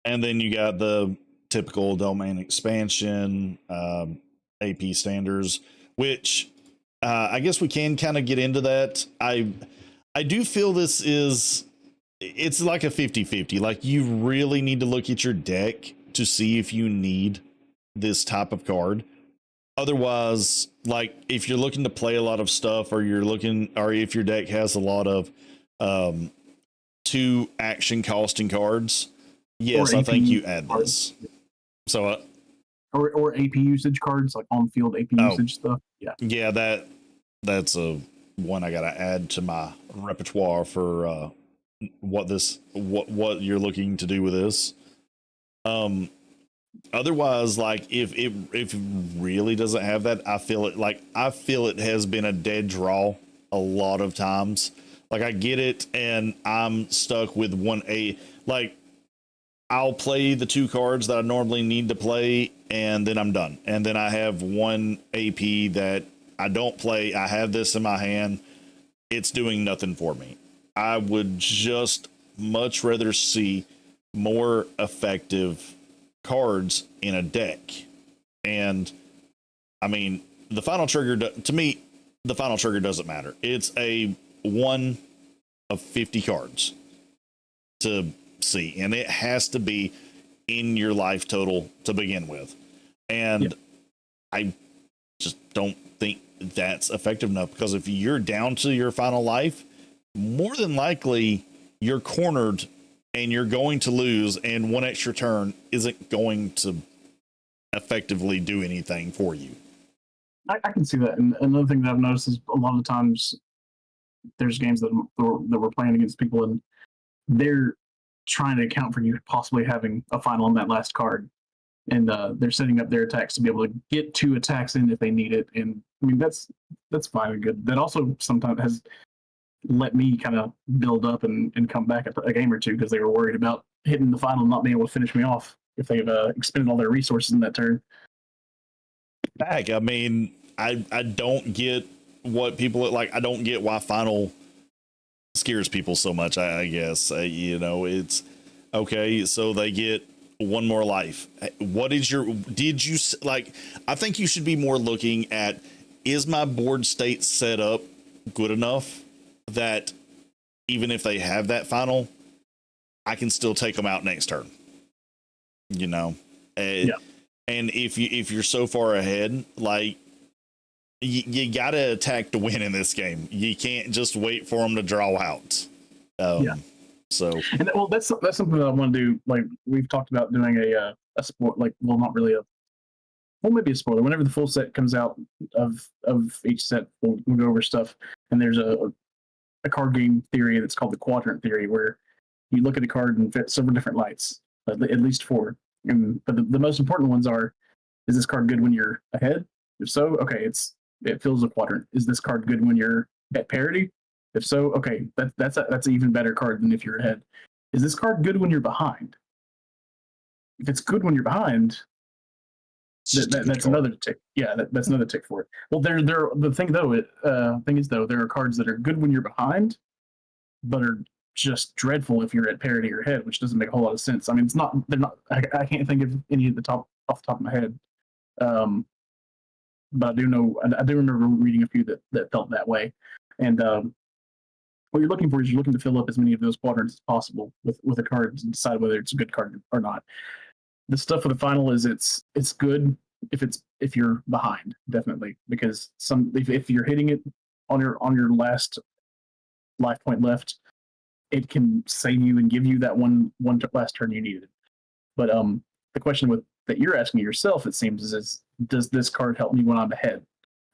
And then you got the typical domain expansion, AP standards, which I guess we can kind of get into that. I do feel this is, it's like a 50-50. Like, you really need to look at your deck to see if you need this type of card. Otherwise, like, if you're looking to play a lot of stuff, or if your deck has a lot of 2 action costing cards, yes, I think you add this. So or AP usage cards, like on field AP usage stuff. Yeah, that's a one I gotta add to my repertoire for what you're looking to do with this. Otherwise, like, if it really doesn't have that, I feel it has been a dead draw a lot of times. Like, I get it, and I'm stuck with like, I'll play the 2 cards that I normally need to play, and then I'm done. And then I have 1 AP that I don't play. I have this in my hand. It's doing nothing for me. I would just much rather see more effective cards in a deck. And I mean, the final trigger, to me, the final trigger doesn't matter. It's a 1 of 50 cards to see, and it has to be in your life total to begin with. And I just don't think that's effective enough, because if you're down to your final life, more than likely you're cornered and you're going to lose, and 1 extra turn isn't going to effectively do anything for you. I can see that. And another thing that I've noticed is a lot of the times there's games that we're playing against people, and they're trying to account for you possibly having a final on that last card, and they're setting up their attacks to be able to get 2 attacks in if they need it. And I mean, that's fine and good. That also sometimes has let me kind of build up and come back a game or 2, because they were worried about hitting the final and not being able to finish me off if they've expended all their resources in that turn. Back, I mean, I don't get what people like. I don't get why final scares people so much. I guess you know, it's okay. So they get 1 more life. What is did you like? I think you should be more looking at, is my board state set up good enough that even if they have that final, I can still take them out next turn. You know, and if you're so far ahead, like, you gotta attack to win in this game. You can't just wait for them to draw out. So, and that's something that I want to do. Like, we've talked about doing a sport, like, well, not really maybe a spoiler. Whenever the full set comes out of each set, we'll go over stuff. And there's a card game theory that's called the quadrant theory, where you look at a card and fit several different lights, at least 4. But the most important ones are: is this card good when you're ahead? If so, okay, it fills a quadrant. Is this card good when you're at parity? If so, okay, that's an even better card than if you're ahead. Is this card good when you're behind? If it's good when you're behind, that's another tick. Yeah, that's another tick for it. Well, the thing is, there are cards that are good when you're behind, but are just dreadful if you're at parity or ahead, which doesn't make a whole lot of sense. I mean, they're not. I can't think of any off the top of my head. But I do know, I do remember reading a few that felt that way. And what you're looking for is you're looking to fill up as many of those quadrants as possible with a card to decide whether it's a good card or not. The stuff for the final is it's good if you're behind, definitely, because if you're hitting it on your last life point left, it can save you and give you that last turn you needed. But the question that you're asking yourself, it seems, is does this card help me when I'm ahead?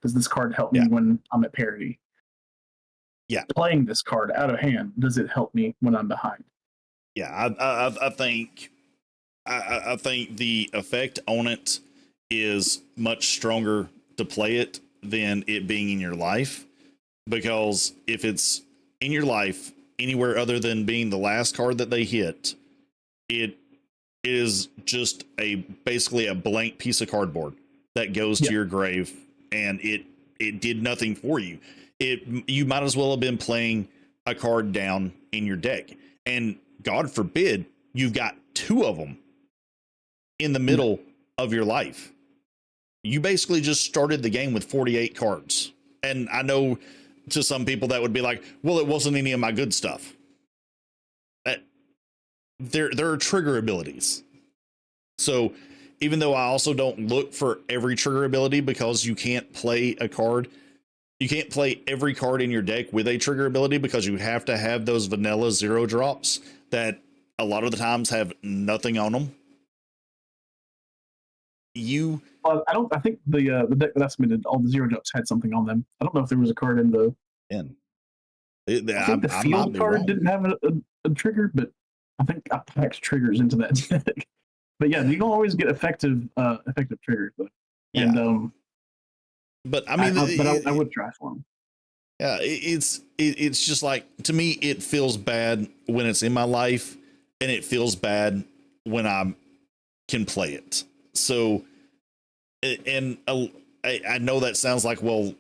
Does this card help me Yeah. when I'm at parity? Yeah. Playing this card out of hand, does it help me when I'm behind? Yeah, I think I think the effect on it is much stronger to play it than it being in your life, because if it's in your life anywhere other than being the last card that they hit, it is just basically a blank piece of cardboard that goes to your grave, and it did nothing for you. You might as well have been playing a card down in your deck, and God forbid you've got two of them in the middle of your life. You basically just started the game with 48 cards. And I know to some people that would be like, well, it wasn't any of my good stuff. There are trigger abilities. So even though I also don't look for every trigger ability, because you can't play a card, you can't play every card in your deck with a trigger ability, because you have to have those vanilla 0 drops that a lot of the times have nothing on them. I think the deck that I submitted, all the 0 drops had something on them. I don't know if there was a card in the. I think the field card didn't have a trigger, but I think I packed triggers into that deck. But yeah, you don't always get effective triggers, though. Yeah. And but I mean, I would try for them. Yeah, it's just like, to me, it feels bad when it's in my life, and it feels bad when I can play it. So, and I know that sounds like, well,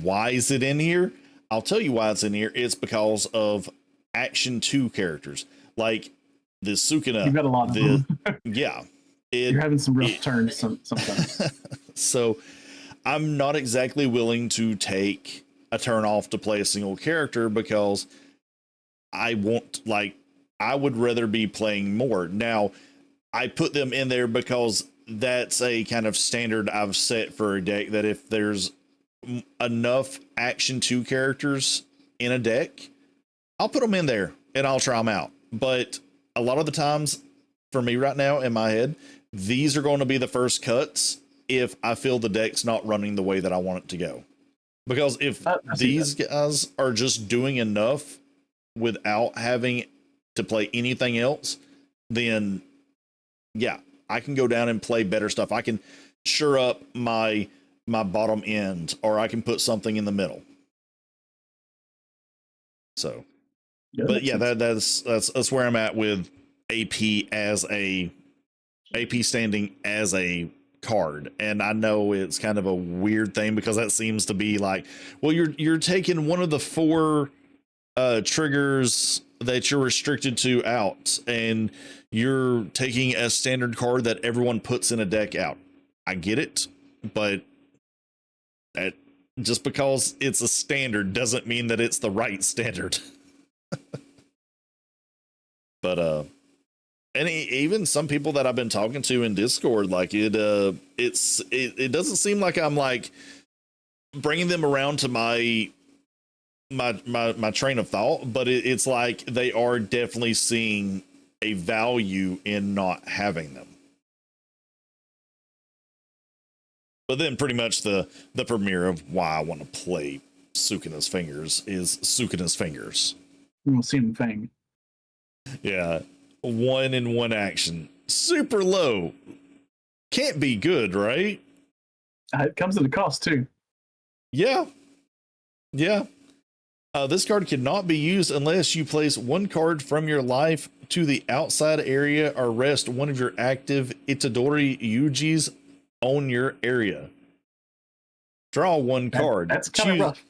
why is it in here? I'll tell you why it's in here. It's because of Action 2 characters, like the Sukuna. You've got a lot of them. Yeah. You're having some rough turns sometimes. So I'm not exactly willing to take a turn off to play a single character, because I would rather be playing more. Now, I put them in there because that's a kind of standard I've set for a deck, that if there's enough Action 2 characters in a deck, I'll put them in there and I'll try them out. But a lot of the times for me right now in my head, these are going to be the first cuts if I feel the deck's not running the way that I want it to go. Because if these guys are just doing enough without having to play anything else, then yeah, I can go down and play better stuff. I can shore up my bottom end, or I can put something in the middle. So, but yeah, that's where I'm at with AP standing as a card. And I know it's kind of a weird thing, because that seems to be like, well, you're taking one of the 4 triggers that you're restricted to out, and you're taking a standard card that everyone puts in a deck out. I get it, but that just because it's a standard doesn't mean that it's the right standard. But and even some people that I've been talking to in Discord, like it doesn't seem like I'm like bringing them around to my train of thought, but it's like they are definitely seeing a value in not having them. But then pretty much the premiere of why I want to play Sukuna's Fingers is Sukuna's Fingers. We'll see him Fang. Yeah. 1 in 1 action. Super low. Can't be good, right? It comes at a cost too. Yeah. Yeah. This card cannot be used unless you place 1 card from your life to the outside area or rest one of your active Itadori Yujis on your area. Draw 1 card. That's kind of rough.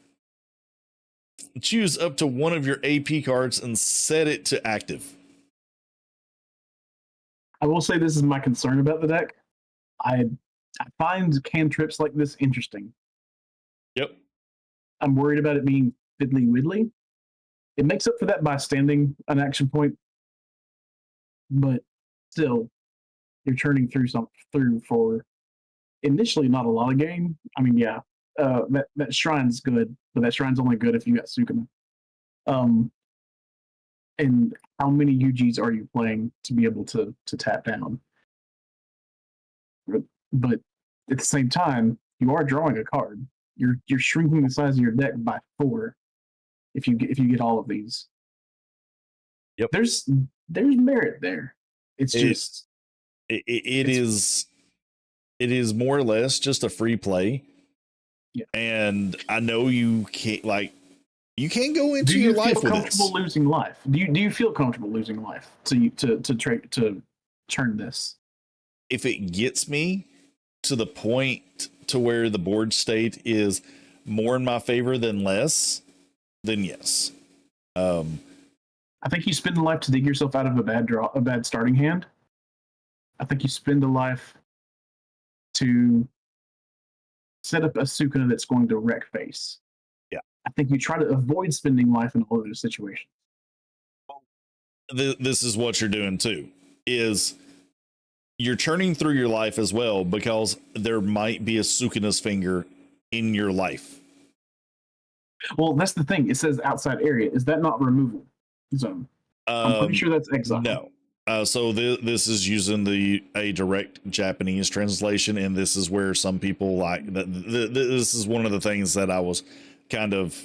Choose up to 1 of your AP cards and set it to active. I will say this is my concern about the deck. I find cantrips like this interesting. Yep. I'm worried about it being fiddly widdly. It makes up for that by standing an action point, but still, you're churning through for initially not a lot of game. I mean, yeah, that shrine's good, but that shrine's only good if you got Sukuna. and how many UGs are you playing to be able to tap down? But at the same time, you are drawing a card. You're shrinking the size of your deck by 4 if you get all of these. Yep. There's merit there. It's just it is more or less just a free play. Yeah. And I know you can't go into do you your life feel with comfortable this. losing life? Do you feel comfortable losing life to turn this? If it gets me to the point to where the board state is more in my favor than less, then yes. I think you spend a life to dig yourself out of a bad starting hand. I think you spend a life to set up a Sukuna that's going to wreck face. Yeah. I think you try to avoid spending life in all of those situations. This is what you're doing too, is you're churning through your life as well, because there might be a Sukuna's finger in your life. Well, that's the thing. It says outside area. Is that not removal zone? I'm pretty sure that's exile. No. So this is using a direct Japanese translation, and this is where some people like that. This is one of the things that I was kind of,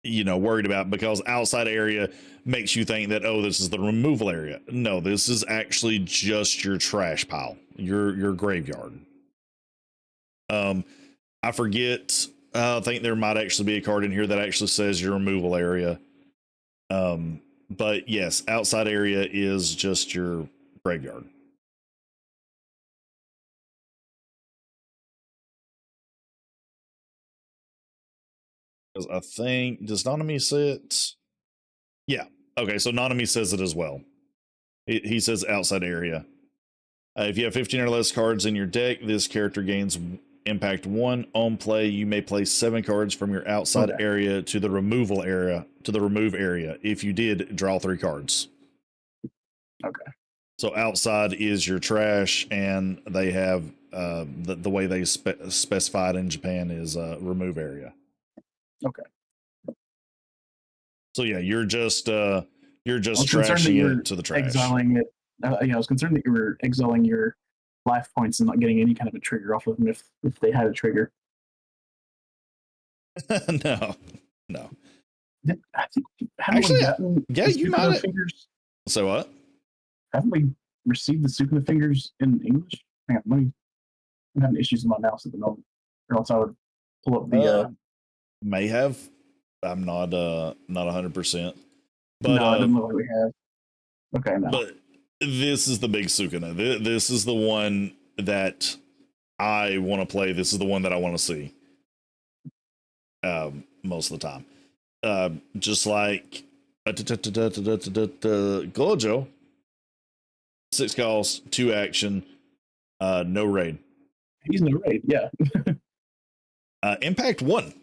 worried about, because outside area makes you think that, oh, this is the removal area. No, this is actually just your trash pile, your graveyard. I forget. I think there might actually be a card in here that actually says your removal area. But yes, outside area is just your graveyard. Because I think, does Nanami say it? Yeah. Okay, so Nanami says it as well. He says outside area. If you have 15 or less cards in your deck, this character gains impact 1 on play. You may place 7 cards from your outside area to the removal area, to the remove area. If you did, draw 3 cards. Okay. So outside is your trash, and they have the way they specified in Japan is remove area. Okay. So yeah, you're just trashing it to the trash. Exiling it. I was concerned that you were exiling your life points and not getting any kind of a trigger off of them if they had a trigger. No. I think, actually, yeah, you might. Fingers? So what? Haven't we received the Sukuna fingers in English? Hang on, I'm having issues with my mouse at the moment, or else I would pull up the. May have. I'm not 100%. But no, I don't know what we have. Okay, no. But this is the big Sukuna. This is the one that I want to play. This is the one that I want to see. Most of the time. Just like Gojo. 6 calls, 2 action, no raid. He's no raid, yeah. Impact 1.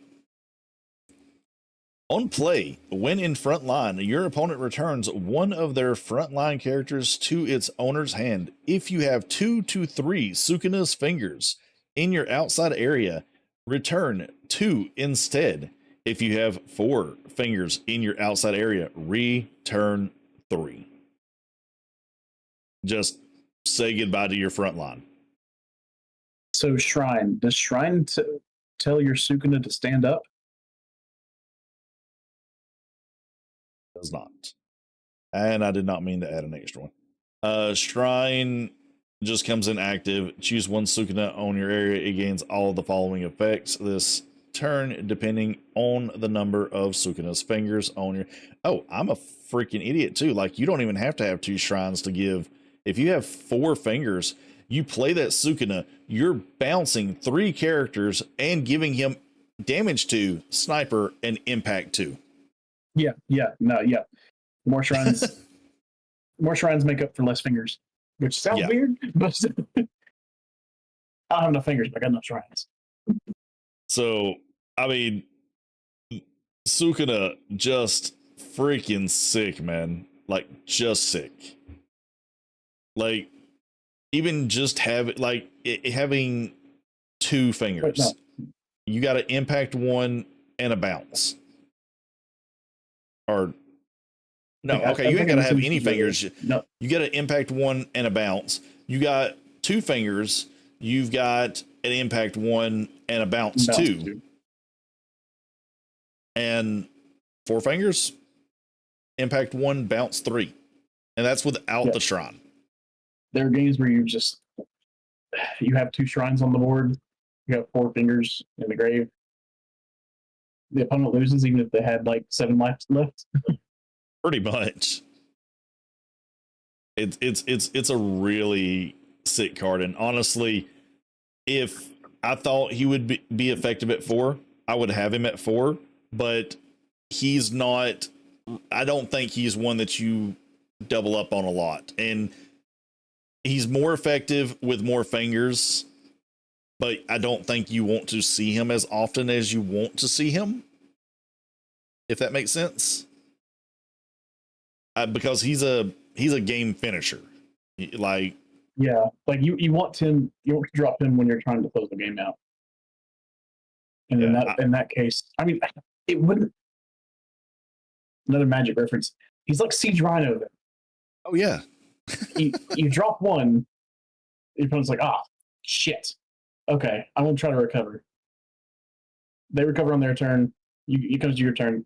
On play, when in front line, your opponent returns one of their frontline characters to its owner's hand. If you have 2 to 3 Sukuna's fingers in your outside area, return 2 instead. If you have 4 fingers in your outside area, return 3. Just say goodbye to your front line. So Shrine, does Shrine tell your Sukuna to stand up? Does not. And I did not mean to add an extra one. Shrine just comes in active. Choose 1 Sukuna on your area. It gains all of the following effects this turn, depending on the number of Sukuna's fingers on your... Oh, I'm a freaking idiot too. Like, you don't even have to have 2 shrines to give. If you have 4 fingers, you play that Sukuna, you're bouncing 3 characters and giving him damage to Sniper and Impact 2. Yeah. More shrines make up for less fingers, which sounds weird, but I don't have enough fingers, but I got enough shrines. So, I mean, Sukuna just freaking sick, man. Like, just sick. Like, even just having 2 fingers. No. You got to impact 1 and a bounce. Or No, Like, okay, I you think ain't gotta I'm have assuming any you do. fingers. No, You got an impact 1 and a bounce. You got 2 fingers. You've got an impact 1 and a bounce bounce 2. too. And 4 fingers, impact 1, bounce 3. And that's without Yeah. the shrine. There are games where you have 2 shrines on the board. You have 4 fingers in the grave. The opponent loses even if they had like 7 lives left. Pretty much. It's a really sick card, and honestly, if I thought he would be effective at 4, I would have him at 4, but he's not. I don't think he's one that you double up on a lot, and he's more effective with more fingers, but I don't think you want to see him as often as you want to see him, if that makes sense. Because he's a game finisher. Like, Yeah, like you want to drop him when you're trying to close the game out. And in that case, I mean, it wouldn't. Another Magic reference. He's like Siege Rhino. Then oh yeah, you drop one, your opponent's like, shit. Okay, I'm gonna try to recover. They recover on their turn. You comes to your turn.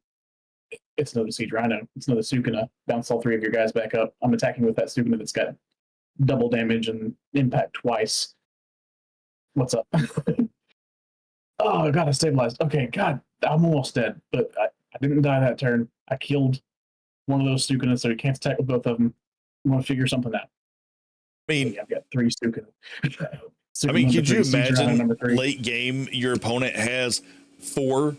It's another Siege Rhino. It's another Sukuna. Bounce all 3 of your guys back up. I'm attacking with that Sukuna that's got double damage and impact twice. What's up? Oh, God, I stabilized. Okay, God, I'm almost dead. But I didn't die that turn. I killed one of those Sukuna, so you can't attack with both of them. I want to figure something out. I mean, I've got 3 Sukuna. I mean, could you imagine late game your opponent has 4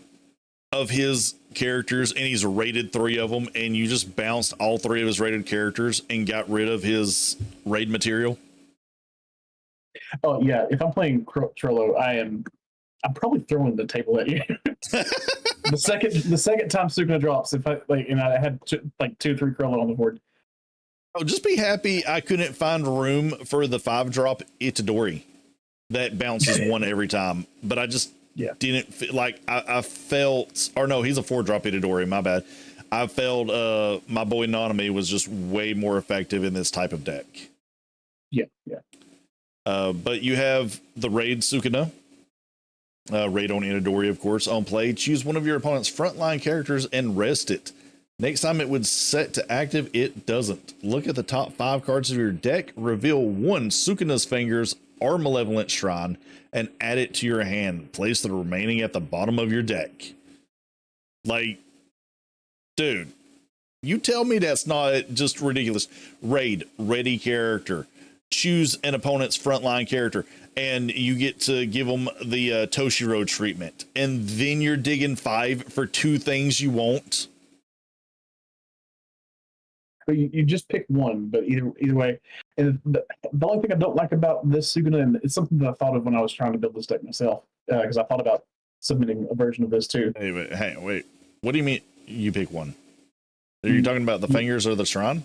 of his characters and he's raided 3 of them, and you just bounced all 3 of his raided characters and got rid of his raid material? Oh yeah, if I'm playing Trollo, I'm probably throwing the table at you. the second time Sukuna drops, if I I had 2-3 Trollo on the board. Oh, just be happy I couldn't find room for the 5-drop Itadori that bounces 1 every time, but I just didn't feel like I felt, or no, he's a 4-drop Itadori, my bad. I felt my boy Nanami was just way more effective in this type of deck. Yeah. But you have the raid Sukuna, raid on Itadori, of course. On play, choose one of your opponent's frontline characters and rest it. Next time it would set to active, it doesn't. Look at the top 5 cards of your deck, reveal 1 Sukuna's Fingers or Malevolent Shrine, and add it to your hand. Place the remaining at the bottom of your deck. Like, dude, you tell me that's not just ridiculous. Raid, ready character. Choose an opponent's frontline character, and you get to give them the Toshiro treatment. And then you're digging 5 for 2 things you want. You just pick one, but either way. And the only thing I don't like about this Sukuna, and it's something that I thought of when I was trying to build this deck myself, because I thought about submitting a version of this too. Hey, wait. What do you mean you pick one? Are you talking about the fingers or the shrine?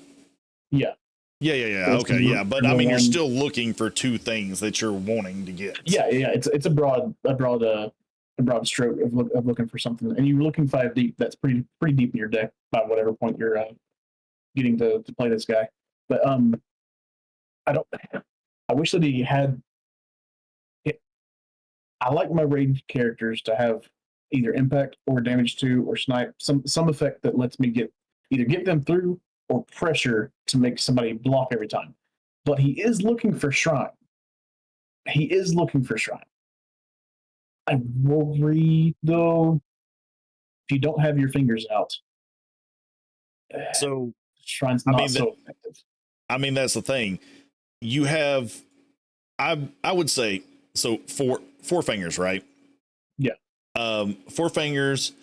Yeah. Yeah. Okay, yeah. But I mean, you're still looking for 2 things that you're wanting to get. Yeah. It's a broad stroke of looking for something, and you're looking 5 deep. That's pretty deep in your deck by whatever point you're getting to play this guy. But I wish that he had. I like my raid characters to have either impact or damage 2 or snipe, some effect that lets me get them through or pressure to make somebody block every time. But he is looking for shrine. I worry though, if you don't have your fingers out, so shrine's not so effective. I mean, that's the thing. You have, I would say, so 4 fingers, right? Yeah. 4 fingers,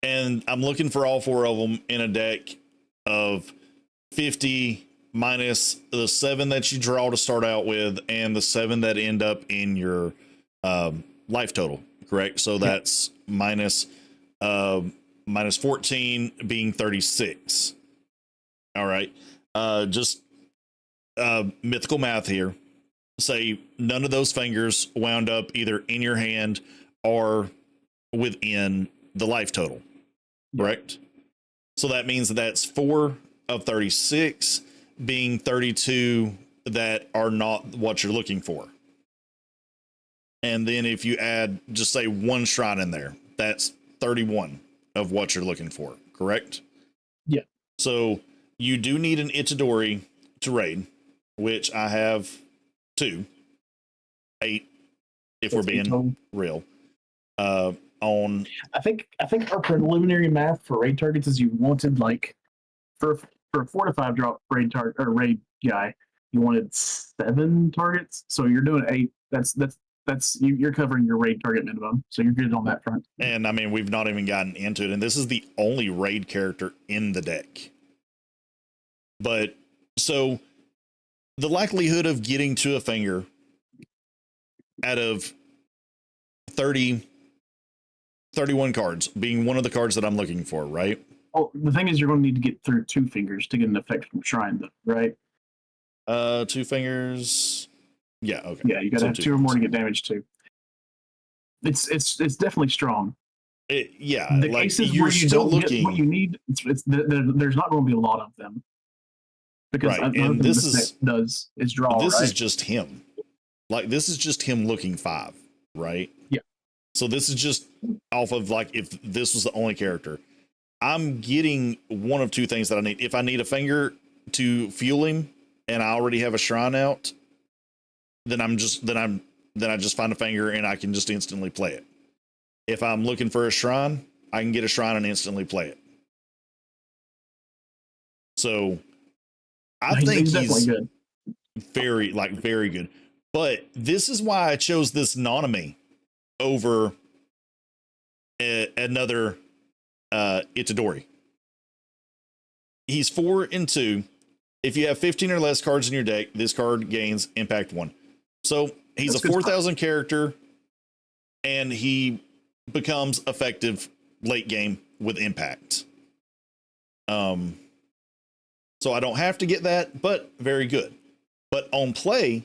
and I'm looking for all 4 of them in a deck of 50 minus the 7 that you draw to start out with, and the 7 that end up in your life total, correct? So that's minus 14 being 36. All right. Just mythical math here. Say none of those fingers wound up either in your hand or within the life total, correct? So that means that's 4 of 36 being 32 that are not what you're looking for. And then if you add, just say, one shrine in there, that's 31 of what you're looking for, correct? Yeah. So you do need an Itadori to raid, which I have 2. 8, if we're being real. On I think our preliminary math for raid targets is you wanted, like, for a 4 to 5 drop raid target or raid guy, you wanted 7 targets. So you're doing 8. You're covering your raid target minimum. So you're good on that front. And I mean, we've not even gotten into it, and this is the only raid character in the deck. But so the likelihood of getting to a finger out of 31 cards being one of the cards that I'm looking for, right? Well, the thing is, you're going to need to get through 2 fingers to get an effect from Shrine, though, right? 2 fingers. Yeah, okay. Yeah, you got to have 2 or more to get damage to. It's definitely strong. Yeah, the like cases you're where you still don't looking. get what you need, there's not going to be a lot of them. Because right, another and thing this is draw. This right? is just him. Like, this is just him looking 5, right? Yeah. So this is just off of, like, if this was the only character, I'm getting one of 2 things that I need. If I need a finger to fuel him, and I already have a shrine out, then I just find a finger and I can just instantly play it. If I'm looking for a shrine, I can get a shrine and instantly play it. So I think he's good. very good. But this is why I chose this Nanami over another Itadori. He's 4 and 2. If you have 15 or less cards in your deck, this card gains impact 1. So he's That's a 4,000 character, and he becomes effective late game with impact. So I don't have to get that, but very good. But on play,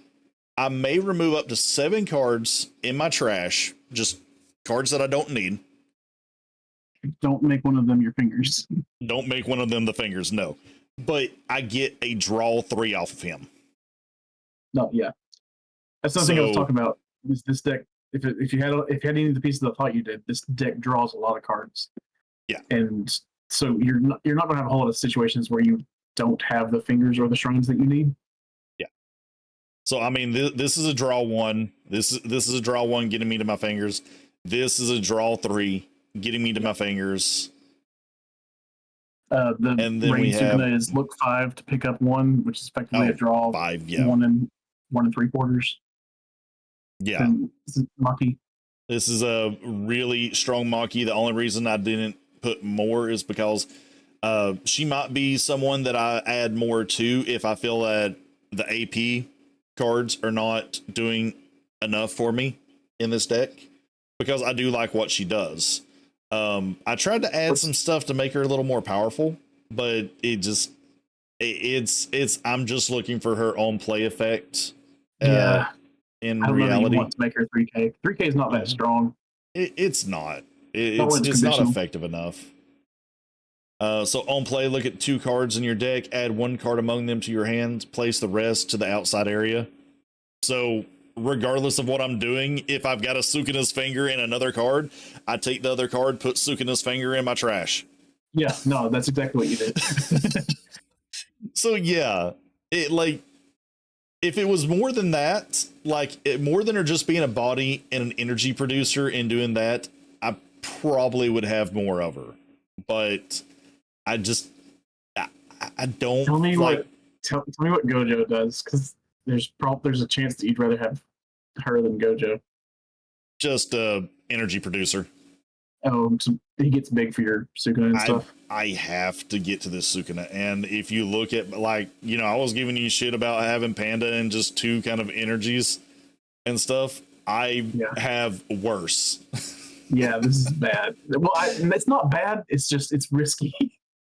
I may remove up to 7 cards in my trash, just cards that I don't need. Don't make one of them your fingers. Don't make one of them the fingers, no. But I get a draw 3 off of him. No, yeah. That's something I was talking about. This deck, if you had any of the pieces of the fight you did, this deck draws a lot of cards. Yeah. And so you're not going to have a whole lot of situations where you don't have the fingers or the shrines that you need. Yeah. So I mean, this is a draw 1. This is a draw 1 getting me to my fingers. This is a draw 3 getting me to my fingers. The and then Rain Sukuna is look 5 to pick up 1, which is effectively a draw 5. Yeah. 1 and 3/4. Yeah. And Maki. This is a really strong Maki. The only reason I didn't put more is because she might be someone that I add more to if I feel that the AP cards are not doing enough for me in this deck, because I do like what she does. I tried to add some stuff to make her a little more powerful, but it's I'm just looking for her own play effect. Yeah. In I don't reality, know that you want to make her 3K. 3K is not that strong. It's not. It's not effective enough. So on play, look at 2 cards in your deck, add 1 card among them to your hand, place the rest to the outside area. So regardless of what I'm doing, if I've got a Sukuna's finger in another card, I take the other card, put Sukuna's finger in my trash. Yeah, no, that's exactly what you did. So yeah, if it was more than that, more than her just being a body and an energy producer and doing that, I probably would have more of her. But I don't. Tell me what Gojo does, because there's a chance that you'd rather have her than Gojo. Just energy producer. Oh, so he gets big for your Sukuna and stuff. I have to get to this Sukuna, and if you look at, I was giving you shit about having Panda and just 2 kind of energies and stuff. I have worse. Yeah, this is bad. Well, it's not bad. It's risky.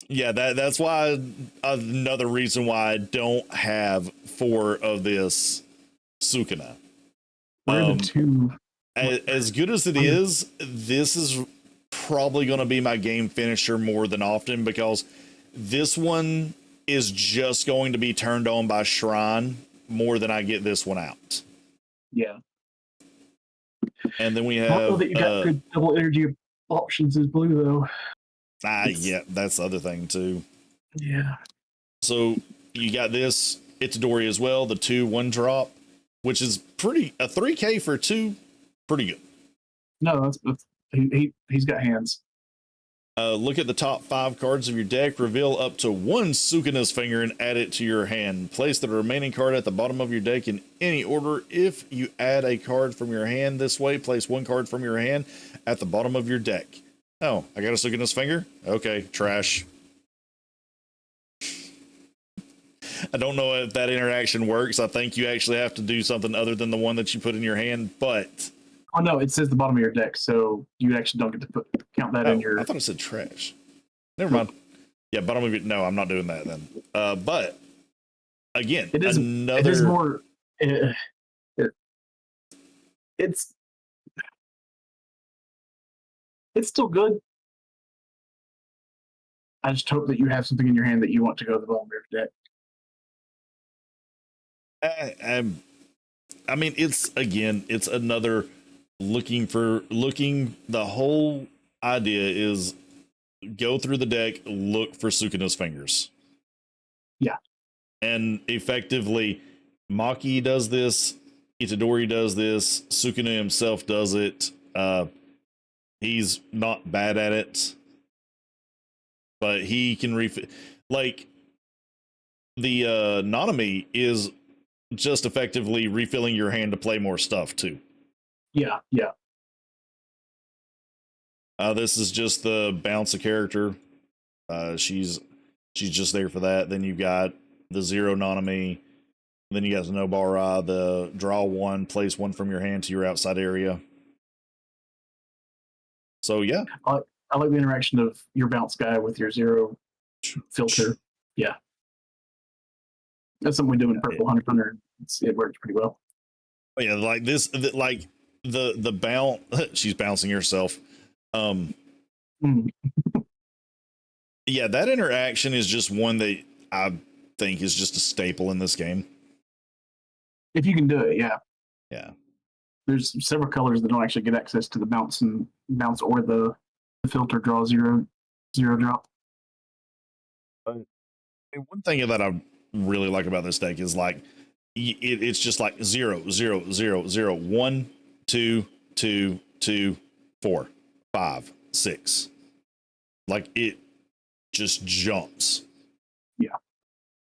Yeah, that's why another reason why I don't have 4 of this Sukuna. Where are the 2? As good as it is, this is probably going to be my game finisher more than often, because this one is just going to be turned on by Shrine more than I get this one out. Yeah. And then we I don't know have that you got good double energy options as blue though. yeah, that's the other thing too. Yeah. So you got this Itadori as well, the 2/1 drop, which is pretty, a 3K for 2, pretty good. No, that's he's got hands. Look at the top 5 cards of your deck. Reveal up to 1 Sukina's Finger and add it to your hand. Place the remaining card at the bottom of your deck in any order. If you add a card from your hand this way, place 1 card from your hand at the bottom of your deck. Oh, I got a Sukina's Finger? Okay, trash. I don't know if that interaction works. I think you actually have to do something other than the one that you put in your hand, but... Oh no, it says the bottom of your deck, so you actually don't get to count that in your... I thought it said trash. Never mind. Yeah, bottom of your... No, I'm not doing that then. But, again, it is more... It's still good. I just hope that you have something in your hand that you want to go to the bottom of your deck. I mean, it's another the whole idea is go through the deck, look for Sukina's Fingers. Yeah. And effectively, Maki does this, Itadori does this, Sukina himself does it. He's not bad at it, but he can like the Nanami is just effectively refilling your hand to play more stuff too. Yeah. This is just the bounce a character. She's just there for that. Then you've got the 0 Nanami. Then you got the Nobara, the draw 1, place 1 from your hand to your outside area. So yeah. I like the interaction of your bounce guy with your 0 filter. Yeah. That's something we do in Purple Hunter. It works pretty well. Yeah, like this, like the bounce. She's bouncing herself. Yeah, that interaction is just one that I think is just a staple in this game. If you can do it, yeah. Yeah. There's several colors that don't actually get access to the bounce or the filter draw 0 drop. One thing that I really like about this deck is like it's just like 0 0 0 0 1 2 2 2 4 5 6. Like it just jumps. Yeah.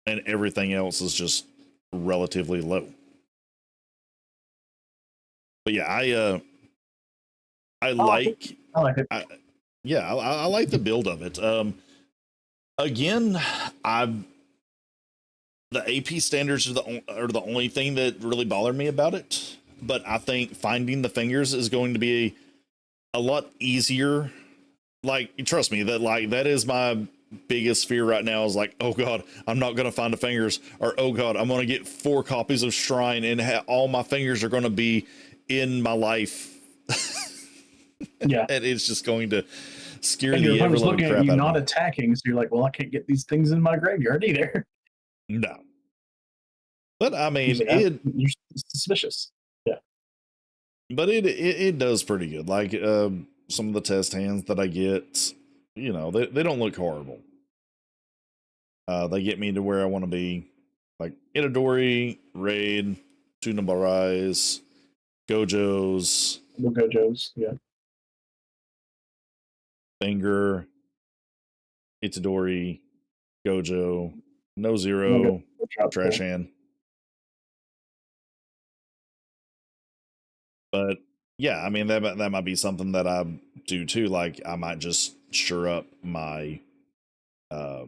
And everything else is just relatively low. But yeah, I like it. I like the build of it. Again, the AP standards are the only thing that really bothered me about it. But I think finding the fingers is going to be a lot easier. Like, trust me, that is my biggest fear right now is like, oh God, I'm not going to find the fingers, or oh God, I'm going to get 4 copies of Shrine and all my fingers are going to be in my life. Yeah. And it's just going to scare and the your opponent's looking at you not me. attacking, so you're like, well, I can't get these things in my graveyard either. No. But I mean, you're suspicious. Yeah. But it does pretty good. Like some of the test hands that I get, you know, they don't look horrible. They get me to where I want to be. Like Itadori, Raid, 2 Nabarais, Gojos. The Gojos, yeah. Finger, Itadori, Gojo, no 0, trash hand. But yeah, I mean that might be something that I do too. Like I might just sure up my my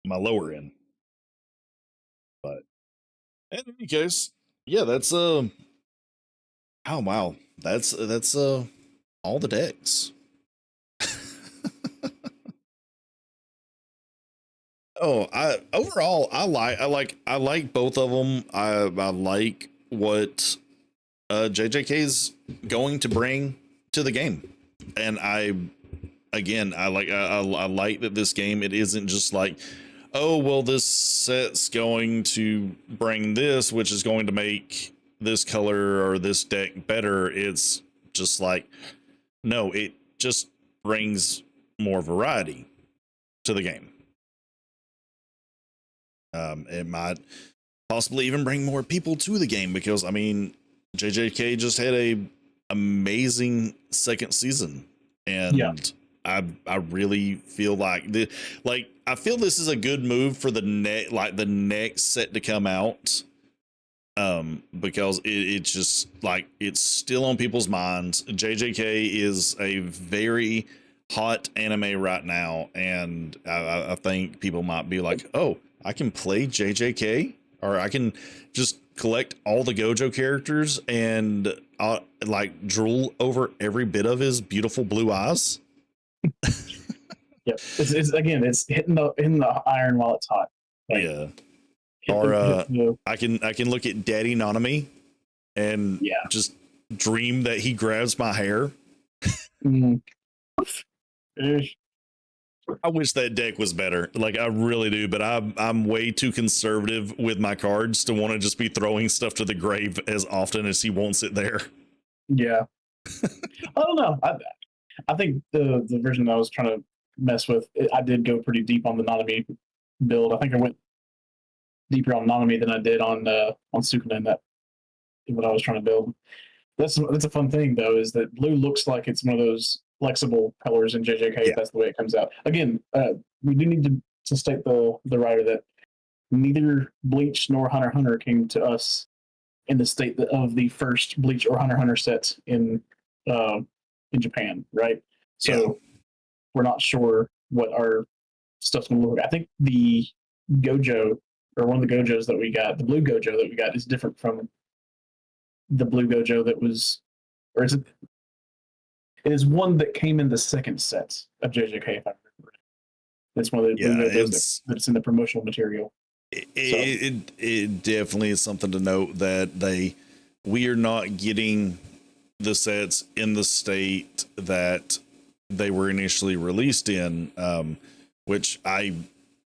lower end. But in any case, yeah, that's oh wow, that's all the decks. Oh, I like both of them. I like what JJK is going to bring to the game, and I again, I like that this game, it isn't just like, oh well, this set's going to bring this, which is going to make this color or this deck better. It's just like, no, it just brings more variety to the game. It might possibly even bring more people to the game, because I mean, JJK just had a amazing second season, and Yeah. I really feel like I feel this is a good move for the next set to come out, because it's just like, it's still on people's minds. JJK is a very hot anime right now, and I think people might be like, oh, I can play JJK, or I can just collect all the Gojo characters and like drool over every bit of his beautiful blue eyes. Yeah, it's again, it's hitting the iron while it's hot. Like, Yeah. hit Or hit the- I can look at Daddy Nanami and Yeah. just dream that he grabs my hair. mm. Eh, I wish that deck was better. Like, I really do, but I'm way too conservative with my cards to want to just be throwing stuff to the grave as often as he wants it there. yeah. I don't know. I think the version I was trying to mess with, I did go pretty deep on the Nanami build. I think I went deeper on Nanami than I did on Sukunen. That what I was trying to build. That's a fun thing though, is that blue looks like it's one of those flexible colors in JJK. Yeah. If that's the way it comes out. Again, we do need to state the writer that neither Bleach nor Hunter x Hunter came to us in the state of the first Bleach or Hunter x Hunter sets in Japan, right? So we're not sure what our stuff's going to look like. I think the Gojo, or one of the Gojos that we got, the blue Gojo that we got, is different from the blue Gojo that was, or is it? It is one that came in the second set of JJK, if I remember. It's one of the blue Gojos that's in the promotional material. It definitely is something to note that we are not getting the sets in the state that they were initially released in, which I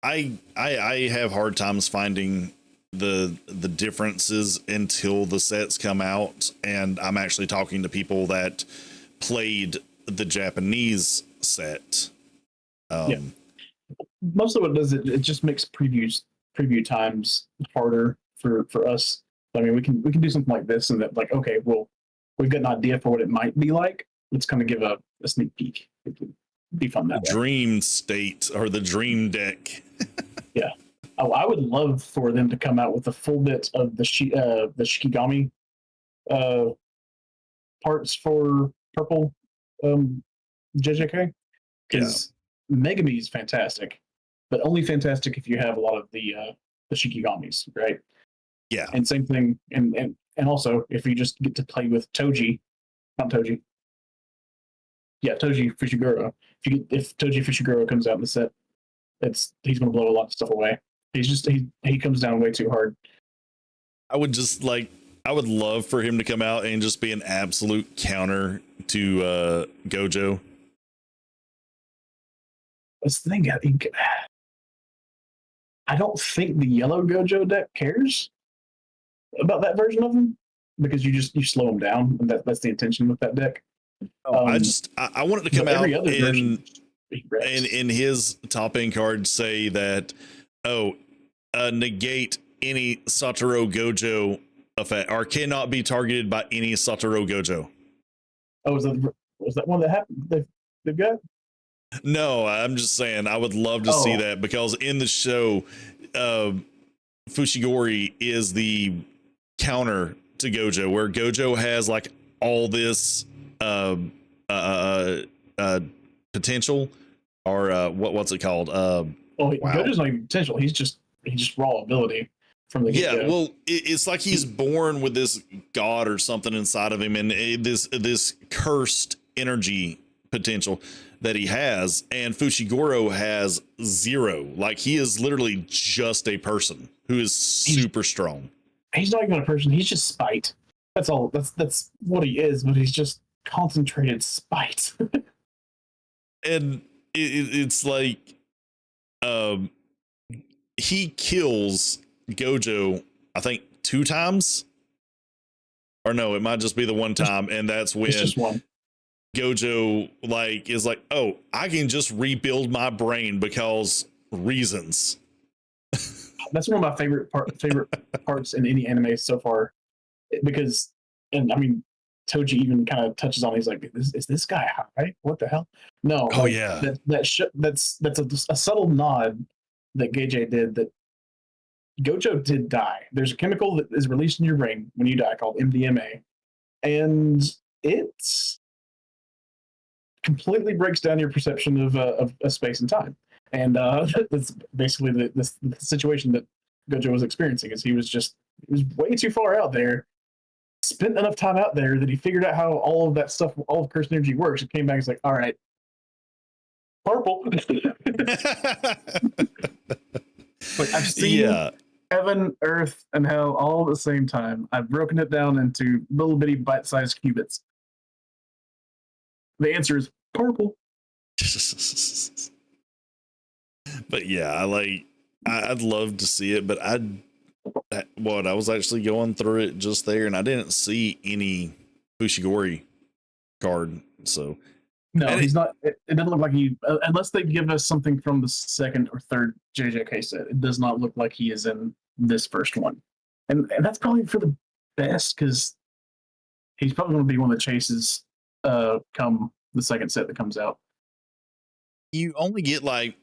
have hard times finding the differences until the sets come out, and I'm actually talking to people that played the Japanese set. Most of what it does, it just makes preview times harder for us. I mean, we can do something like this, and that, like, okay, well, we've got an idea for what it might be like. Let's kind of give a sneak peek. It could be fun that way. Dream state, or the dream deck. Yeah. Oh, I would love for them to come out with a full bit of the Shikigami parts for purple JJK, because Megami is fantastic, but only fantastic if you have a lot of the Shikigamis, right? Yeah. And same thing, and also if you just get to play with Toji, not Toji. Yeah, Toji Fushiguro. If Toji Fushiguro comes out in the set, he's going to blow a lot of stuff away. He comes down way too hard. I would love for him to come out and just be an absolute counter to Gojo. That's the thing. I don't think the yellow Gojo deck cares about that version of him, because you slow him down, and that's the intention with that deck. I want it to come out and in his top end card say that, negate any Satoru Gojo effect, or cannot be targeted by any Satoru Gojo. Oh, was that one that happened? They've got? No, I'm just saying I would love to see that, because in the show, Fushigori is the counter to Gojo, where Gojo has like all this potential, or what's it called? Gojo's not even potential. He's just raw ability from the get-go. Yeah, well, it's like he's born with this god or something inside of him, and this cursed energy potential that he has, and Fushiguro has zero. Like, he is literally just a person who is super strong. He's not even a person. He's just spite. That's all. That's what he is. But he's just concentrated spite. and it's like um he kills Gojo, I think 2 times, or no, it might just be the one time, and that's It's when just one. Gojo like is like, oh, I can just rebuild my brain because reasons. That's one of my favorite parts in any anime so far, because, and I mean, Toji even kind of touches on. He's like, "Is this guy high? What the hell?" No, Oh like yeah. that's a subtle nod that Gege did. That Gojo did die. There's a chemical that is released in your brain when you die called MDMA, and it's completely breaks down your perception of space and time. And that's basically the situation that Gojo was experiencing. Is he was way too far out there, spent enough time out there that he figured out how all of that stuff, all of cursed energy works, and came back and was like, all right, purple. Like, I've seen Yeah. heaven, earth, and hell all at the same time. I've broken it down into little bitty bite-sized cubits. The answer is purple. But yeah, I'd love to see it, but I was actually going through it just there, and I didn't see any Fushigori card. So No, and he's not. It doesn't look like he, unless they give us something from the second or third JJK set. It does not look like he is in this first one, and that's probably for the best, because he's probably going to be one that chases come the second set that comes out. you only get like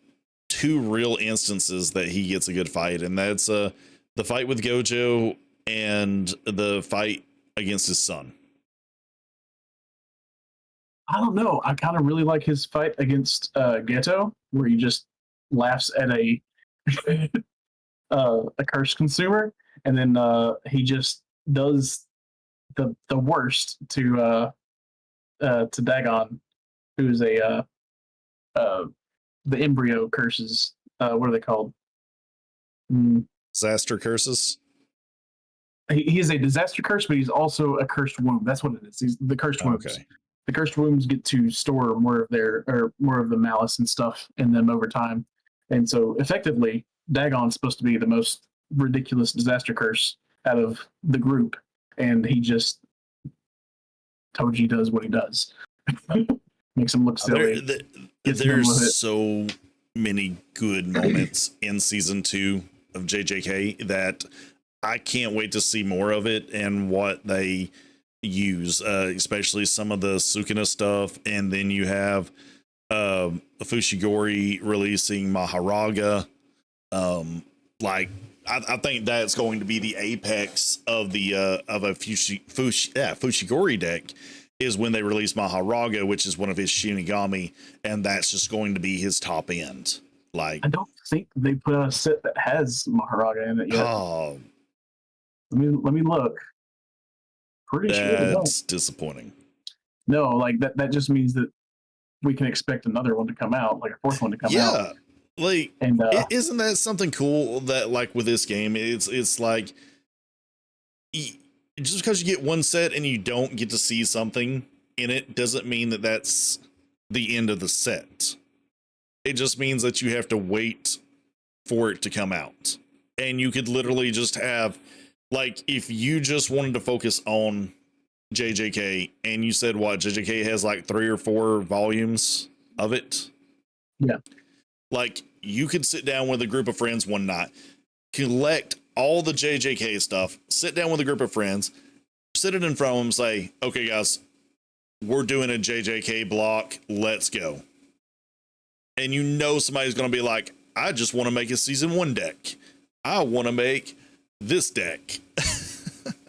2 real instances that he gets a good fight, and that's the fight with Gojo and the fight against his son. I don't know. I kind of really like his fight against Ghetto, where he just laughs at a cursed consumer, and then he just does the worst to Dagon, who's the embryo curses. What are they called? Disaster curses. He is a disaster curse, but he's also a cursed womb. That's what it is. He's the cursed wombs. Okay. The cursed wombs get to store more of the malice and stuff in them over time, and so effectively, Dagon's supposed to be the most ridiculous disaster curse out of the group, and Toji does what he does. Makes him look silly. There's so many good moments in season 2 of JJK that I can't wait to see more of it and what they use, especially some of the Sukuna stuff. And then you have Fushigori releasing Maharaga. I think that's going to be the apex of the of a Fushigori deck, is when they release Maharaga, which is one of his Shinigami, and that's just going to be his top end. Like, I don't think they put out a set that has Maharaga in it yet. oh, Let me look. Pretty sure they don't. that's disappointing. No, like that just means that we can expect another one to come out, like a fourth one to come out. Yeah, like, And isn't that something cool that, like, with this game, it's like, just because you get one set and you don't get to see something in it doesn't mean that that's the end of the set. It just means that you have to wait for it to come out. And you could literally just have, like, if you just wanted to focus on JJK and you said, what, JJK has like 3 or 4 volumes of it? Yeah. Like, you could sit down with a group of friends one night, collect all the JJK stuff, sit down with a group of friends, sit it in front of them, say, okay, guys, we're doing a JJK block. Let's go. And you know somebody's going to be like, I just want to make a season 1 deck. I want to make this deck.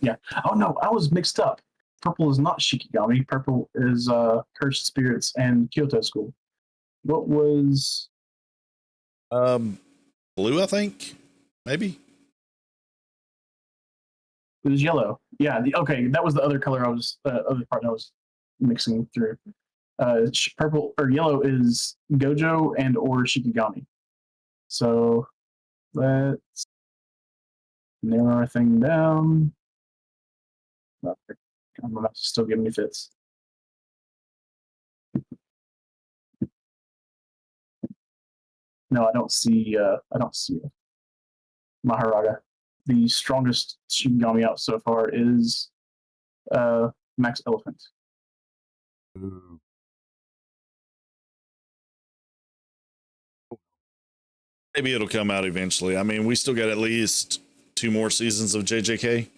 Yeah. Oh, no, I was mixed up. Purple is not Shikigami. Purple is Cursed Spirits and Kyoto School. What was... Blue, I think? Maybe? It was yellow. Yeah. Okay, that was the other color other part I was mixing through. Purple or yellow is Gojo and or Shikigami. So let's narrow our thing down. I'm not still giving me fits. No, I don't see. I don't see Maharaga. The strongest Shinigami out so far is Max Elephant. Ooh. Maybe it'll come out eventually. I mean, we still got at least 2 more seasons of JJK.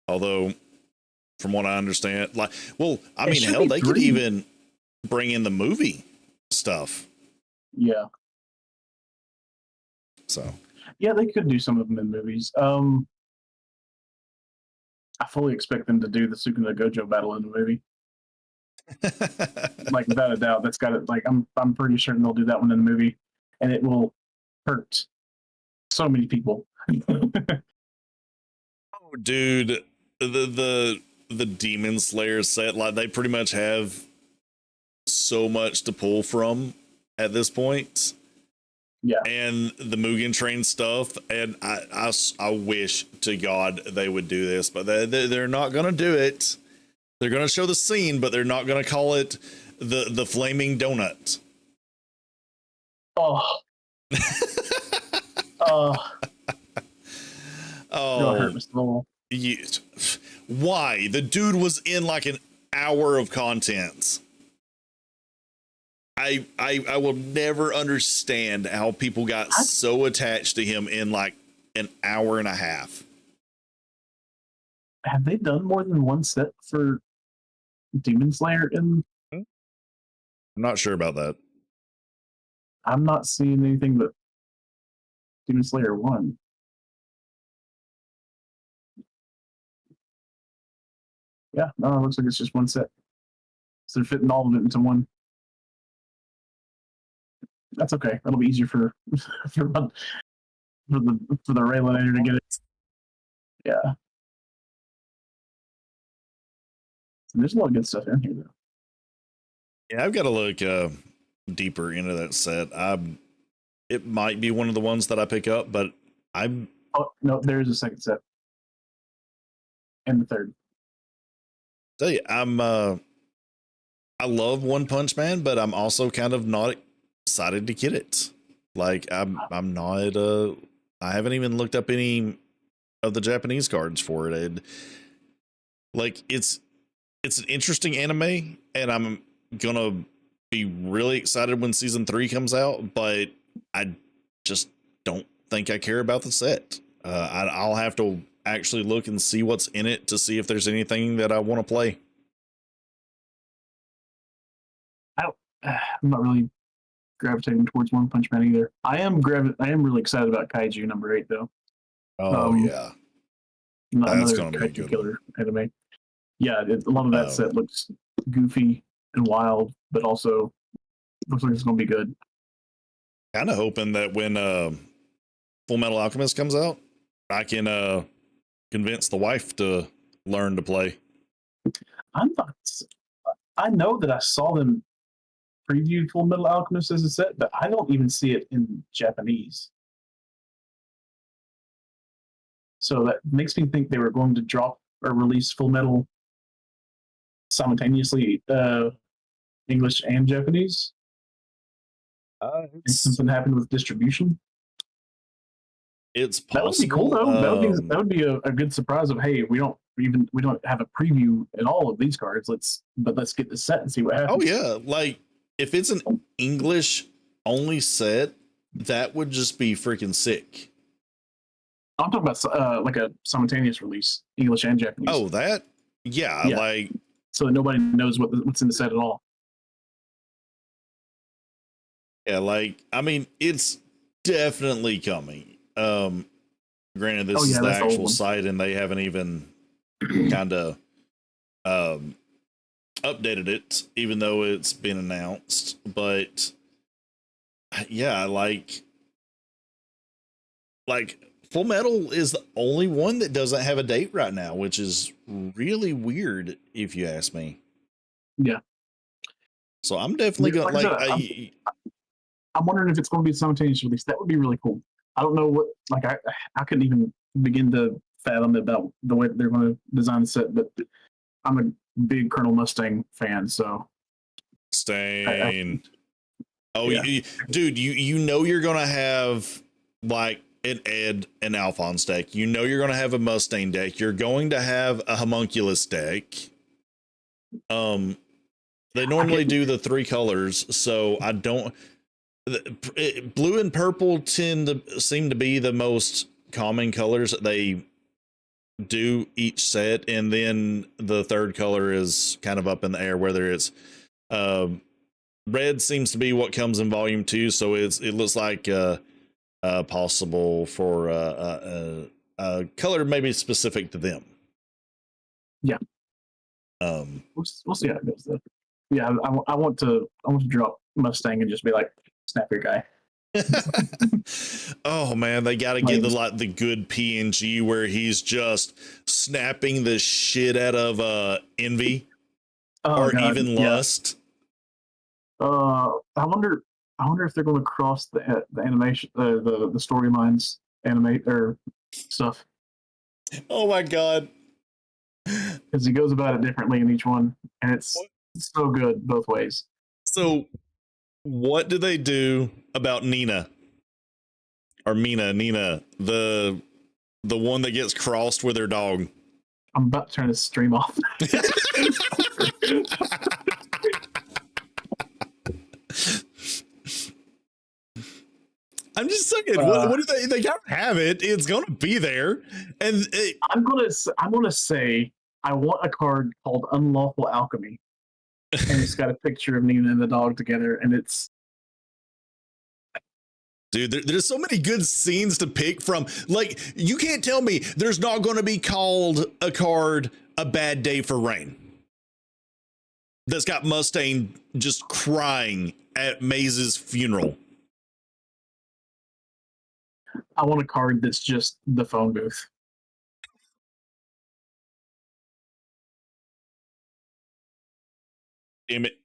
Although, from what I understand, like, well, I mean, hell, they could 3. even bring in the movie stuff. Yeah. So, Yeah, they could do some of them in movies. I fully expect them to do the Sukuna Gojo battle in the movie. Like without a doubt, that's got it. Like I'm pretty certain they'll do that one in the movie, and it will hurt so many people. oh, dude, the Demon Slayer set, like, they pretty much have so much to pull from at this point. Yeah. And the Mugen Train stuff, and I wish to God they would do this, but they're not gonna do it. They're gonna show the scene, but they're not gonna call it the flaming donut. Oh. Oh. Oh, hurt Mr. Lowell. Why? The dude was in like an hour of content. I will never understand how people got so attached to him in like an hour and a half. Have they done more than one set for Demon Slayer? I'm not sure about that. I'm not seeing anything but Demon Slayer 1. Yeah, no, it looks like it's just one set. So they're fitting all of it into one. That's okay. That'll be easier for the Raylanator to get it. Yeah. There's a lot of good stuff in here though. Yeah, I've got to look deeper into that set. It might be one of the ones that I pick up, but I'm. Oh no, there is a second set. And the third. Tell you, I love One Punch Man, but I'm also kind of not excited to get it. Like I'm not I haven't even looked up any of the Japanese cards for it. And like it's an interesting anime, and I'm gonna be really excited when season 3 comes out, but I just don't think I care about the set. I'll have to actually look and see what's in it to see if there's anything that I want to play. I'm not really gravitating towards One Punch Man either. I am really excited about Kaiju number 8 though. Oh yeah, that's gonna be a good killer anime. Yeah, a lot of that set looks goofy and wild, but also looks like it's gonna be good. Kind of hoping that when Full Metal Alchemist comes out, I can convince the wife to learn to play. I know that I saw them preview Full Metal Alchemist as a set, but I don't even see it in Japanese. So that makes me think they were going to drop or release Full Metal simultaneously, English and Japanese. And something happened with distribution. It's possible. That would be cool though. That would be a good surprise of, hey, we don't have a preview in all of these cards. Let's get the set and see what happens. Oh yeah, like if it's an English only set, that would just be freaking sick. I'm talking about like a simultaneous release, English and Japanese. Oh, that? Yeah, like so that nobody knows what's in the set at all. Yeah, like I mean, it's definitely coming. Granted, this is the actual site, and they haven't even kind of updated it, even though it's been announced. But yeah, like Full Metal is the only one that doesn't have a date right now, which is really weird, if you ask me. Yeah. So I'm definitely going I'm wondering if it's going to be a simultaneous release. That would be really cool. I don't know what, like, I couldn't even begin to fathom about the way they're going to design the set, but I'm a big Colonel Mustang fan, so. Stain. Oh, Yeah. dude, you know you're gonna have like an Ed and Alphonse deck. You know you're gonna have a Mustang deck. You're going to have a homunculus deck. They normally do the 3 colors, so I don't. Blue and purple tend to seem to be the most common colors that they do each set, and then the third color is kind of up in the air, whether it's red seems to be what comes in volume 2, so it looks like possible for a color maybe specific to them. Yeah. We'll see how it goes though. Yeah, I want to drop Mustang and just be like, snap your guy. Oh man, they got to get the good PNG where he's just snapping the shit out of envy or God, even lust. I wonder if they're going to cross the animation, the storylines, animate or stuff. Oh my god, because he goes about it differently in each one, and it's so good both ways. So, what do they do about Nina or Nina, the one that gets crossed with her dog? I'm about to turn this stream off. I'm just saying, what do they gotta have it? It's gonna be there, and I'm gonna say I want a card called Unlawful Alchemy, and it's got a picture of Nina and the dog together, and it's. Dude, there's so many good scenes to pick from. Like, you can't tell me there's not going to be called a card A Bad Day for Rain that's got Mustang just crying at Maze's funeral. I want a card that's just the phone booth. Damn it.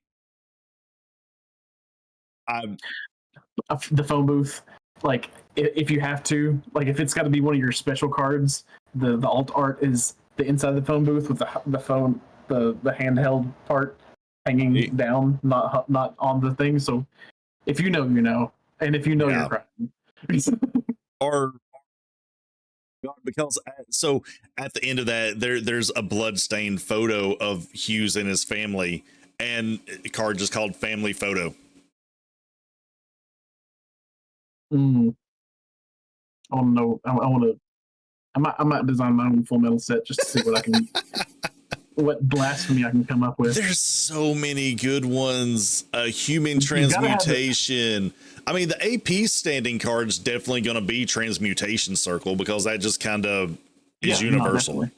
The phone booth, like if you have to, like if it's got to be one of your special cards, the alt art is the inside of the phone booth with the phone, the handheld part hanging down, not on the thing. So if you know, you know, and if you know, you're crying. Or because so at the end of that, there's a bloodstained photo of Hughes and his family, and a card just called Family Photo. I want to know. I want to. I might design my own Full Metal set just to see what I can, what blasphemy I can come up with. There's so many good ones. Human transmutation. I mean, the AP standing card is definitely going to be Transmutation Circle because that just kind of is universal. No,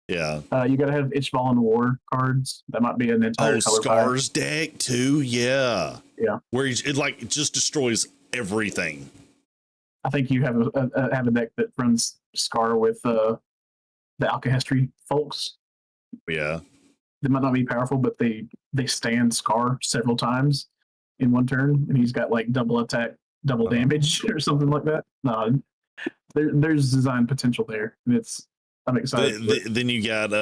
yeah. You got to have Itchball and War cards. That might be an entire color Scars deck too. Yeah. Yeah. Where it like just destroys everything. I think you have a deck that runs Scar with the Alkahestry folks. Yeah. They might not be powerful, but they stand Scar several times in one turn, and he's got like double attack, double damage, or something like that. No, there's design potential there, and I'm excited. Then you got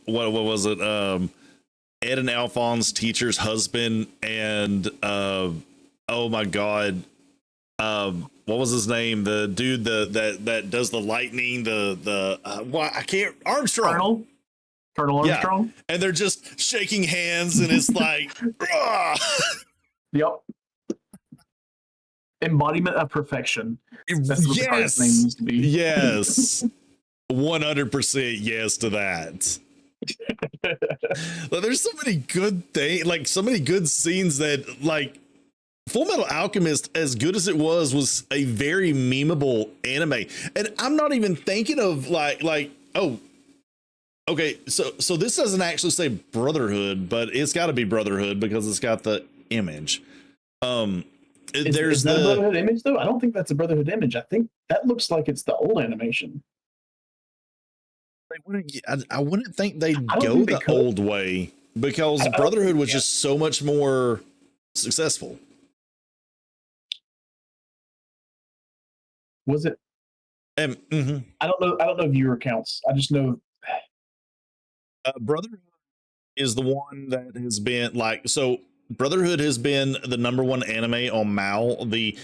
what was it? Ed and Alphonse, teacher's husband, and oh my god, what was his name? The dude that does the lightning, what I can't Armstrong. Colonel Armstrong. Yeah. And they're just shaking hands, and it's like, yep. Embodiment of perfection. That's what the card's name needs to be. Yes. 100% yes to that. There's so many good things, like so many good scenes that, like, Full Metal Alchemist, as good as it was a very memeable anime. And I'm not even thinking of like, oh, okay, so this doesn't actually say Brotherhood, but it's got to be Brotherhood because it's got the image. Is that a Brotherhood image though? I don't think that's a Brotherhood image. I think that looks like it's the old animation. I wouldn't think they'd go the old way because Brotherhood was just so much more successful. Was it? I don't know. I don't know viewer counts. I just know Brotherhood is the one that has been like, so Brotherhood has been the number one anime on Mal, the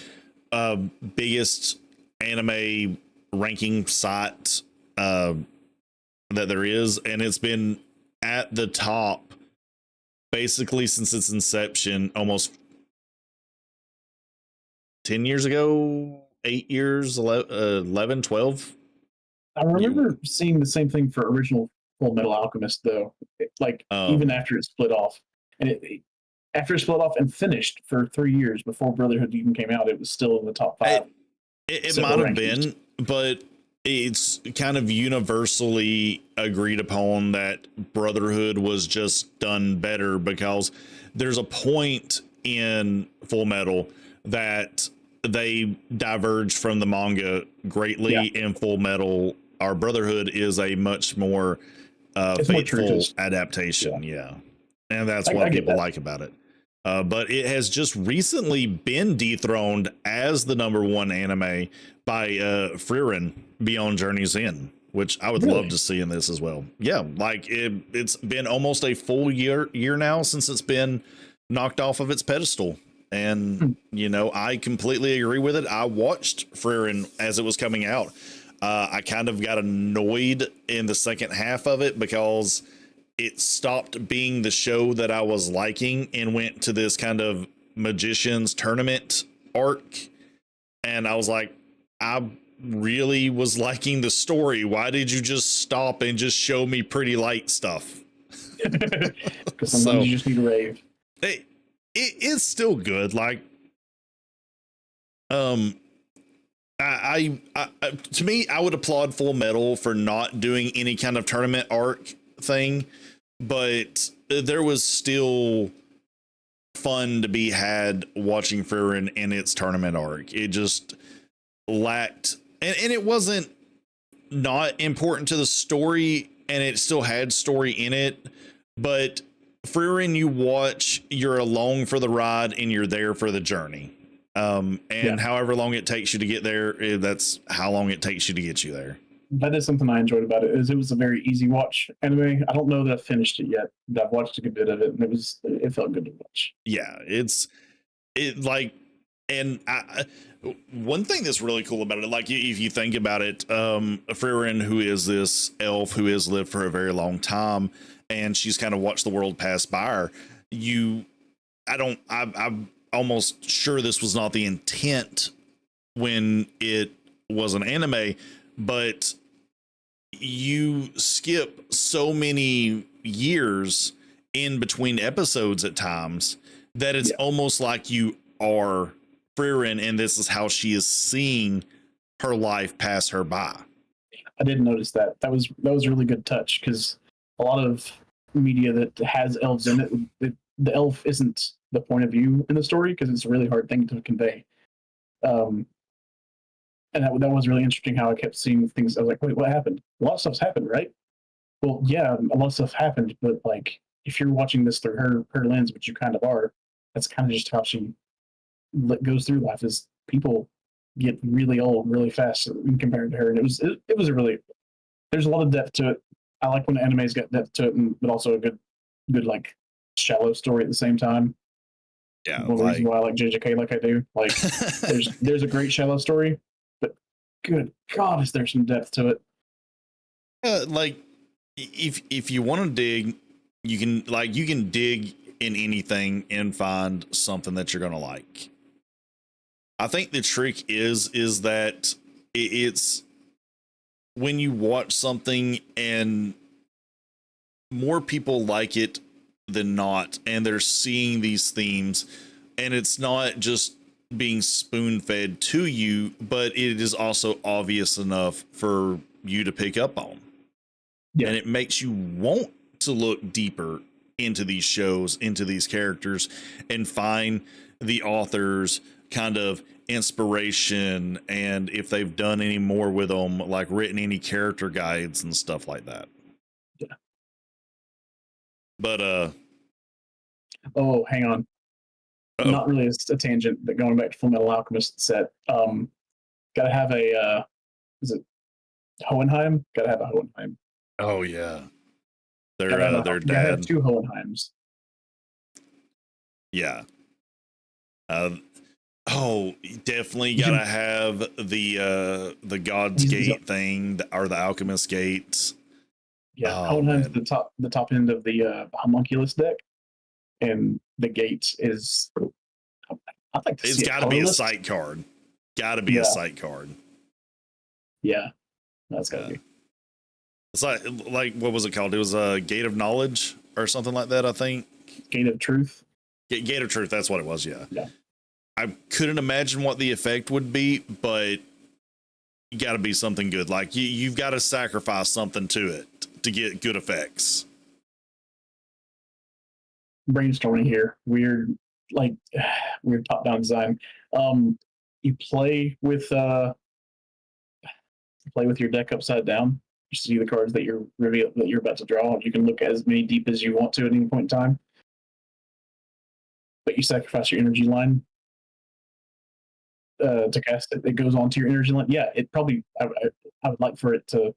biggest anime ranking site that there is, and it's been at the top basically since its inception, almost 10 years ago, 8 years, 11, 12. I remember seeing the same thing for original Full Metal Alchemist, though. Even after it split off, and after it split off and finished for 3 years before Brotherhood even came out, it was still in the top 5. It might have been, but it's kind of universally agreed upon that Brotherhood was just done better, because there's a point in Full Metal that they diverge from the manga greatly. In Full Metal, our Brotherhood is a much more faithful adaptation. And that's what people like about it. But it has just recently been dethroned as the number one anime by Frieren Beyond Journey's End, which I would love to see in this as well. Yeah, like it's been almost a full year now since it's been knocked off of its pedestal. And, you know, I completely agree with it. I watched Frieren as it was coming out. I kind of got annoyed in the second half of it because it stopped being the show that I was liking and went to this kind of magician's tournament arc. And I was like, I really was liking the story. Why did you just stop and just show me pretty light stuff? Because sometimes you just need to rave. It's still good. Like, I to me, I would applaud Full Metal for not doing any kind of tournament arc thing, but there was still fun to be had watching Frieren in its tournament arc. It just lacked, and it wasn't not important to the story, and it still had story in it, but Frieren, you watch, you're along for the ride and you're there for the journey. However long it takes you to get there, that's how long it takes you to get you there. That is something I enjoyed about it. It was a very easy watch anime. I don't know that I've finished it yet, but I've watched a good bit of it, and it felt good to watch. Yeah, one thing that's really cool about it, like if you think about it, Frieren, who is this elf who has lived for a very long time, and she's kind of watched the world pass by her. I'm almost sure this was not the intent when it was an anime, but you skip so many years in between episodes at times that it's almost like you are Frieren, and this is how she is seeing her life pass her by. I did notice that. That was a really good touch, because a lot of media that has elves in it, the elf isn't the point of view in the story, because it's a really hard thing to convey. And that was really interesting how I kept seeing things. I was like, wait, what happened? A lot of stuff's happened, right? Well, yeah, a lot of stuff happened, but like, if you're watching this through her lens, which you kind of are, that's kind of just how she goes through life. Is people get really old really fast compared to her, and it was a really, there's a lot of depth to it. I like when anime's got depth to it, but also a good like shallow story at the same time. Yeah, one reason why I like JJK like I do. Like, there's a great shallow story, but good God, is there some depth to it? Like, if you want to dig, you can dig in anything and find something that you're gonna like. I think the trick is that it's when you watch something and more people like it than not, and they're seeing these themes, and it's not just being spoon fed to you, but it is also obvious enough for you to pick up on. And it makes you want to look deeper into these shows, into these characters, and find the author's kind of inspiration, and if they've done any more with them, like written any character guides and stuff like that. But oh, hang on. Not really a tangent, but going back to Full Metal Alchemist set, gotta have a is it Hohenheim? Gotta have a Hohenheim. Oh yeah, their Gotta dad. have 2 Hohenheims. Yeah. Uh, oh, definitely You can- gotta have the God's He's- Gate thing or the Alchemist Gates. Yeah, Oh, Hohenheim's man. the top end of the homunculus deck, and the gate is. I'd like to It's see got to be a colorless. sight card. Got to be Yeah. a sight card. Yeah, that's gotta Yeah. be. It's like what was it called? It was a Gate of Knowledge or something like that. I think Gate of Truth. Gate of Truth. That's what it was. Yeah. Yeah. I couldn't imagine what the effect would be, but you got to be something good. Like you've got to sacrifice something to it to get good effects. Brainstorming here. Weird, like weird top-down design. You play with your deck upside down. You see the cards that you're about to draw. You can look as many deep as you want to at any point in time. But you sacrifice your energy line to cast it. It goes onto your energy line. Yeah, it probably. I would like for it to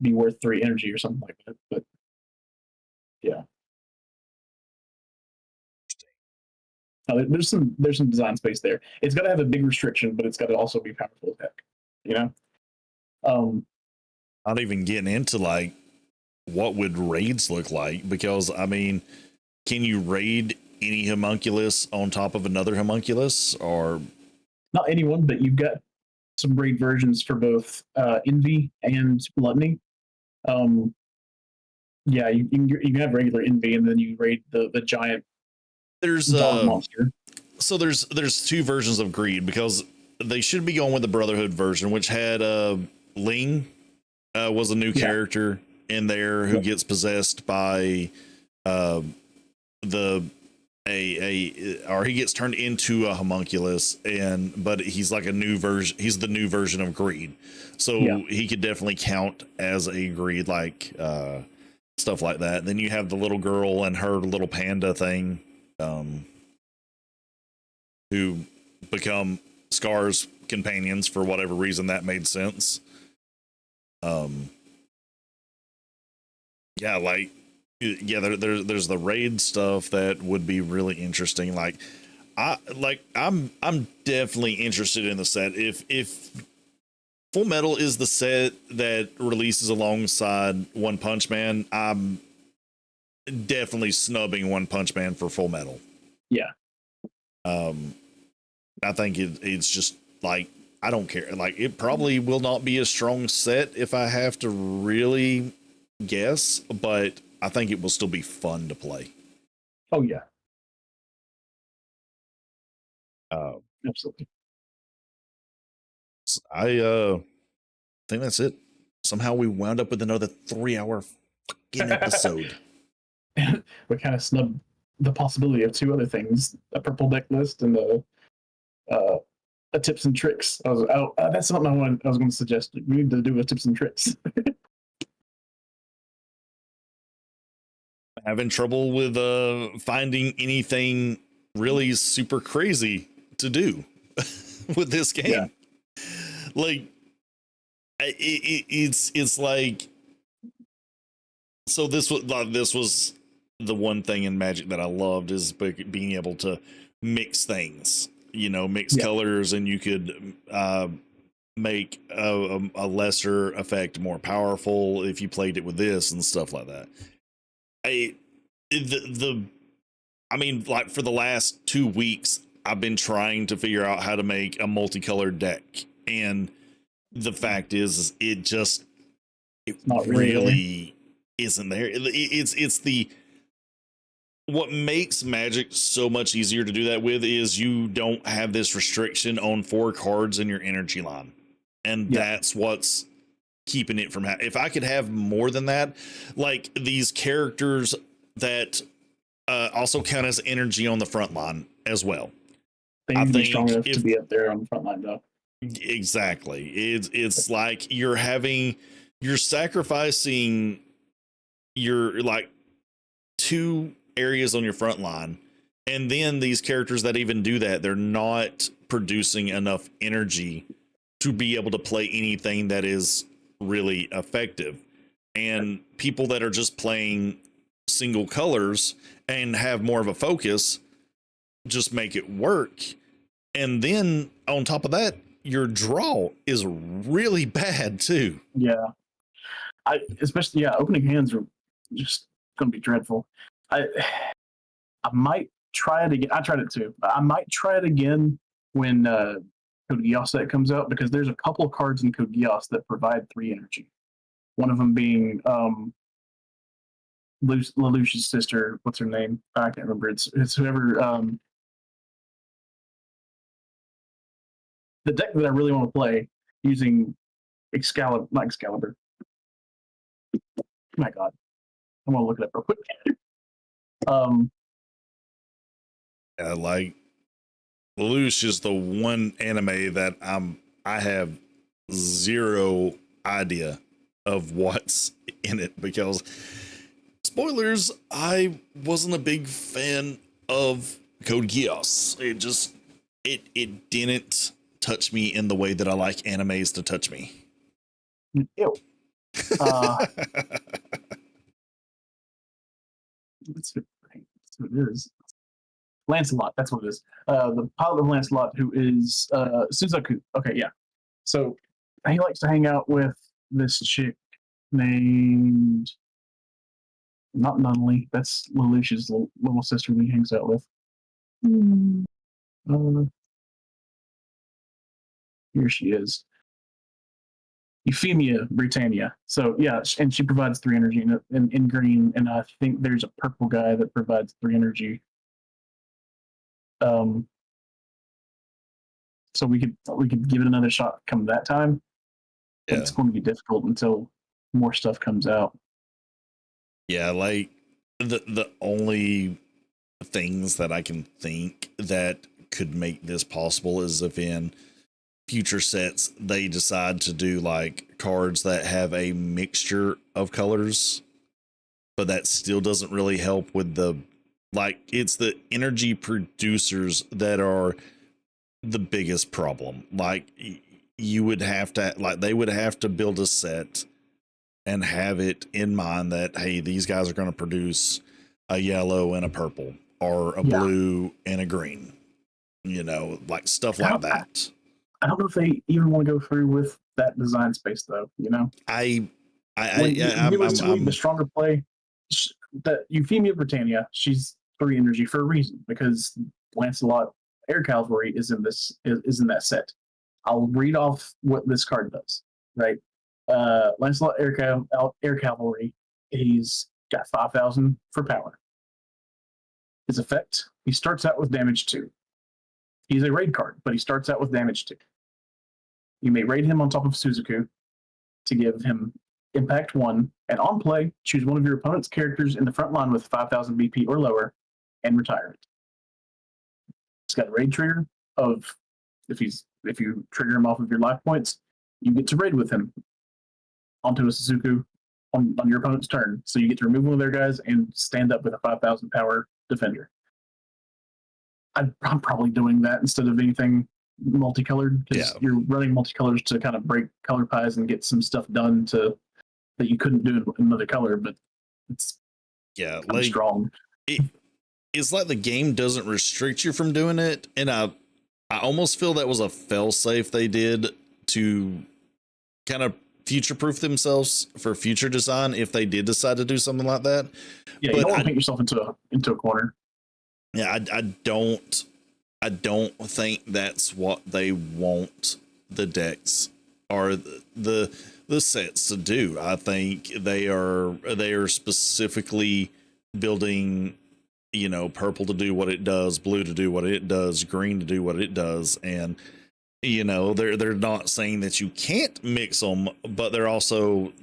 be worth 3 energy or something like that. But yeah, there's some design space there. It's got to have a big restriction, but it's got to also be powerful as heck. You know. Not even getting into like what would raids look like, because I mean, can you raid any homunculus on top of another homunculus, or Not anyone, but you've got some raid versions for both Envy and Gluttony. Yeah, you can have regular Envy, and then you raid the giant there's dog monster. so there's 2 versions of Greed, because they should be going with the Brotherhood version, which had Ling was a new character in there who gets possessed by or he gets turned into a homunculus, but he's like a new version. He's the new version of Greed, so he could definitely count as a Greed, like stuff like that. Then you have the little girl and her little panda thing, who become Scar's companions for whatever reason that made sense. Yeah, like there's the raid stuff that would be really interesting. Like I'm definitely interested in the set. If Full Metal is the set that releases alongside One Punch Man, I'm definitely snubbing One Punch Man for Full Metal. Yeah. I think it's just like, I don't care. Like, it probably will not be a strong set if I have to really guess, but I think it will still be fun to play. Oh yeah, I absolutely. think that's it. Somehow we wound up with another 3-hour fucking episode. We kind of snubbed the possibility of 2 other things: a purple deck list and a tips and tricks. That's something I was going to suggest. We need to do a tips and tricks. Having trouble with finding anything really super crazy to do with this game. Yeah. Like it's like, so this was the one thing in Magic that I loved, is being able to mix things, mix colors, and you could make a lesser effect more powerful if you played it with this and stuff like that. I mean, like, for the last 2 weeks, I've been trying to figure out how to make a multicolored deck, and the fact is, it not really isn't there. It's the, what makes Magic so much easier to do that with is you don't have this restriction on 4 cards in your energy line, and that's what's keeping it from if I could have more than that, like these characters that also count as energy on the front line as well. They need to be strong enough to be up there on the front line, though. Exactly. It's like you're sacrificing your, like, 2 areas on your front line, and then these characters that even do that, they're not producing enough energy to be able to play anything that is really effective. And people that are just playing single colors and have more of a focus, just make it work. And then on top of that, your draw is really bad too. Yeah, especially opening hands are just going to be dreadful. I might try it again. I tried it too. I might try it again when Code Geass set comes out, because there's a couple of cards in Code Geass that provide 3 energy. One of them being Lelouch's sister. What's her name? I can't remember. It's whoever. The deck that I really want to play using not Excalibur. My God, I'm gonna look it up real quick. Yeah, like Lelouch is the one anime that I have zero idea of what's in it, because spoilers, I wasn't a big fan of Code Geass. It didn't touch me in the way that I like animes to touch me. Ew. That's who it is. Lancelot, that's what it is. The pilot of Lancelot, who is Suzaku. Okay, yeah. So he likes to hang out with this chick named, not Nunley. That's Lelouch's little sister that he hangs out with. Here she is. Euphemia Britannia. So yeah, and she provides 3 energy in green, and I think there's a purple guy that provides 3 energy. So we could give it another shot come that time. But it's going to be difficult until more stuff comes out. Yeah, like the only things that I can think that could make this possible is if in future sets they decide to do like cards that have a mixture of colors, but that still doesn't really help with it's the energy producers that are the biggest problem. Like you would have to, like, they would have to build a set and have it in mind that, hey, these guys are going to produce a yellow and a purple, or a blue and a green, like stuff like that. I don't know if they even want to go through with that design space, though. I'm the stronger play. That Euphemia Britannia, she's 3 energy for a reason, because Lancelot Air Cavalry is in that set. I'll read off what this card does. Right, Lancelot Air Cavalry. He's got 5,000 for power. His effect: he starts out with damage 2. He's a raid card, but he starts out with damage 2. You may raid him on top of Suzaku to give him impact 1, and on play, choose one of your opponent's characters in the front line with 5,000 BP or lower, and retire it. It's got a raid trigger of if you trigger him off of your life points, you get to raid with him onto a Suzaku on your opponent's turn. So you get to remove one of their guys and stand up with a 5,000 power defender. I'm probably doing that instead of anything multicolored, because you're running multicolors to kind of break color pies and get some stuff done that you couldn't do in another color, but it's like strong. It's like the game doesn't restrict you from doing it, and I almost feel that was a fail-safe they did to kind of future-proof themselves for future design if they did decide to do something like that. Yeah, but you don't want to paint yourself into a corner. Yeah, I don't think that's what they want the decks or the sets to do. I think they are specifically building, purple to do what it does, blue to do what it does, green to do what it does, and they're not saying that you can't mix them, but they're also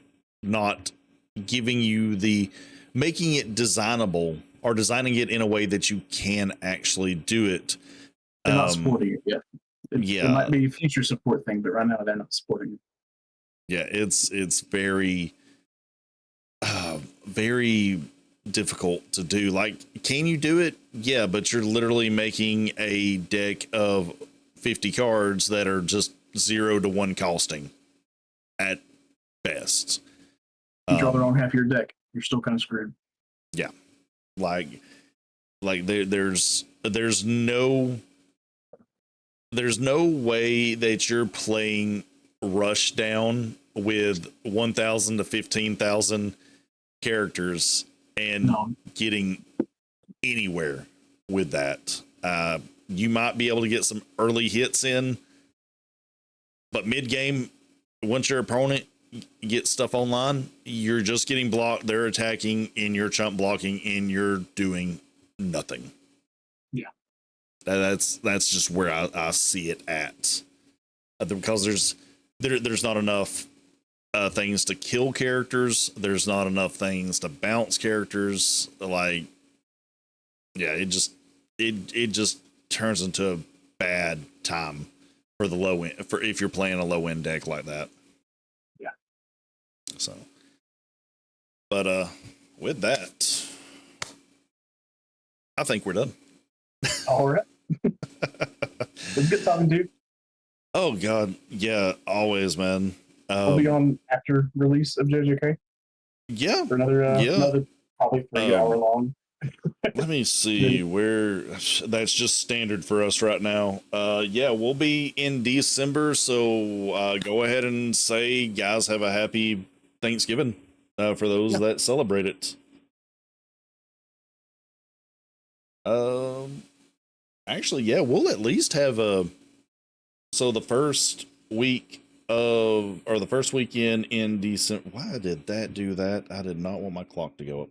not giving you making it designable, or designing it in a way that you can actually do it. They're not supporting it yet. It might be a future support thing, but right now they're not supporting it. Yeah, it's very, very difficult to do. Like, can you do it? Yeah, but you're literally making a deck of 50 cards that are just 0 to 1 costing at best. You draw the wrong half of your deck, you're still kind of screwed. Yeah. Like Like there's no way that you're playing Rushdown with 1,000 to 15,000 characters and No. getting anywhere with that. You might be able to get some early hits in, but mid game, once your opponent gets stuff online, you're just getting blocked. They're attacking, and you're chump blocking, and you're doing nothing. Yeah, that's just where I see it at, because there's not enough things to kill characters. There's not enough things to bounce characters. Like, yeah, it just turns into a bad time for the low end, for if you're playing a low end deck like that. Yeah. So, but with that, I think we're done. All right. It's good talking to you. Oh God, yeah, always, man. I'll be on after release of JJK Yeah, for another probably 3 hour long. let me see where that's just standard for us right now. Yeah, we'll be in December, so go ahead and say, guys, have a happy Thanksgiving for those that celebrate it. Actually, yeah, we'll at least have so the first week of, or the first weekend in December. Why did that do that? I did not want my clock to go up.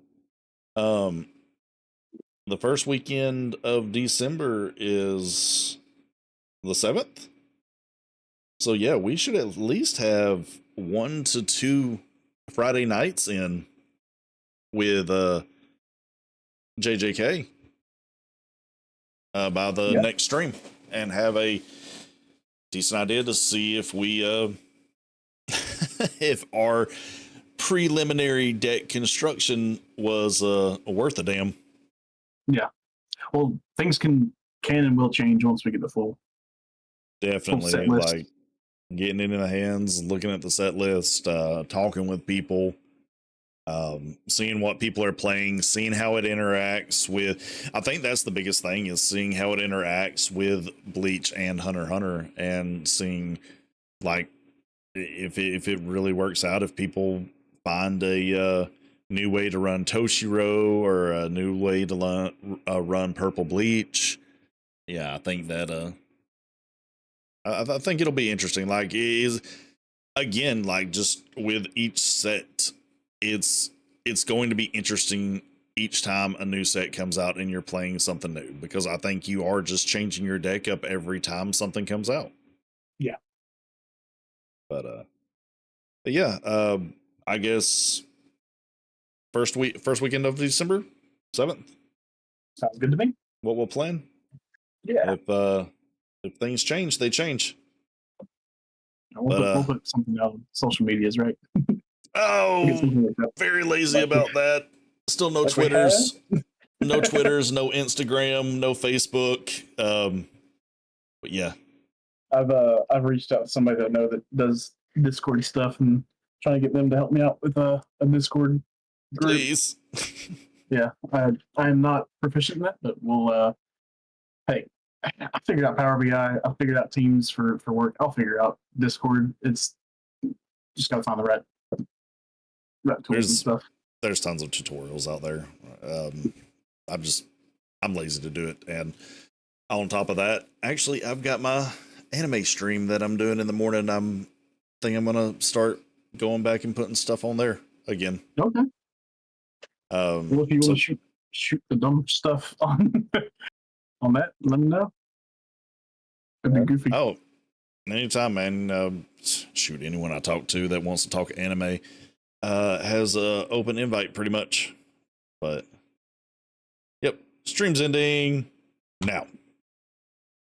The first weekend of December is the 7th. So yeah, we should at least have 1 to 2 Friday nights in with JJK by the next stream, and have a decent idea to see if we if our preliminary deck construction was worth a damn. Yeah. Well, things can and will change once we get the full Definitely, set list. like getting it in the hands, looking at the set list, talking with people, seeing what people are playing, seeing how it interacts with. I think that's the biggest thing, is seeing how it interacts with Bleach and Hunter x Hunter, and seeing like if it really works out, if people find a new way to run Toshiro, or a new way to run Purple Bleach. Yeah, I think that I think it'll be interesting. Like, is again, like, just with each set, it's going to be interesting each time a new set comes out and you're playing something new, because I think you are just changing your deck up every time something comes out. Yeah. But yeah, I guess first weekend of December 7th. Sounds good to me. What we'll plan. Yeah. If things change, they change. We'll put something on social medias, right? Oh, very lazy about that. Still no Twitters, no Twitters, no Instagram, no Facebook. But yeah, I've reached out to somebody that I know that does Discord stuff, and trying to get them to help me out with a Discord group. Please. Yeah, I am not proficient in that, but we'll. Hey, I figured out Power BI. I figured out Teams for work. I'll figure out Discord. It's just gotta find the right tools and stuff. There's tons of tutorials out there. I'm lazy to do it, and on top of that, actually, I've got my anime stream that I'm doing in the morning. I'm gonna start going back and putting stuff on there again. Okay. Well, if you want to shoot the dumb stuff on on that, let me know. It'd be goofy. Oh, anytime, man. Shoot, anyone I talk to that wants to talk anime has a open invite, pretty much. But yep, stream's ending now.